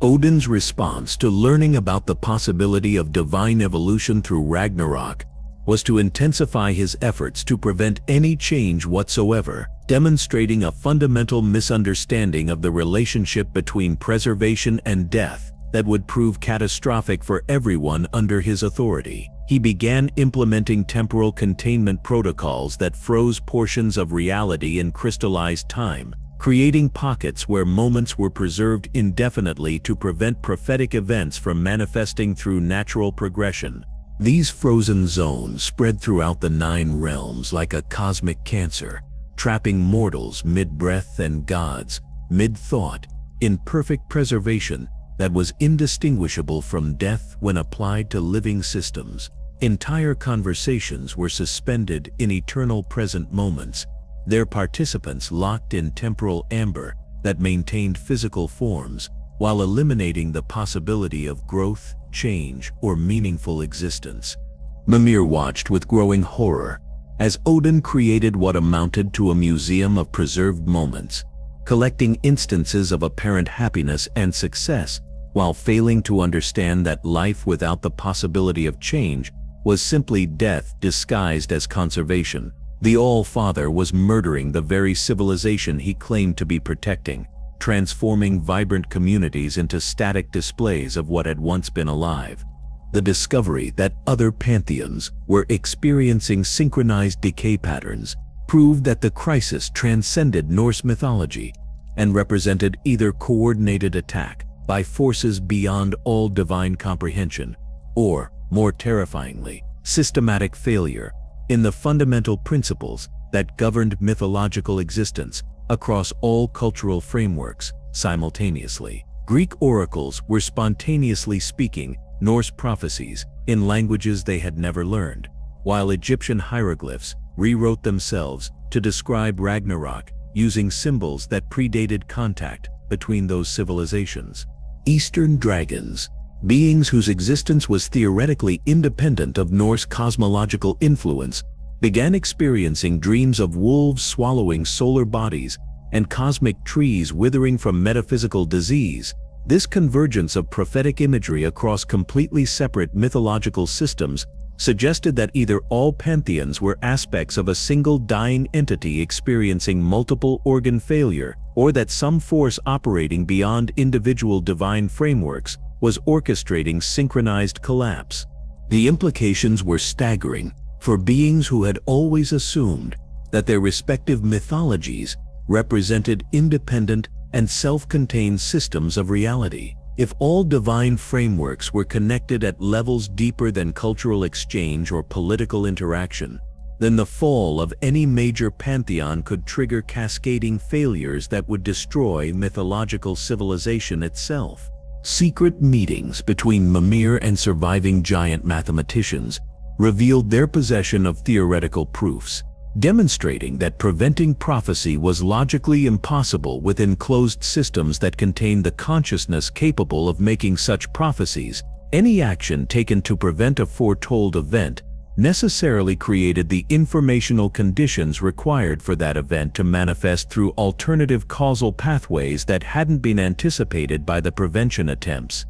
Odin's response to learning about the possibility of divine evolution through Ragnarok was to intensify his efforts to prevent any change whatsoever, demonstrating a fundamental misunderstanding of the relationship between preservation and death that would prove catastrophic for everyone under his authority. He began implementing temporal containment protocols that froze portions of reality in crystallized time, creating pockets where moments were preserved indefinitely to prevent prophetic events from manifesting through natural progression. These frozen zones spread throughout the 9 realms like a cosmic cancer, trapping mortals mid-breath and gods mid-thought in perfect preservation that was indistinguishable from death when applied to living systems. Entire conversations were suspended in eternal present moments, their participants locked in temporal amber that maintained physical forms while eliminating the possibility of growth, change, or meaningful existence. Mimir watched with growing horror as Odin created what amounted to a museum of preserved moments, collecting instances of apparent happiness and success while failing to understand that life without the possibility of change was simply death disguised as conservation. The All-Father was murdering the very civilization he claimed to be protecting, transforming vibrant communities into static displays of what had once been alive. The discovery that other pantheons were experiencing synchronized decay patterns proved that the crisis transcended Norse mythology and represented either coordinated attack by forces beyond all divine comprehension, or, more terrifyingly, systematic failure in the fundamental principles that governed mythological existence across all cultural frameworks simultaneously. Greek oracles were spontaneously speaking Norse prophecies in languages they had never learned, while Egyptian hieroglyphs rewrote themselves to describe Ragnarok using symbols that predated contact between those civilizations. Eastern dragons, beings whose existence was theoretically independent of Norse cosmological influence, began experiencing dreams of wolves swallowing solar bodies and cosmic trees withering from metaphysical disease. This convergence of prophetic imagery across completely separate mythological systems suggested that either all pantheons were aspects of a single dying entity experiencing multiple organ failure, or that some force operating beyond individual divine frameworks was orchestrating synchronized collapse. The implications were staggering for beings who had always assumed that their respective mythologies represented independent and self-contained systems of reality. If all divine frameworks were connected at levels deeper than cultural exchange or political interaction, then the fall of any major pantheon could trigger cascading failures that would destroy mythological civilization itself. Secret meetings between Mimir and surviving giant mathematicians revealed their possession of theoretical proofs, demonstrating that preventing prophecy was logically impossible within closed systems that contained the consciousness capable of making such prophecies. Any action taken to prevent a foretold event necessarily created the informational conditions required for that event to manifest through alternative causal pathways that hadn't been anticipated by the prevention attempts.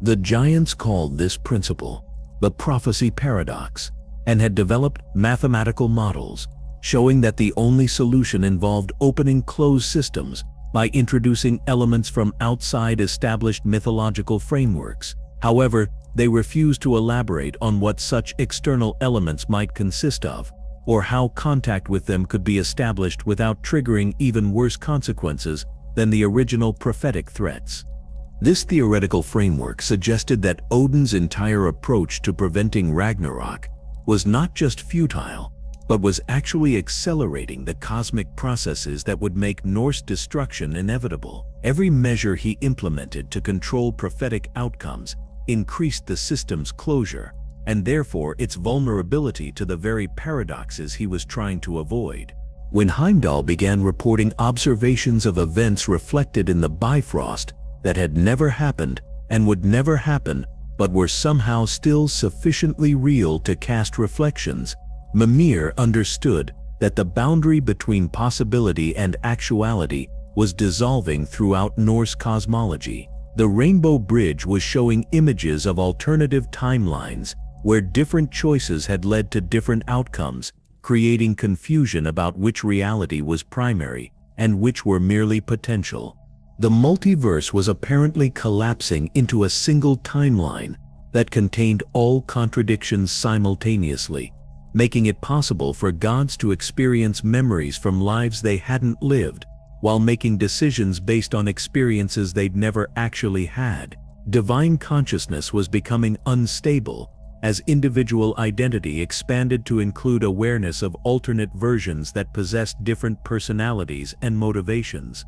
The giants called this principle the prophecy paradox and had developed mathematical models showing that the only solution involved opening closed systems by introducing elements from outside established mythological frameworks. However, they refused to elaborate on what such external elements might consist of, or how contact with them could be established without triggering even worse consequences than the original prophetic threats. This theoretical framework suggested that Odin's entire approach to preventing Ragnarok was not just futile, but was actually accelerating the cosmic processes that would make Norse destruction inevitable. Every measure he implemented to control prophetic outcomes increased the system's closure, and therefore its vulnerability to the very paradoxes he was trying to avoid. When Heimdall began reporting observations of events reflected in the Bifrost that had never happened and would never happen, but were somehow still sufficiently real to cast reflections, Mimir understood that the boundary between possibility and actuality was dissolving throughout Norse cosmology. The Rainbow Bridge was showing images of alternative timelines where different choices had led to different outcomes, creating confusion about which reality was primary and which were merely potential. The multiverse was apparently collapsing into a single timeline that contained all contradictions simultaneously, making it possible for gods to experience memories from lives they hadn't lived, while making decisions based on experiences they'd never actually had. Divine consciousness was becoming unstable as individual identity expanded to include awareness of alternate versions that possessed different personalities and motivations.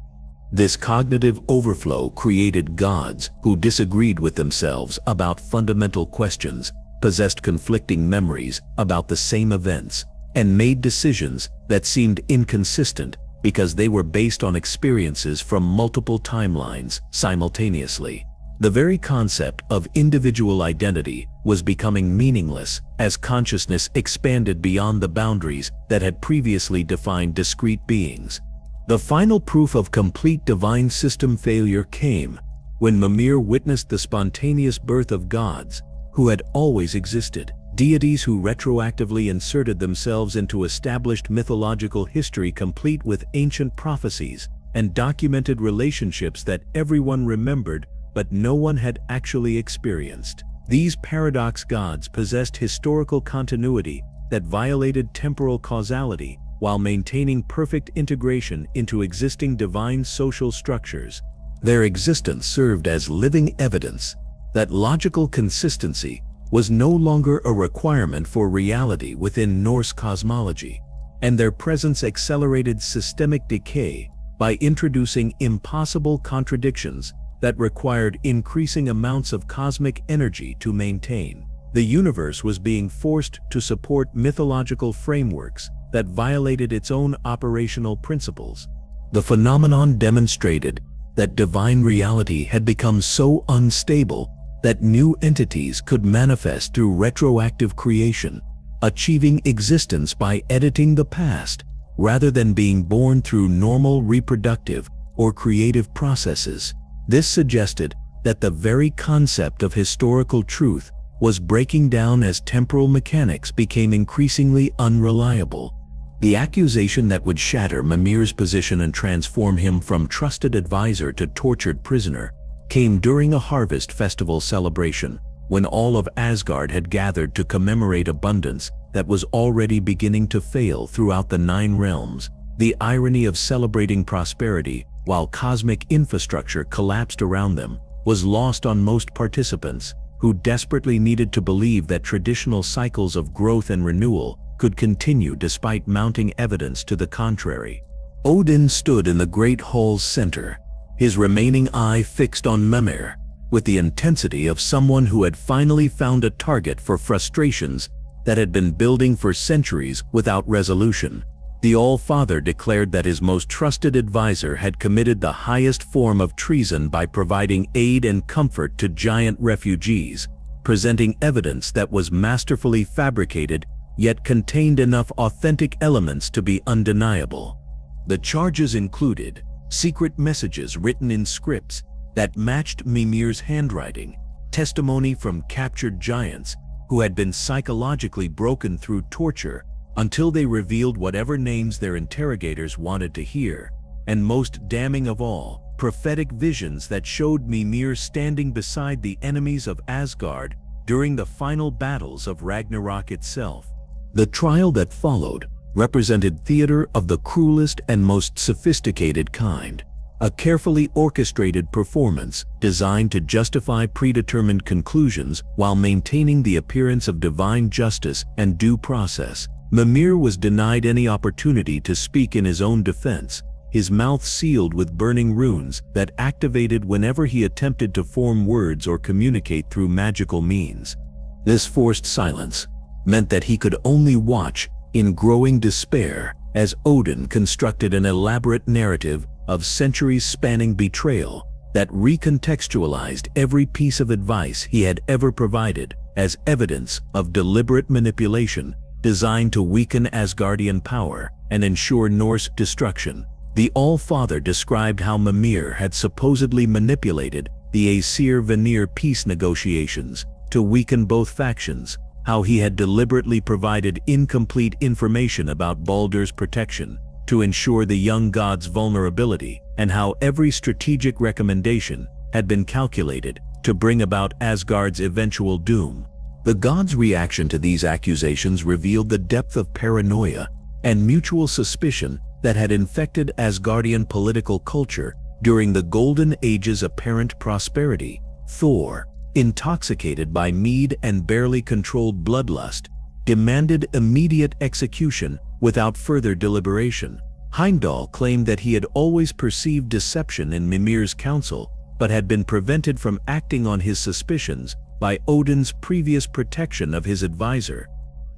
This cognitive overflow created gods who disagreed with themselves about fundamental questions, possessed conflicting memories about the same events, and made decisions that seemed inconsistent because they were based on experiences from multiple timelines simultaneously. The very concept of individual identity was becoming meaningless as consciousness expanded beyond the boundaries that had previously defined discrete beings. The final proof of complete divine system failure came when Mimir witnessed the spontaneous birth of gods who had always existed, deities who retroactively inserted themselves into established mythological history complete with ancient prophecies and documented relationships that everyone remembered but no one had actually experienced. These paradox gods possessed historical continuity that violated temporal causality while maintaining perfect integration into existing divine social structures. Their existence served as living evidence that logical consistency was no longer a requirement for reality within Norse cosmology, and their presence accelerated systemic decay by introducing impossible contradictions that required increasing amounts of cosmic energy to maintain. The universe was being forced to support mythological frameworks that violated its own operational principles. The phenomenon demonstrated that divine reality had become so unstable that new entities could manifest through retroactive creation, achieving existence by editing the past rather than being born through normal reproductive or creative processes. This suggested that the very concept of historical truth was breaking down as temporal mechanics became increasingly unreliable. The accusation that would shatter Mimir's position and transform him from trusted advisor to tortured prisoner came during a harvest festival celebration, when all of Asgard had gathered to commemorate abundance that was already beginning to fail throughout the 9 realms. The irony of celebrating prosperity while cosmic infrastructure collapsed around them was lost on most participants, who desperately needed to believe that traditional cycles of growth and renewal could continue despite mounting evidence to the contrary. Odin stood in the great hall's center, his remaining eye fixed on Mimir, with the intensity of someone who had finally found a target for frustrations that had been building for centuries without resolution. The All-Father declared that his most trusted advisor had committed the highest form of treason by providing aid and comfort to giant refugees, presenting evidence that was masterfully fabricated yet contained enough authentic elements to be undeniable. The charges included secret messages written in scripts that matched Mimir's handwriting, testimony from captured giants who had been psychologically broken through torture until they revealed whatever names their interrogators wanted to hear, and most damning of all, prophetic visions that showed Mimir standing beside the enemies of Asgard during the final battles of Ragnarok itself. The trial that followed represented theater of the cruelest and most sophisticated kind, a carefully orchestrated performance designed to justify predetermined conclusions while maintaining the appearance of divine justice and due process. Mimir was denied any opportunity to speak in his own defense, his mouth sealed with burning runes that activated whenever he attempted to form words or communicate through magical means. This forced silence meant that he could only watch in growing despair as Odin constructed an elaborate narrative of centuries-spanning betrayal that recontextualized every piece of advice he had ever provided as evidence of deliberate manipulation designed to weaken Asgardian power and ensure Norse destruction. The All-Father described how Mimir had supposedly manipulated the Aesir-Vanir peace negotiations, to weaken both factions, how he had deliberately provided incomplete information about Baldur's protection to ensure the young god's vulnerability, and how every strategic recommendation had been calculated to bring about Asgard's eventual doom. The gods' reaction to these accusations revealed the depth of paranoia and mutual suspicion that had infected Asgardian political culture during the Golden Age's apparent prosperity. Thor, intoxicated by mead and barely controlled bloodlust, demanded immediate execution without further deliberation. Heimdall claimed that he had always perceived deception in Mimir's counsel, but had been prevented from acting on his suspicions by Odin's previous protection of his advisor.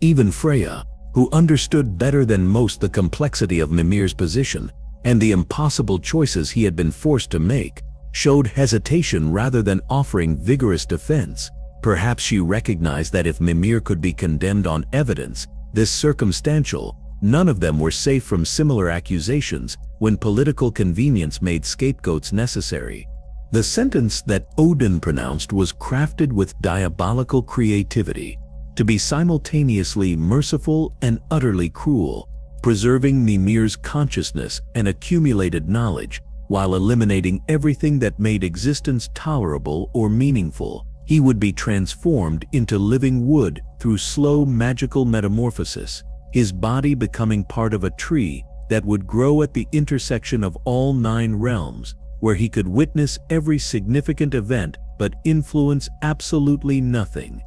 Even Freya, who understood better than most the complexity of Mimir's position and the impossible choices he had been forced to make, showed hesitation rather than offering vigorous defense. Perhaps she recognized that if Mimir could be condemned on evidence this circumstantial, none of them were safe from similar accusations when political convenience made scapegoats necessary. The sentence that Odin pronounced was crafted with diabolical creativity, to be simultaneously merciful and utterly cruel, preserving Mimir's consciousness and accumulated knowledge, while eliminating everything that made existence tolerable or meaningful. He would be transformed into living wood through slow magical metamorphosis, his body becoming part of a tree that would grow at the intersection of all 9 realms, where he could witness every significant event but influence absolutely nothing.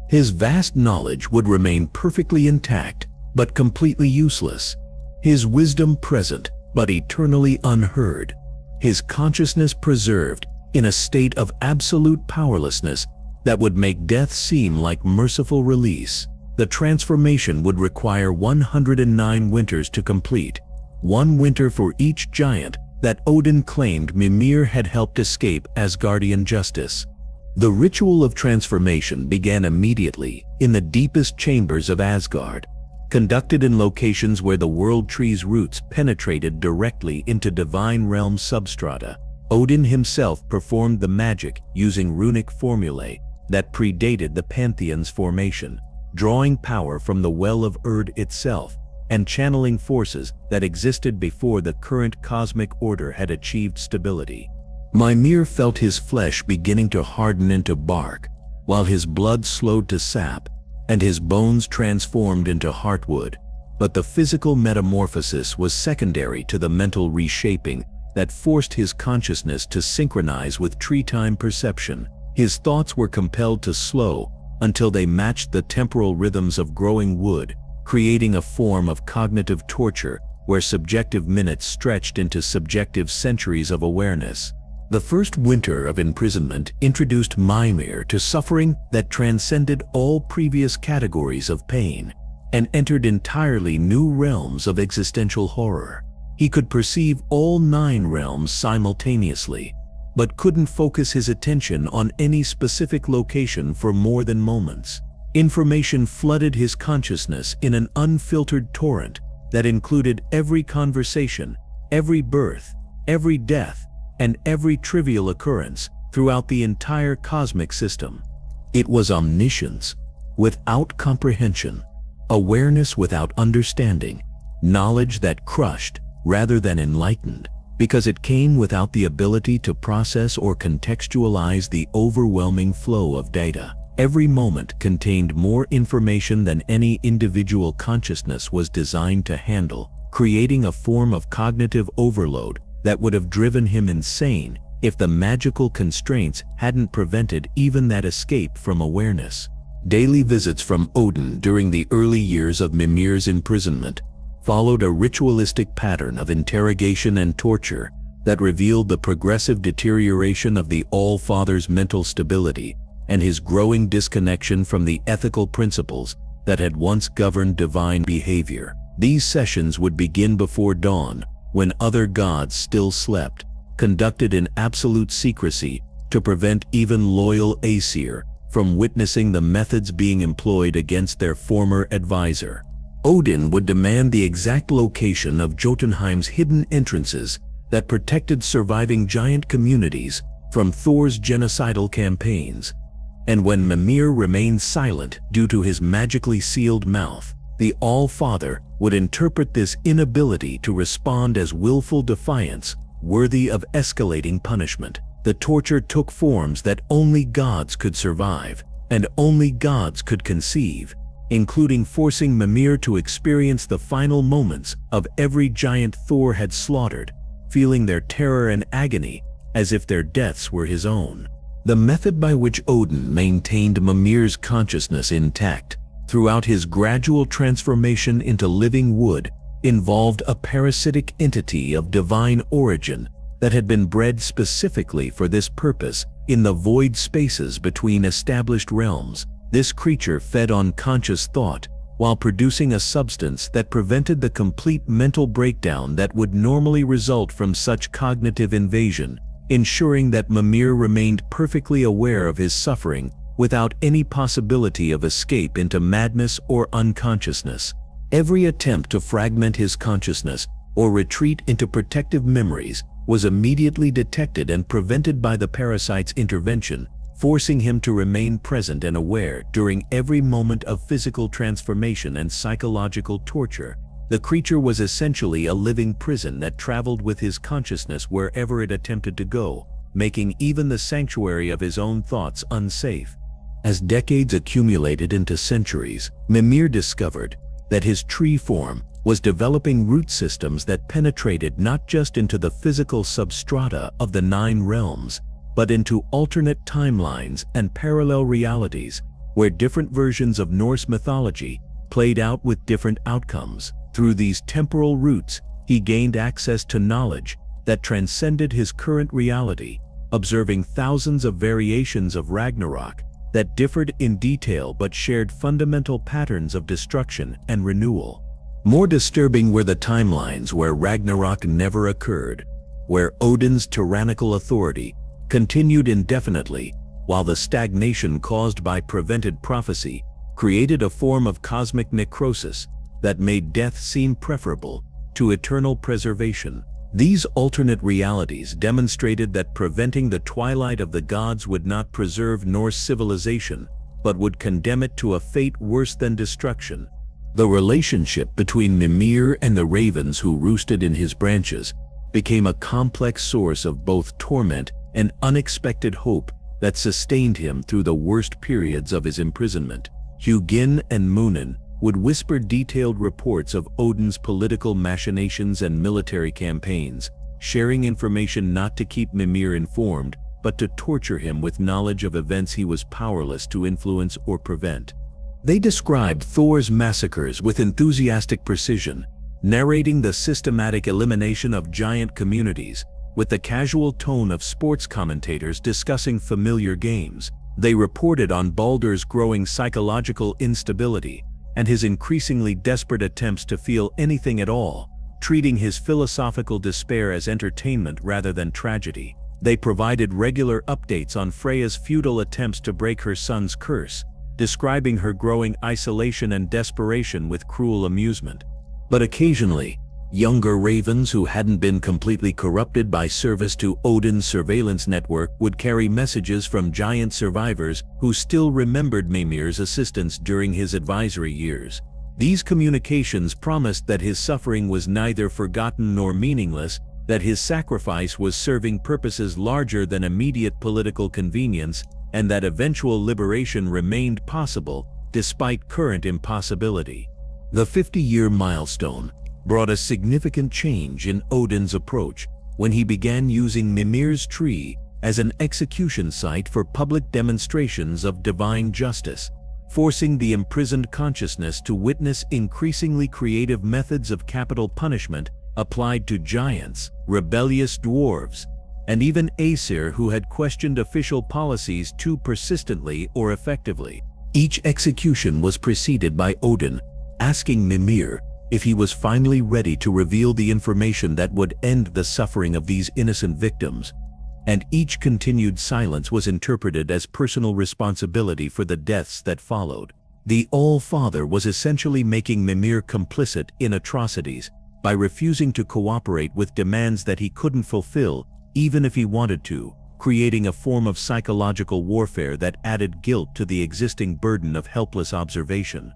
His vast knowledge would remain perfectly intact but completely useless, his wisdom present but eternally unheard, his consciousness preserved in a state of absolute powerlessness that would make death seem like merciful release. The transformation would require 109 winters to complete, 1 winter for each giant that Odin claimed Mimir had helped escape Asgardian justice. The ritual of transformation began immediately in the deepest chambers of Asgard, conducted in locations where the world tree's roots penetrated directly into divine realm substrata. Odin himself performed the magic using runic formulae that predated the pantheon's formation, drawing power from the well of Urd itself and channeling forces that existed before the current cosmic order had achieved stability. Mimir felt his flesh beginning to harden into bark, while his blood slowed to sap and his bones transformed into heartwood. But the physical metamorphosis was secondary to the mental reshaping that forced his consciousness to synchronize with tree-time perception. His thoughts were compelled to slow until they matched the temporal rhythms of growing wood, creating a form of cognitive torture where subjective minutes stretched into subjective centuries of awareness. The first winter of imprisonment introduced Mimir to suffering that transcended all previous categories of pain and entered entirely new realms of existential horror. He could perceive all 9 realms simultaneously, but couldn't focus his attention on any specific location for more than moments. Information flooded his consciousness in an unfiltered torrent that included every conversation, every birth, every death, and every trivial occurrence throughout the entire cosmic system. It was omniscience without comprehension, awareness without understanding, knowledge that crushed rather than enlightened, because it came without the ability to process or contextualize the overwhelming flow of data. Every moment contained more information than any individual consciousness was designed to handle, creating a form of cognitive overload that would have driven him insane if the magical constraints hadn't prevented even that escape from awareness. Daily visits from Odin during the early years of Mimir's imprisonment followed a ritualistic pattern of interrogation and torture that revealed the progressive deterioration of the All-Father's mental stability and his growing disconnection from the ethical principles that had once governed divine behavior. These sessions would begin before dawn, when other gods still slept, conducted in absolute secrecy to prevent even loyal Aesir from witnessing the methods being employed against their former advisor. Odin would demand the exact location of Jotunheim's hidden entrances that protected surviving giant communities from Thor's genocidal campaigns. And when Mimir remained silent due to his magically sealed mouth, the All-Father would interpret this inability to respond as willful defiance, worthy of escalating punishment. The torture took forms that only gods could survive, and only gods could conceive, including forcing Mimir to experience the final moments of every giant Thor had slaughtered, feeling their terror and agony as if their deaths were his own. The method by which Odin maintained Mimir's consciousness intact throughout his gradual transformation into living wood involved a parasitic entity of divine origin that had been bred specifically for this purpose in the void spaces between established realms. This creature fed on conscious thought while producing a substance that prevented the complete mental breakdown that would normally result from such cognitive invasion, ensuring that Mimir remained perfectly aware of his suffering without any possibility of escape into madness or unconsciousness. Every attempt to fragment his consciousness or retreat into protective memories was immediately detected and prevented by the parasite's intervention, forcing him to remain present and aware during every moment of physical transformation and psychological torture. The creature was essentially a living prison that traveled with his consciousness wherever it attempted to go, making even the sanctuary of his own thoughts unsafe. As decades accumulated into centuries, Mimir discovered that his tree form was developing root systems that penetrated not just into the physical substrata of the 9 realms, but into alternate timelines and parallel realities where different versions of Norse mythology played out with different outcomes. Through these temporal roots, he gained access to knowledge that transcended his current reality, observing thousands of variations of Ragnarok that differed in detail but shared fundamental patterns of destruction and renewal. More disturbing were the timelines where Ragnarok never occurred, where Odin's tyrannical authority continued indefinitely, while the stagnation caused by prevented prophecy created a form of cosmic necrosis that made death seem preferable to eternal preservation. These alternate realities demonstrated that preventing the twilight of the gods would not preserve Norse civilization, but would condemn it to a fate worse than destruction. The relationship between Mimir and the ravens who roosted in his branches became a complex source of both torment and unexpected hope that sustained him through the worst periods of his imprisonment. Hugin and Munin would whisper detailed reports of Odin's political machinations and military campaigns, sharing information not to keep Mimir informed, but to torture him with knowledge of events he was powerless to influence or prevent. They described Thor's massacres with enthusiastic precision, narrating the systematic elimination of giant communities with the casual tone of sports commentators discussing familiar games. They reported on Baldur's growing psychological instability and his increasingly desperate attempts to feel anything at all, treating his philosophical despair as entertainment rather than tragedy. They provided regular updates on Freya's futile attempts to break her son's curse, describing her growing isolation and desperation with cruel amusement. But occasionally, younger ravens who hadn't been completely corrupted by service to Odin's surveillance network would carry messages from giant survivors who still remembered Mimir's assistance during his advisory years. These communications promised that his suffering was neither forgotten nor meaningless, that his sacrifice was serving purposes larger than immediate political convenience, and that eventual liberation remained possible despite current impossibility. The 50-year milestone brought a significant change in Odin's approach when he began using Mimir's tree as an execution site for public demonstrations of divine justice, forcing the imprisoned consciousness to witness increasingly creative methods of capital punishment applied to giants, rebellious dwarves, and even Aesir who had questioned official policies too persistently or effectively. Each execution was preceded by Odin asking Mimir if he was finally ready to reveal the information that would end the suffering of these innocent victims, and each continued silence was interpreted as personal responsibility for the deaths that followed. The All-Father was essentially making Mimir complicit in atrocities by refusing to cooperate with demands that he couldn't fulfill even if he wanted to. creating a form of psychological warfare that added guilt to the existing burden of helpless observation.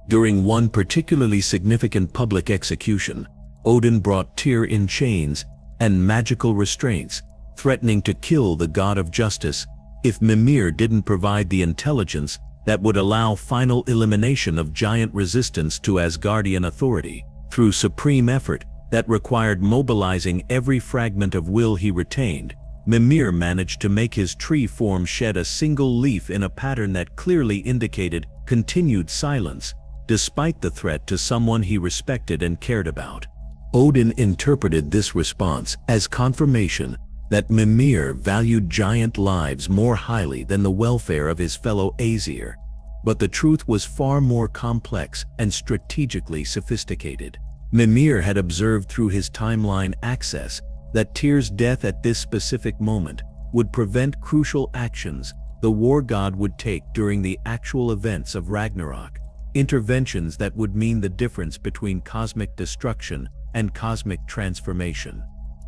During one particularly significant public execution, Odin brought Tyr in chains and magical restraints, threatening to kill the god of justice if Mimir didn't provide the intelligence that would allow final elimination of giant resistance to Asgardian authority. Through supreme effort that required mobilizing every fragment of will he retained, Mimir managed to make his tree form shed a single leaf in a pattern that clearly indicated continued silence, despite the threat to someone he respected and cared about. Odin interpreted this response as confirmation that Mimir valued giant lives more highly than the welfare of his fellow Aesir. But the truth was far more complex and strategically sophisticated. Mimir had observed through his timeline access that Tyr's death at this specific moment would prevent crucial actions the war god would take during the actual events of Ragnarok, interventions that would mean the difference between cosmic destruction and cosmic transformation.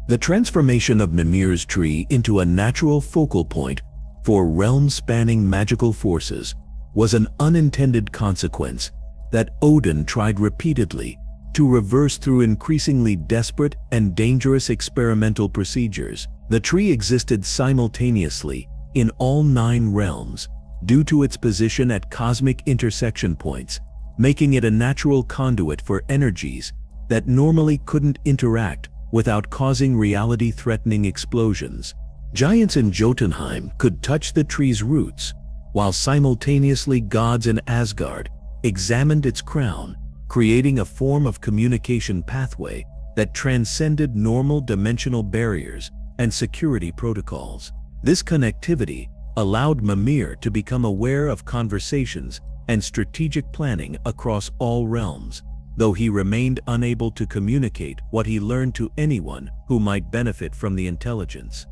The transformation of Mimir's tree into a natural focal point for realm-spanning magical forces was an unintended consequence that Odin tried repeatedly to reverse through increasingly desperate and dangerous experimental procedures. The tree existed simultaneously in all 9 realms due to its position at cosmic intersection points, making it a natural conduit for energies that normally couldn't interact without causing reality-threatening explosions. Giants in Jotunheim could touch the tree's roots, while simultaneously gods in Asgard examined its crown, creating a form of communication pathway that transcended normal dimensional barriers and security protocols. This connectivity allowed Mimir to become aware of conversations and strategic planning across all realms, though he remained unable to communicate what he learned to anyone who might benefit from the intelligence.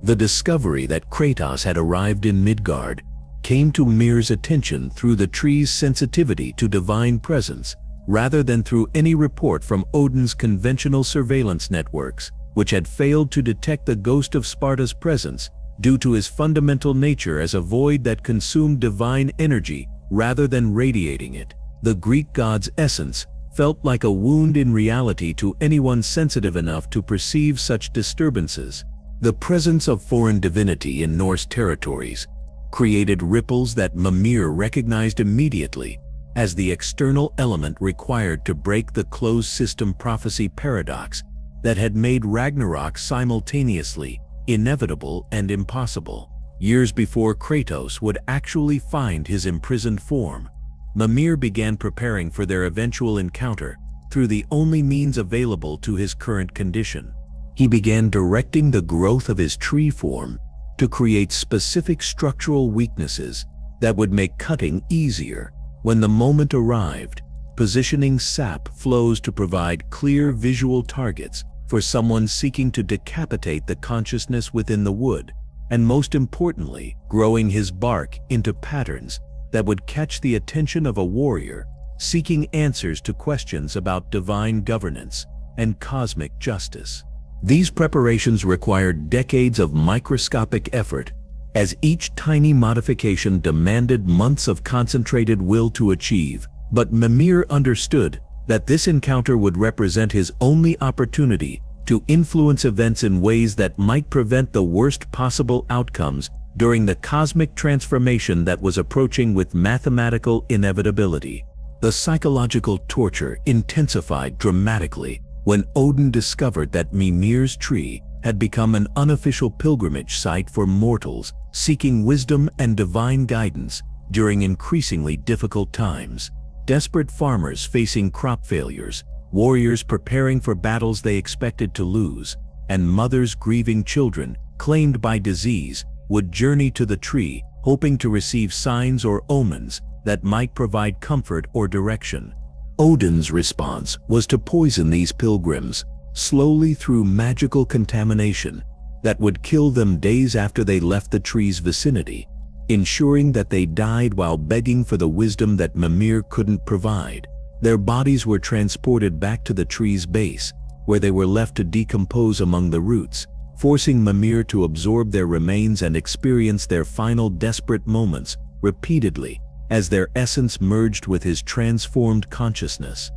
The discovery that Kratos had arrived in Midgard came to Mimir's attention through the tree's sensitivity to divine presence, rather than through any report from Odin's conventional surveillance networks, which had failed to detect the ghost of Sparta's presence due to his fundamental nature as a void that consumed divine energy rather than radiating it. The Greek god's essence felt like a wound in reality to anyone sensitive enough to perceive such disturbances. The presence of foreign divinity in Norse territories created ripples that Mimir recognized immediately as the external element required to break the closed system prophecy paradox that had made Ragnarok simultaneously inevitable and impossible. Years before Kratos would actually find his imprisoned form, Mimir began preparing for their eventual encounter through the only means available to his current condition. He began directing the growth of his tree form to create specific structural weaknesses that would make cutting easier when the moment arrived, positioning sap flows to provide clear visual targets for someone seeking to decapitate the consciousness within the wood, and most importantly, growing his bark into patterns that would catch the attention of a warrior seeking answers to questions about divine governance and cosmic justice. These preparations required decades of microscopic effort, as each tiny modification demanded months of concentrated will to achieve. But Mimir understood that this encounter would represent his only opportunity to influence events in ways that might prevent the worst possible outcomes during the cosmic transformation that was approaching with mathematical inevitability. The psychological torture intensified dramatically when Odin discovered that Mimir's tree had become an unofficial pilgrimage site for mortals seeking wisdom and divine guidance during increasingly difficult times. Desperate farmers facing crop failures, warriors preparing for battles they expected to lose, and mothers grieving children claimed by disease would journey to the tree hoping to receive signs or omens that might provide comfort or direction. Odin's response was to poison these pilgrims slowly through magical contamination that would kill them days after they left the tree's vicinity, ensuring that they died while begging for the wisdom that Mimir couldn't provide. Their bodies were transported back to the tree's base, where they were left to decompose among the roots, forcing Mimir to absorb their remains and experience their final desperate moments repeatedly as their essence merged with his transformed consciousness.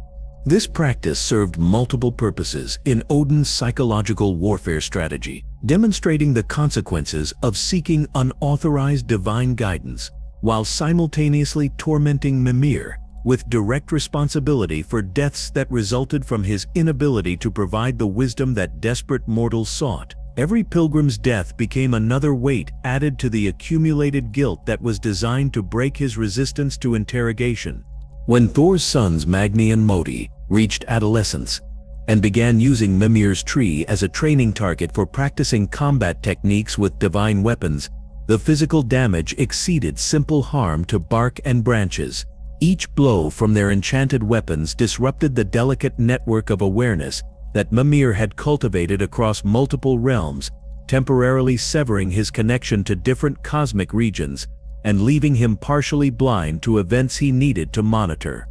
This practice served multiple purposes in Odin's psychological warfare strategy, demonstrating the consequences of seeking unauthorized divine guidance, while simultaneously tormenting Mimir with direct responsibility for deaths that resulted from his inability to provide the wisdom that desperate mortals sought. Every pilgrim's death became another weight added to the accumulated guilt that was designed to break his resistance to interrogation. When Thor's sons Magni and Modi reached adolescence and began using Mimir's tree as a training target for practicing combat techniques with divine weapons, the physical damage exceeded simple harm to bark and branches. Each blow from their enchanted weapons disrupted the delicate network of awareness that Mimir had cultivated across multiple realms, temporarily severing his connection to different cosmic regions and leaving him partially blind to events he needed to monitor.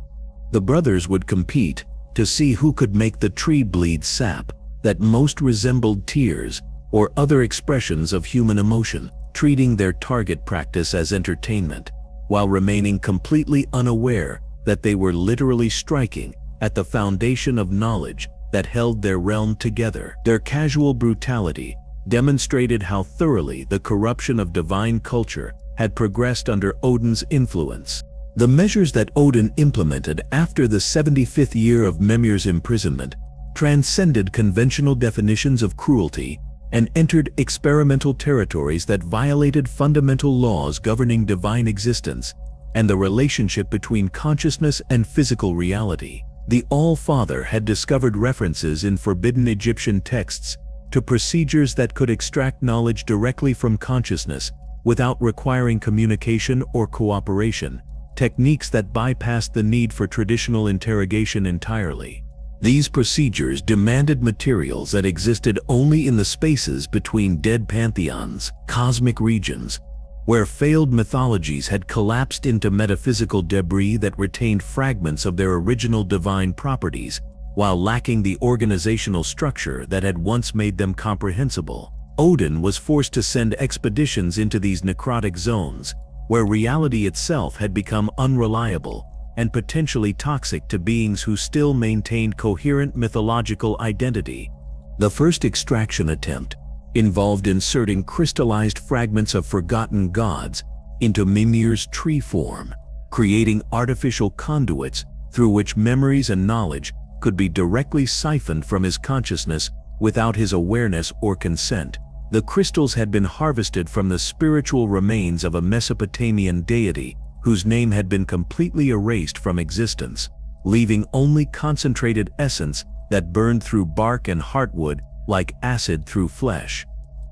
The brothers would compete to see who could make the tree bleed sap that most resembled tears or other expressions of human emotion, treating their target practice as entertainment, while remaining completely unaware that they were literally striking at the foundation of knowledge that held their realm together. Their casual brutality demonstrated how thoroughly the corruption of divine culture had progressed under Odin's influence. The measures that Odin implemented after the 75th year of Mimir's imprisonment transcended conventional definitions of cruelty and entered experimental territories that violated fundamental laws governing divine existence and the relationship between consciousness and physical reality. The All-Father had discovered references in forbidden Egyptian texts to procedures that could extract knowledge directly from consciousness without requiring communication or cooperation, techniques that bypassed the need for traditional interrogation entirely. These procedures demanded materials that existed only in the spaces between dead pantheons, cosmic regions, where failed mythologies had collapsed into metaphysical debris that retained fragments of their original divine properties, while lacking the organizational structure that had once made them comprehensible. Odin was forced to send expeditions into these necrotic zones, where reality itself had become unreliable and potentially toxic to beings who still maintained coherent mythological identity. The first extraction attempt involved inserting crystallized fragments of forgotten gods into Mimir's tree form, creating artificial conduits through which memories and knowledge could be directly siphoned from his consciousness without his awareness or consent. The crystals had been harvested from the spiritual remains of a Mesopotamian deity whose name had been completely erased from existence, leaving only concentrated essence that burned through bark and heartwood like acid through flesh.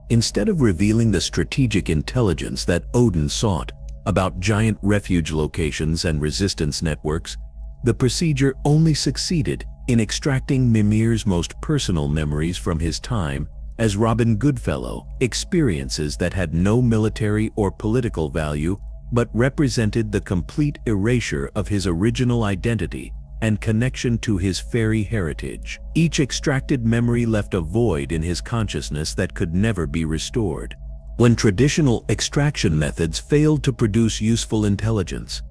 Instead of revealing the strategic intelligence that Odin sought about giant refuge locations and resistance networks, the procedure only succeeded in extracting Mimir's most personal memories from his time as Robin Goodfellow, experiences that had no military or political value but represented the complete erasure of his original identity and connection to his fairy heritage. Each extracted memory left a void in his consciousness that could never be restored. When traditional extraction methods failed to produce useful intelligence,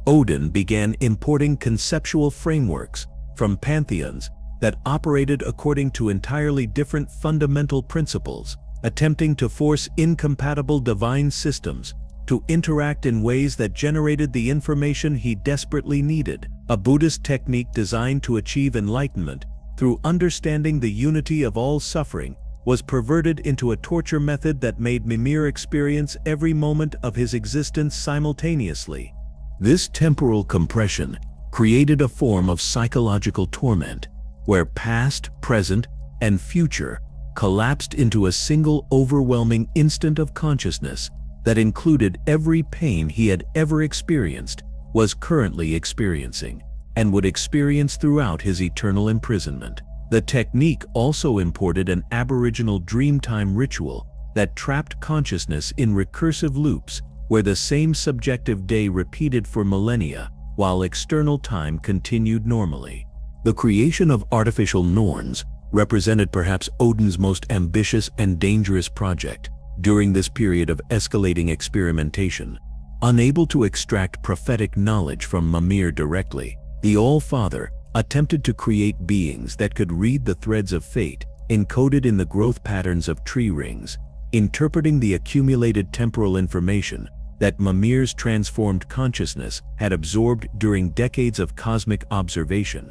Odin began importing conceptual frameworks from pantheons that operated according to entirely different fundamental principles, attempting to force incompatible divine systems to interact in ways that generated the information he desperately needed. A Buddhist technique designed to achieve enlightenment through understanding the unity of all suffering was perverted into a torture method that made Mimir experience every moment of his existence simultaneously. This temporal compression created a form of psychological torment, where past, present, and future collapsed into a single overwhelming instant of consciousness that included every pain he had ever experienced, was currently experiencing, and would experience throughout his eternal imprisonment. The technique also imported an aboriginal dreamtime ritual that trapped consciousness in recursive loops where the same subjective day repeated for millennia while external time continued normally. The creation of artificial norns represented perhaps Odin's most ambitious and dangerous project during this period of escalating experimentation. Unable to extract prophetic knowledge from Mimir directly, the All-Father attempted to create beings that could read the threads of fate encoded in the growth patterns of tree rings, interpreting the accumulated temporal information that Mimir's transformed consciousness had absorbed during decades of cosmic observation.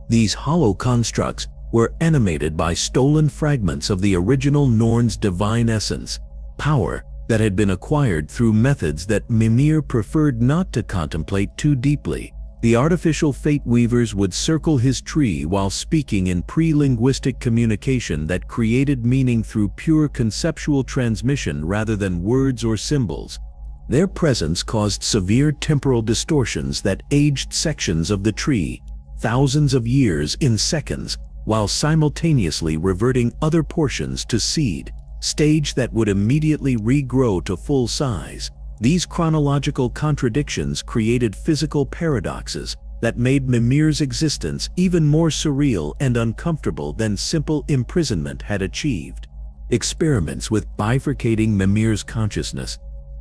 These hollow constructs were animated by stolen fragments of the original Norn's divine essence, power that had been acquired through methods that Mimir preferred not to contemplate too deeply. The artificial fate weavers would circle his tree while speaking in pre-linguistic communication that created meaning through pure conceptual transmission rather than words or symbols. Their presence caused severe temporal distortions that aged sections of the tree thousands of years in seconds, while simultaneously reverting other portions to seed stage that would immediately regrow to full size. These chronological contradictions created physical paradoxes that made Mimir's existence even more surreal and uncomfortable than simple imprisonment had achieved. Experiments with bifurcating Mimir's consciousness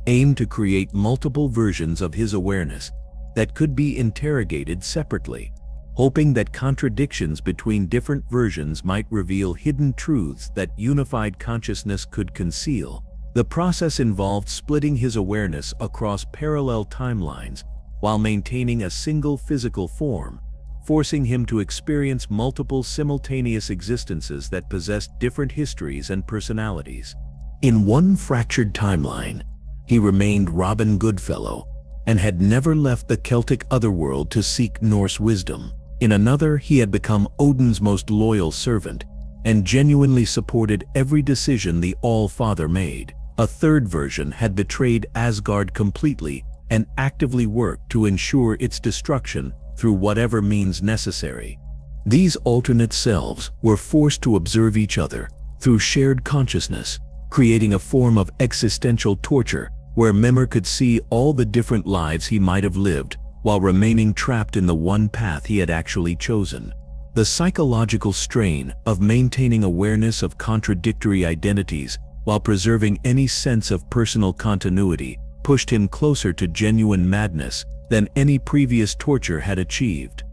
aimed to create multiple versions of his awareness that could be interrogated separately, hoping that contradictions between different versions might reveal hidden truths that unified consciousness could conceal. The process involved splitting his awareness across parallel timelines while maintaining a single physical form, forcing him to experience multiple simultaneous existences that possessed different histories and personalities. In one fractured timeline, he remained Robin Goodfellow and had never left the Celtic otherworld to seek Norse wisdom. In another, he had become Odin's most loyal servant and genuinely supported every decision the All-Father made. A third version had betrayed Asgard completely and actively worked to ensure its destruction through whatever means necessary. These alternate selves were forced to observe each other through shared consciousness, creating a form of existential torture where Mimir could see all the different lives he might have lived while remaining trapped in the one path he had actually chosen. The psychological strain of maintaining awareness of contradictory identities while preserving any sense of personal continuity pushed him closer to genuine madness than any previous torture had achieved.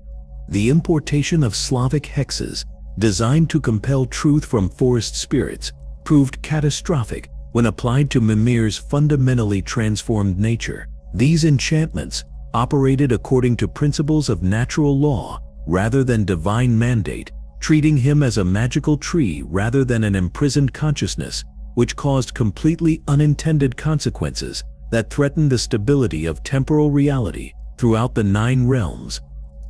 The importation of Slavic hexes, designed to compel truth from forest spirits, proved catastrophic when applied to Mimir's fundamentally transformed nature. These enchantments operated according to principles of natural law rather than divine mandate, treating him as a magical tree rather than an imprisoned consciousness, which caused completely unintended consequences that threatened the stability of temporal reality throughout the 9 realms.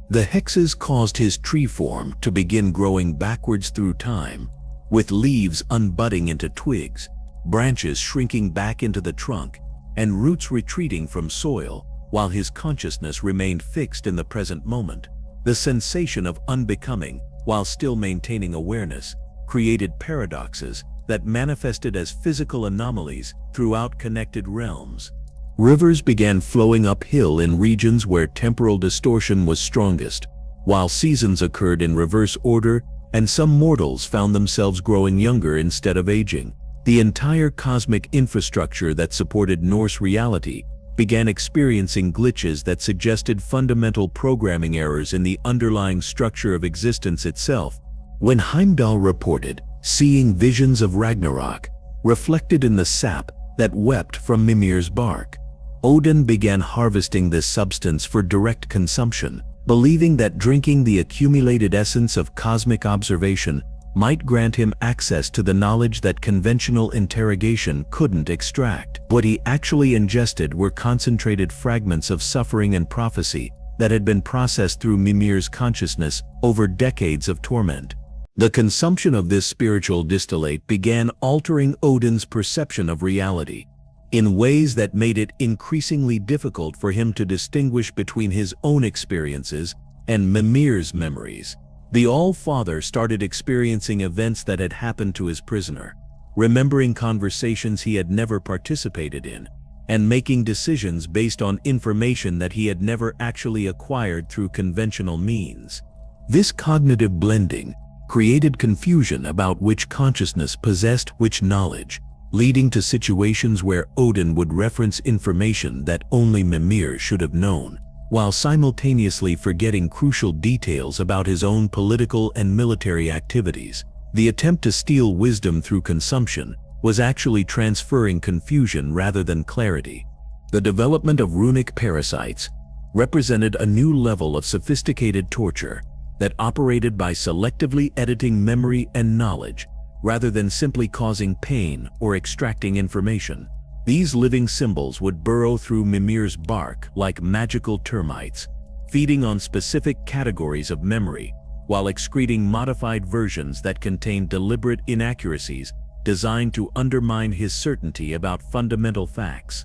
The hexes caused his tree form to begin growing backwards through time, with leaves unbudding into twigs, branches shrinking back into the trunk, and roots retreating from soil, while his consciousness remained fixed in the present moment. The sensation of unbecoming, while still maintaining awareness, created paradoxes that manifested as physical anomalies throughout connected realms. Rivers began flowing uphill in regions where temporal distortion was strongest, while seasons occurred in reverse order, and some mortals found themselves growing younger instead of aging. The entire cosmic infrastructure that supported Norse reality began experiencing glitches that suggested fundamental programming errors in the underlying structure of existence itself. When Heimdall reported seeing visions of Ragnarok reflected in the sap that wept from Mimir's bark, Odin began harvesting this substance for direct consumption, believing that drinking the accumulated essence of cosmic observation might grant him access to the knowledge that conventional interrogation couldn't extract. What he actually ingested were concentrated fragments of suffering and prophecy that had been processed through Mimir's consciousness over decades of torment. The consumption of this spiritual distillate began altering Odin's perception of reality in ways that made it increasingly difficult for him to distinguish between his own experiences and Mimir's memories. The All-Father started experiencing events that had happened to his prisoner, remembering conversations he had never participated in, and making decisions based on information that he had never actually acquired through conventional means. This cognitive blending created confusion about which consciousness possessed which knowledge, leading to situations where Odin would reference information that only Mimir should have known, while simultaneously forgetting crucial details about his own political and military activities. The attempt to steal wisdom through consumption was actually transferring confusion rather than clarity. The development of runic parasites represented a new level of sophisticated torture that operated by selectively editing memory and knowledge rather than simply causing pain or extracting information. These living symbols would burrow through Mimir's bark like magical termites, feeding on specific categories of memory while excreting modified versions that contained deliberate inaccuracies designed to undermine his certainty about fundamental facts.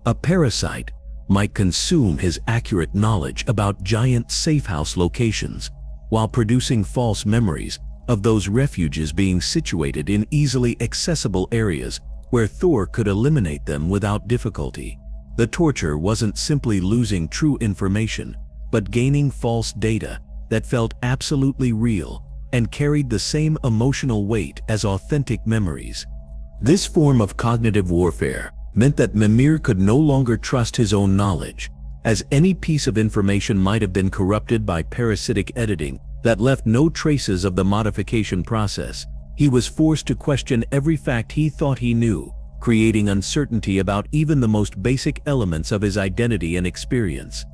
A parasite might consume his accurate knowledge about giant safehouse locations while producing false memories of those refuges being situated in easily accessible areas where Thor could eliminate them without difficulty. The torture wasn't simply losing true information, but gaining false data that felt absolutely real and carried the same emotional weight as authentic memories. This form of cognitive warfare meant that Mimir could no longer trust his own knowledge, as any piece of information might have been corrupted by parasitic editing that left no traces of the modification process. He was forced to question every fact he thought he knew, creating uncertainty about even the most basic elements of his identity and experience.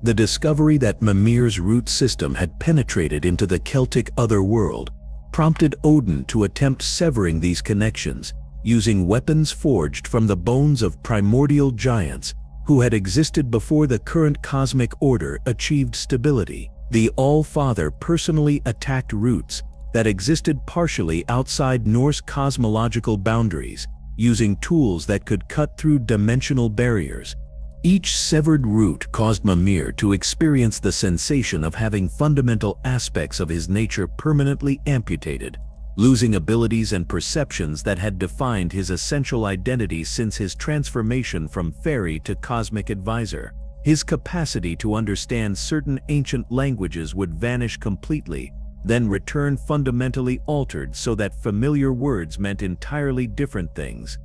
The discovery that Mimir's root system had penetrated into the Celtic otherworld prompted Odin to attempt severing these connections, using weapons forged from the bones of primordial giants who had existed before the current cosmic order achieved stability. The All-Father personally attacked roots that existed partially outside Norse cosmological boundaries, using tools that could cut through dimensional barriers. Each severed root caused Mimir to experience the sensation of having fundamental aspects of his nature permanently amputated, losing abilities and perceptions that had defined his essential identity since his transformation from fairy to cosmic advisor. His capacity to understand certain ancient languages would vanish completely, then return fundamentally altered so that familiar words meant entirely different things.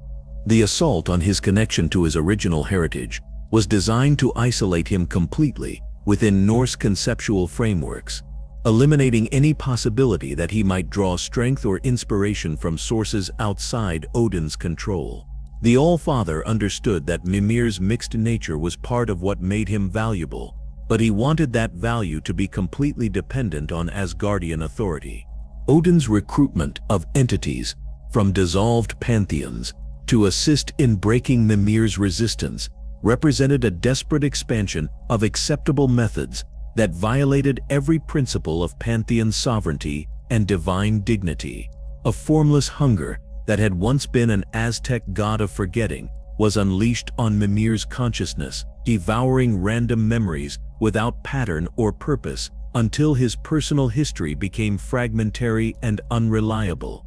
The assault on his connection to his original heritage was designed to isolate him completely within Norse conceptual frameworks, eliminating any possibility that he might draw strength or inspiration from sources outside Odin's control. The All-Father understood that Mimir's mixed nature was part of what made him valuable, but he wanted that value to be completely dependent on Asgardian authority. Odin's recruitment of entities from dissolved pantheons to assist in breaking Mimir's resistance represented a desperate expansion of acceptable methods that violated every principle of pantheon sovereignty and divine dignity. A formless hunger that had once been an Aztec god of forgetting was unleashed on Mimir's consciousness, devouring random memories without pattern or purpose until his personal history became fragmentary and unreliable.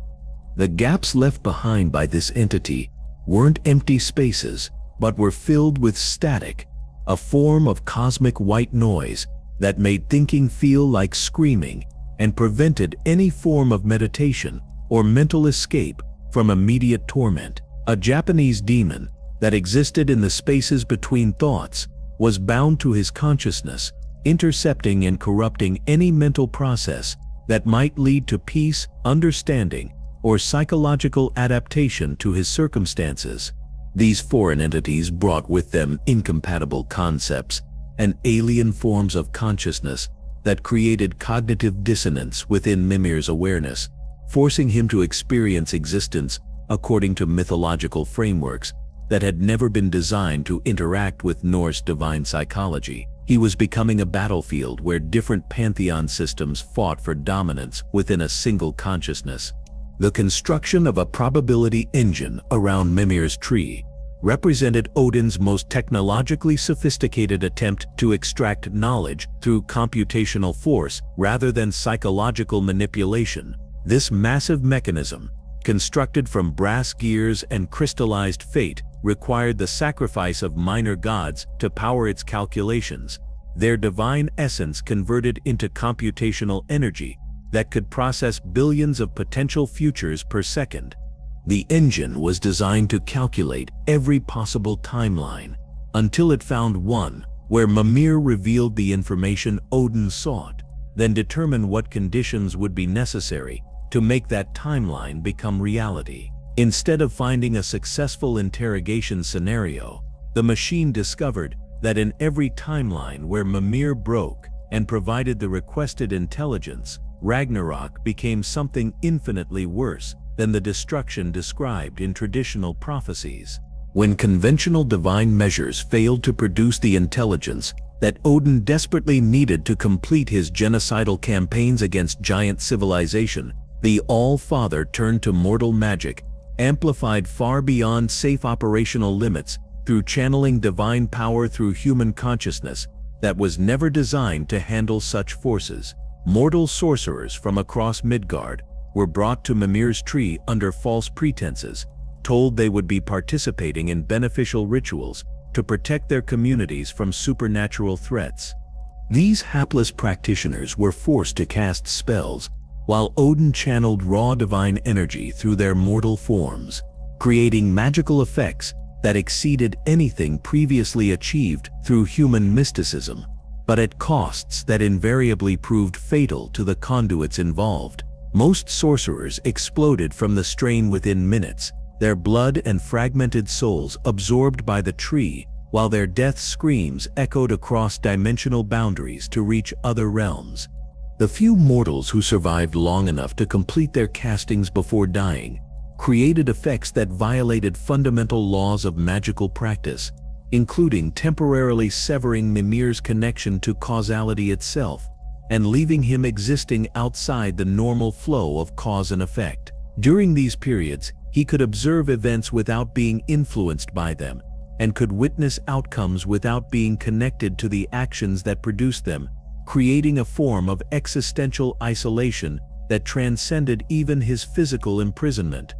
The gaps left behind by this entity weren't empty spaces, but were filled with static, a form of cosmic white noise that made thinking feel like screaming and prevented any form of meditation or mental escape from immediate torment. A Japanese demon that existed in the spaces between thoughts was bound to his consciousness, intercepting and corrupting any mental process that might lead to peace, understanding, or psychological adaptation to his circumstances. These foreign entities brought with them incompatible concepts and alien forms of consciousness that created cognitive dissonance within Mimir's awareness, forcing him to experience existence according to mythological frameworks that had never been designed to interact with Norse divine psychology. He was becoming a battlefield where different pantheon systems fought for dominance within a single consciousness. The construction of a probability engine around Mimir's tree represented Odin's most technologically sophisticated attempt to extract knowledge through computational force rather than psychological manipulation. This massive mechanism, constructed from brass gears and crystallized fate, required the sacrifice of minor gods to power its calculations, their divine essence converted into computational energy, that could process billions of potential futures per second. The engine was designed to calculate every possible timeline, until it found one where Mimir revealed the information Odin sought, then determine what conditions would be necessary to make that timeline become reality. Instead of finding a successful interrogation scenario, the machine discovered that in every timeline where Mimir broke and provided the requested intelligence, Ragnarok became something infinitely worse than the destruction described in traditional prophecies. When conventional divine measures failed to produce the intelligence that Odin desperately needed to complete his genocidal campaigns against giant civilization, the All-Father turned to mortal magic, amplified far beyond safe operational limits through channeling divine power through human consciousness that was never designed to handle such forces. Mortal sorcerers from across Midgard were brought to Mimir's tree under false pretenses, told they would be participating in beneficial rituals to protect their communities from supernatural threats. These hapless practitioners were forced to cast spells, while Odin channeled raw divine energy through their mortal forms, creating magical effects that exceeded anything previously achieved through human mysticism, but at costs that invariably proved fatal to the conduits involved. Most sorcerers exploded from the strain within minutes, their blood and fragmented souls absorbed by the tree, while their death screams echoed across dimensional boundaries to reach other realms. The few mortals who survived long enough to complete their castings before dying created effects that violated fundamental laws of magical practice, including temporarily severing Mimir's connection to causality itself and leaving him existing outside the normal flow of cause and effect. During these periods, he could observe events without being influenced by them, and could witness outcomes without being connected to the actions that produced them, creating a form of existential isolation that transcended even his physical imprisonment.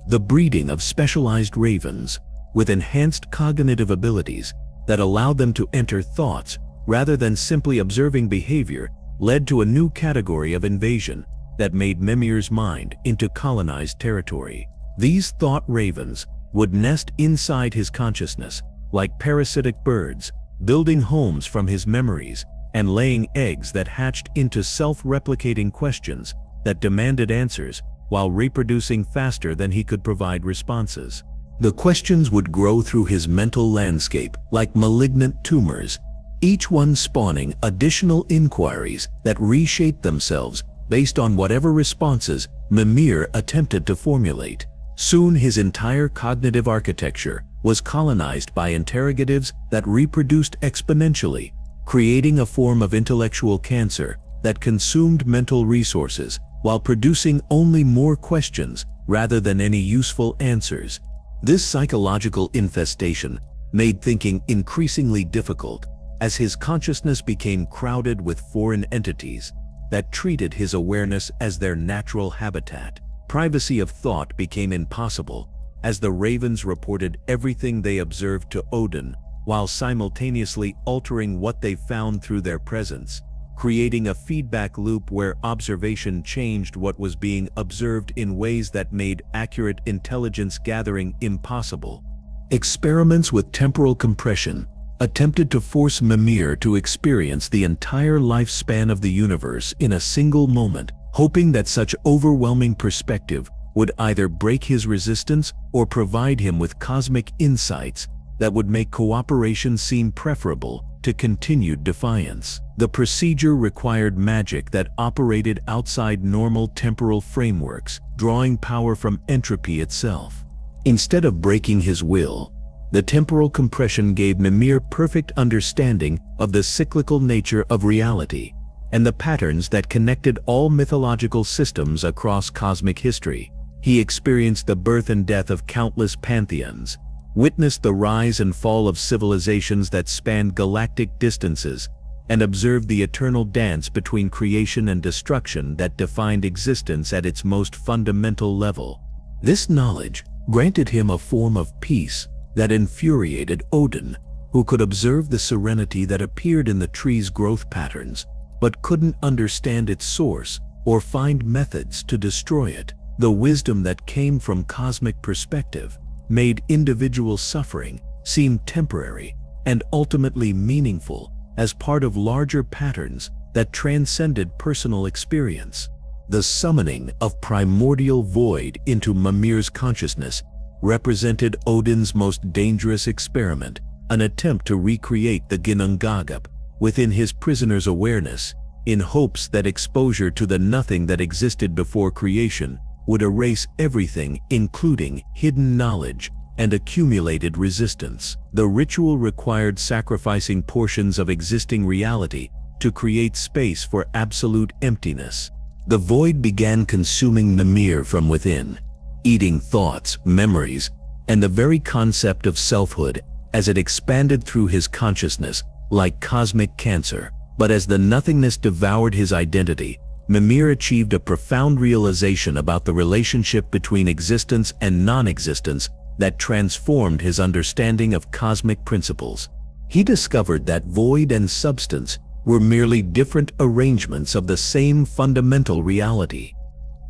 The breeding of specialized ravens, with enhanced cognitive abilities that allowed them to enter thoughts rather than simply observing behavior, led to a new category of invasion that made Mimir's mind into colonized territory. These thought ravens would nest inside his consciousness like parasitic birds, building homes from his memories and laying eggs that hatched into self-replicating questions that demanded answers while reproducing faster than he could provide responses. The questions would grow through his mental landscape like malignant tumors, each one spawning additional inquiries that reshaped themselves based on whatever responses Mimir attempted to formulate. Soon his entire cognitive architecture was colonized by interrogatives that reproduced exponentially, creating a form of intellectual cancer that consumed mental resources while producing only more questions rather than any useful answers. This psychological infestation made thinking increasingly difficult as his consciousness became crowded with foreign entities that treated his awareness as their natural habitat. Privacy of thought became impossible as the ravens reported everything they observed to Odin while simultaneously altering what they found through their presence, creating a feedback loop where observation changed what was being observed in ways that made accurate intelligence gathering impossible. Experiments with temporal compression attempted to force Mimir to experience the entire lifespan of the universe in a single moment, hoping that such overwhelming perspective would either break his resistance or provide him with cosmic insights that would make cooperation seem preferable to continued defiance. The procedure required magic that operated outside normal temporal frameworks, drawing power from entropy itself. Instead of breaking his will, the temporal compression gave Mimir perfect understanding of the cyclical nature of reality and the patterns that connected all mythological systems across cosmic history. He experienced the birth and death of countless pantheons, witnessed the rise and fall of civilizations that spanned galactic distances, and observed the eternal dance between creation and destruction that defined existence at its most fundamental level. This knowledge granted him a form of peace that infuriated Odin, who could observe the serenity that appeared in the tree's growth patterns, but couldn't understand its source or find methods to destroy it. The wisdom that came from cosmic perspective made individual suffering seem temporary and ultimately meaningful as part of larger patterns that transcended personal experience. The summoning of primordial void into Mimir's consciousness represented Odin's most dangerous experiment, an attempt to recreate the Ginnungagap within his prisoner's awareness, in hopes that exposure to the nothing that existed before creation would erase everything, including hidden knowledge and accumulated resistance. The ritual required sacrificing portions of existing reality to create space for absolute emptiness. The void began consuming Mimir from within, eating thoughts, memories, and the very concept of selfhood as it expanded through his consciousness like cosmic cancer. But as the nothingness devoured his identity, Mimir achieved a profound realization about the relationship between existence and non-existence that transformed his understanding of cosmic principles. He discovered that void and substance were merely different arrangements of the same fundamental reality,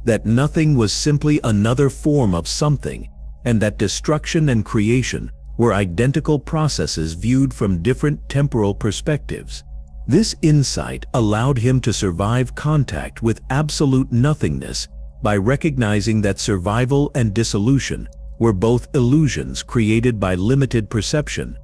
that nothing was simply another form of something, and that destruction and creation were identical processes viewed from different temporal perspectives. This insight allowed him to survive contact with absolute nothingness by recognizing that survival and dissolution were both illusions created by limited perception.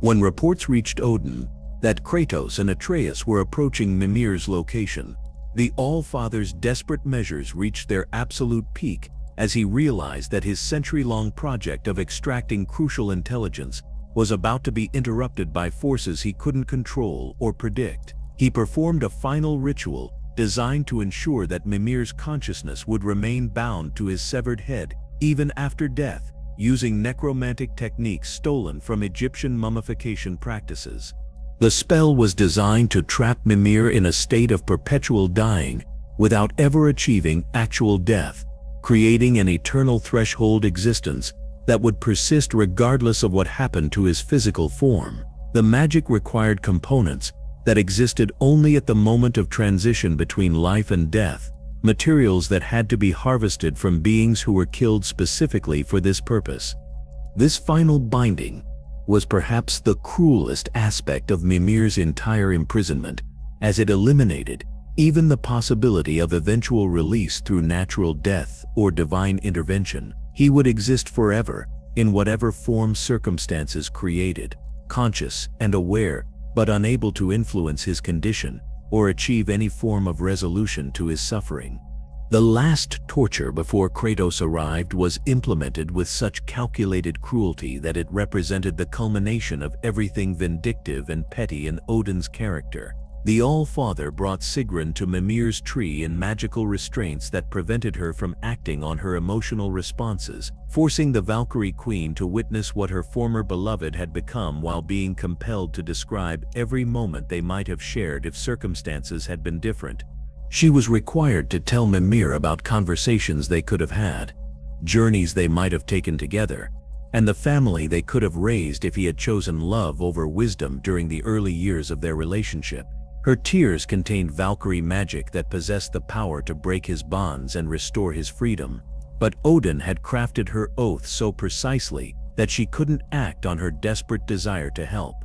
When reports reached Odin that Kratos and Atreus were approaching Mimir's location, the All-Father's desperate measures reached their absolute peak as he realized that his century-long project of extracting crucial intelligence was about to be interrupted by forces he couldn't control or predict. He performed a final ritual designed to ensure that Mimir's consciousness would remain bound to his severed head even after death, using necromantic techniques stolen from Egyptian mummification practices. The spell was designed to trap Mimir in a state of perpetual dying without ever achieving actual death, creating an eternal threshold existence that would persist regardless of what happened to his physical form. The magic required components that existed only at the moment of transition between life and death, materials that had to be harvested from beings who were killed specifically for this purpose. This final binding was perhaps the cruelest aspect of Mimir's entire imprisonment, as it eliminated even the possibility of eventual release through natural death or divine intervention. He would exist forever in whatever form circumstances created, conscious and aware, but unable to influence his condition or achieve any form of resolution to his suffering. The last torture before Kratos arrived was implemented with such calculated cruelty that it represented the culmination of everything vindictive and petty in Odin's character. The All-Father brought Sigrun to Mimir's tree in magical restraints that prevented her from acting on her emotional responses, forcing the Valkyrie Queen to witness what her former beloved had become while being compelled to describe every moment they might have shared if circumstances had been different. She was required to tell Mimir about conversations they could have had, journeys they might have taken together, and the family they could have raised if he had chosen love over wisdom during the early years of their relationship. Her tears contained Valkyrie magic that possessed the power to break his bonds and restore his freedom, but Odin had crafted her oath so precisely that she couldn't act on her desperate desire to help.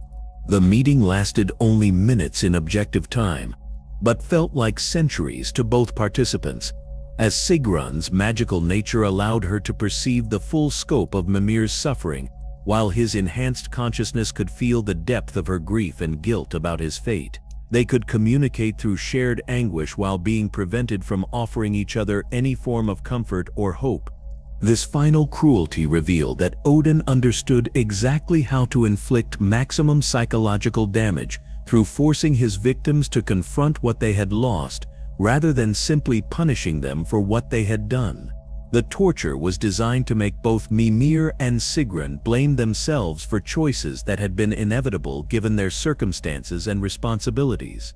The meeting lasted only minutes in objective time, but felt like centuries to both participants, as Sigrun's magical nature allowed her to perceive the full scope of Mimir's suffering, while his enhanced consciousness could feel the depth of her grief and guilt about his fate. They could communicate through shared anguish while being prevented from offering each other any form of comfort or hope. This final cruelty revealed that Odin understood exactly how to inflict maximum psychological damage through forcing his victims to confront what they had lost, rather than simply punishing them for what they had done. The torture was designed to make both Mimir and Sigrun blame themselves for choices that had been inevitable given their circumstances and responsibilities.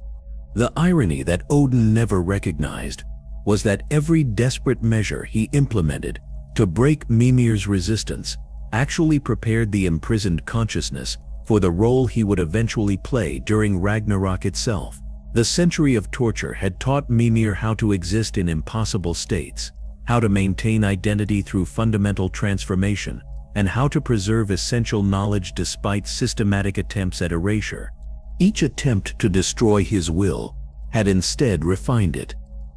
The irony that Odin never recognized was that every desperate measure he implemented to break Mimir's resistance actually prepared the imprisoned consciousness for the role he would eventually play during Ragnarok itself. The century of torture had taught Mimir how to exist in impossible states, how to maintain identity through fundamental transformation, and how to preserve essential knowledge despite systematic attempts at erasure. Each attempt to destroy his will had instead refined it,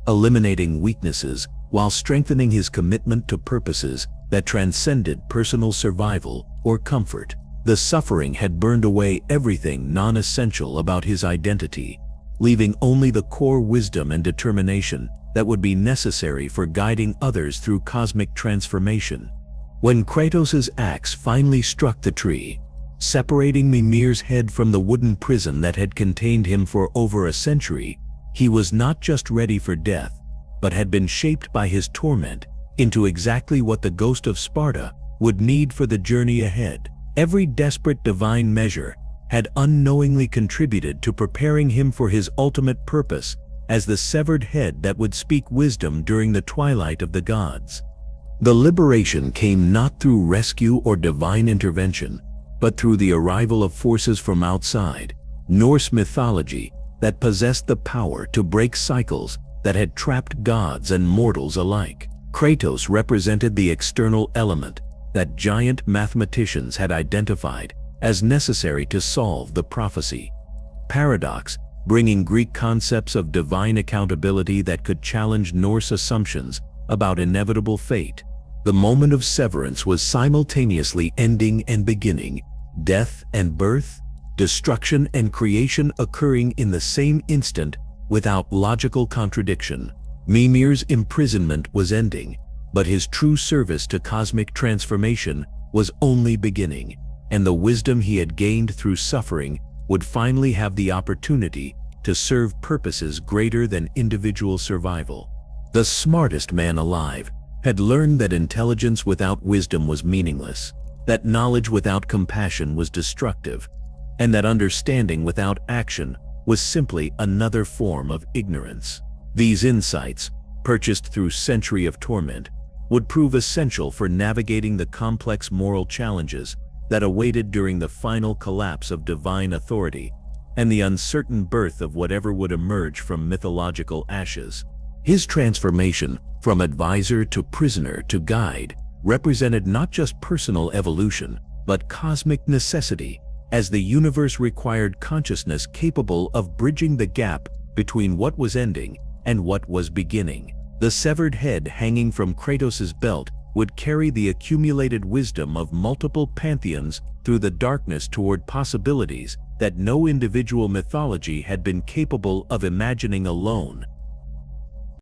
eliminating weaknesses while strengthening his commitment to purposes that transcended personal survival or comfort. The suffering had burned away everything non-essential about his identity, leaving only the core wisdom and determination that would be necessary for guiding others through cosmic transformation. When Kratos' axe finally struck the tree, separating Mimir's head from the wooden prison that had contained him for over a century, he was not just ready for death, but had been shaped by his torment into exactly what the ghost of Sparta would need for the journey ahead. Every desperate divine measure had unknowingly contributed to preparing him for his ultimate purpose as the severed head that would speak wisdom during the twilight of the gods. The liberation came not through rescue or divine intervention, but through the arrival of forces from outside, Norse mythology, that possessed the power to break cycles that had trapped gods and mortals alike. Kratos represented the external element that giant mathematicians had identified as necessary to solve the prophecy paradox, bringing Greek concepts of divine accountability that could challenge Norse assumptions about inevitable fate. The moment of severance was simultaneously ending and beginning, death and birth, destruction and creation occurring in the same instant without logical contradiction. Mimir's imprisonment was ending, but his true service to cosmic transformation was only beginning, and the wisdom he had gained through suffering would finally have the opportunity to serve purposes greater than individual survival. The smartest man alive had learned that intelligence without wisdom was meaningless, that knowledge without compassion was destructive, and that understanding without action was simply another form of ignorance. These insights, purchased through centuries of torment, would prove essential for navigating the complex moral challenges that awaited during the final collapse of divine authority and the uncertain birth of whatever would emerge from mythological ashes. His transformation from advisor to prisoner to guide represented not just personal evolution, but cosmic necessity, as the universe required consciousness capable of bridging the gap between what was ending and what was beginning. The severed head hanging from Kratos' belt would carry the accumulated wisdom of multiple pantheons through the darkness toward possibilities that no individual mythology had been capable of imagining alone.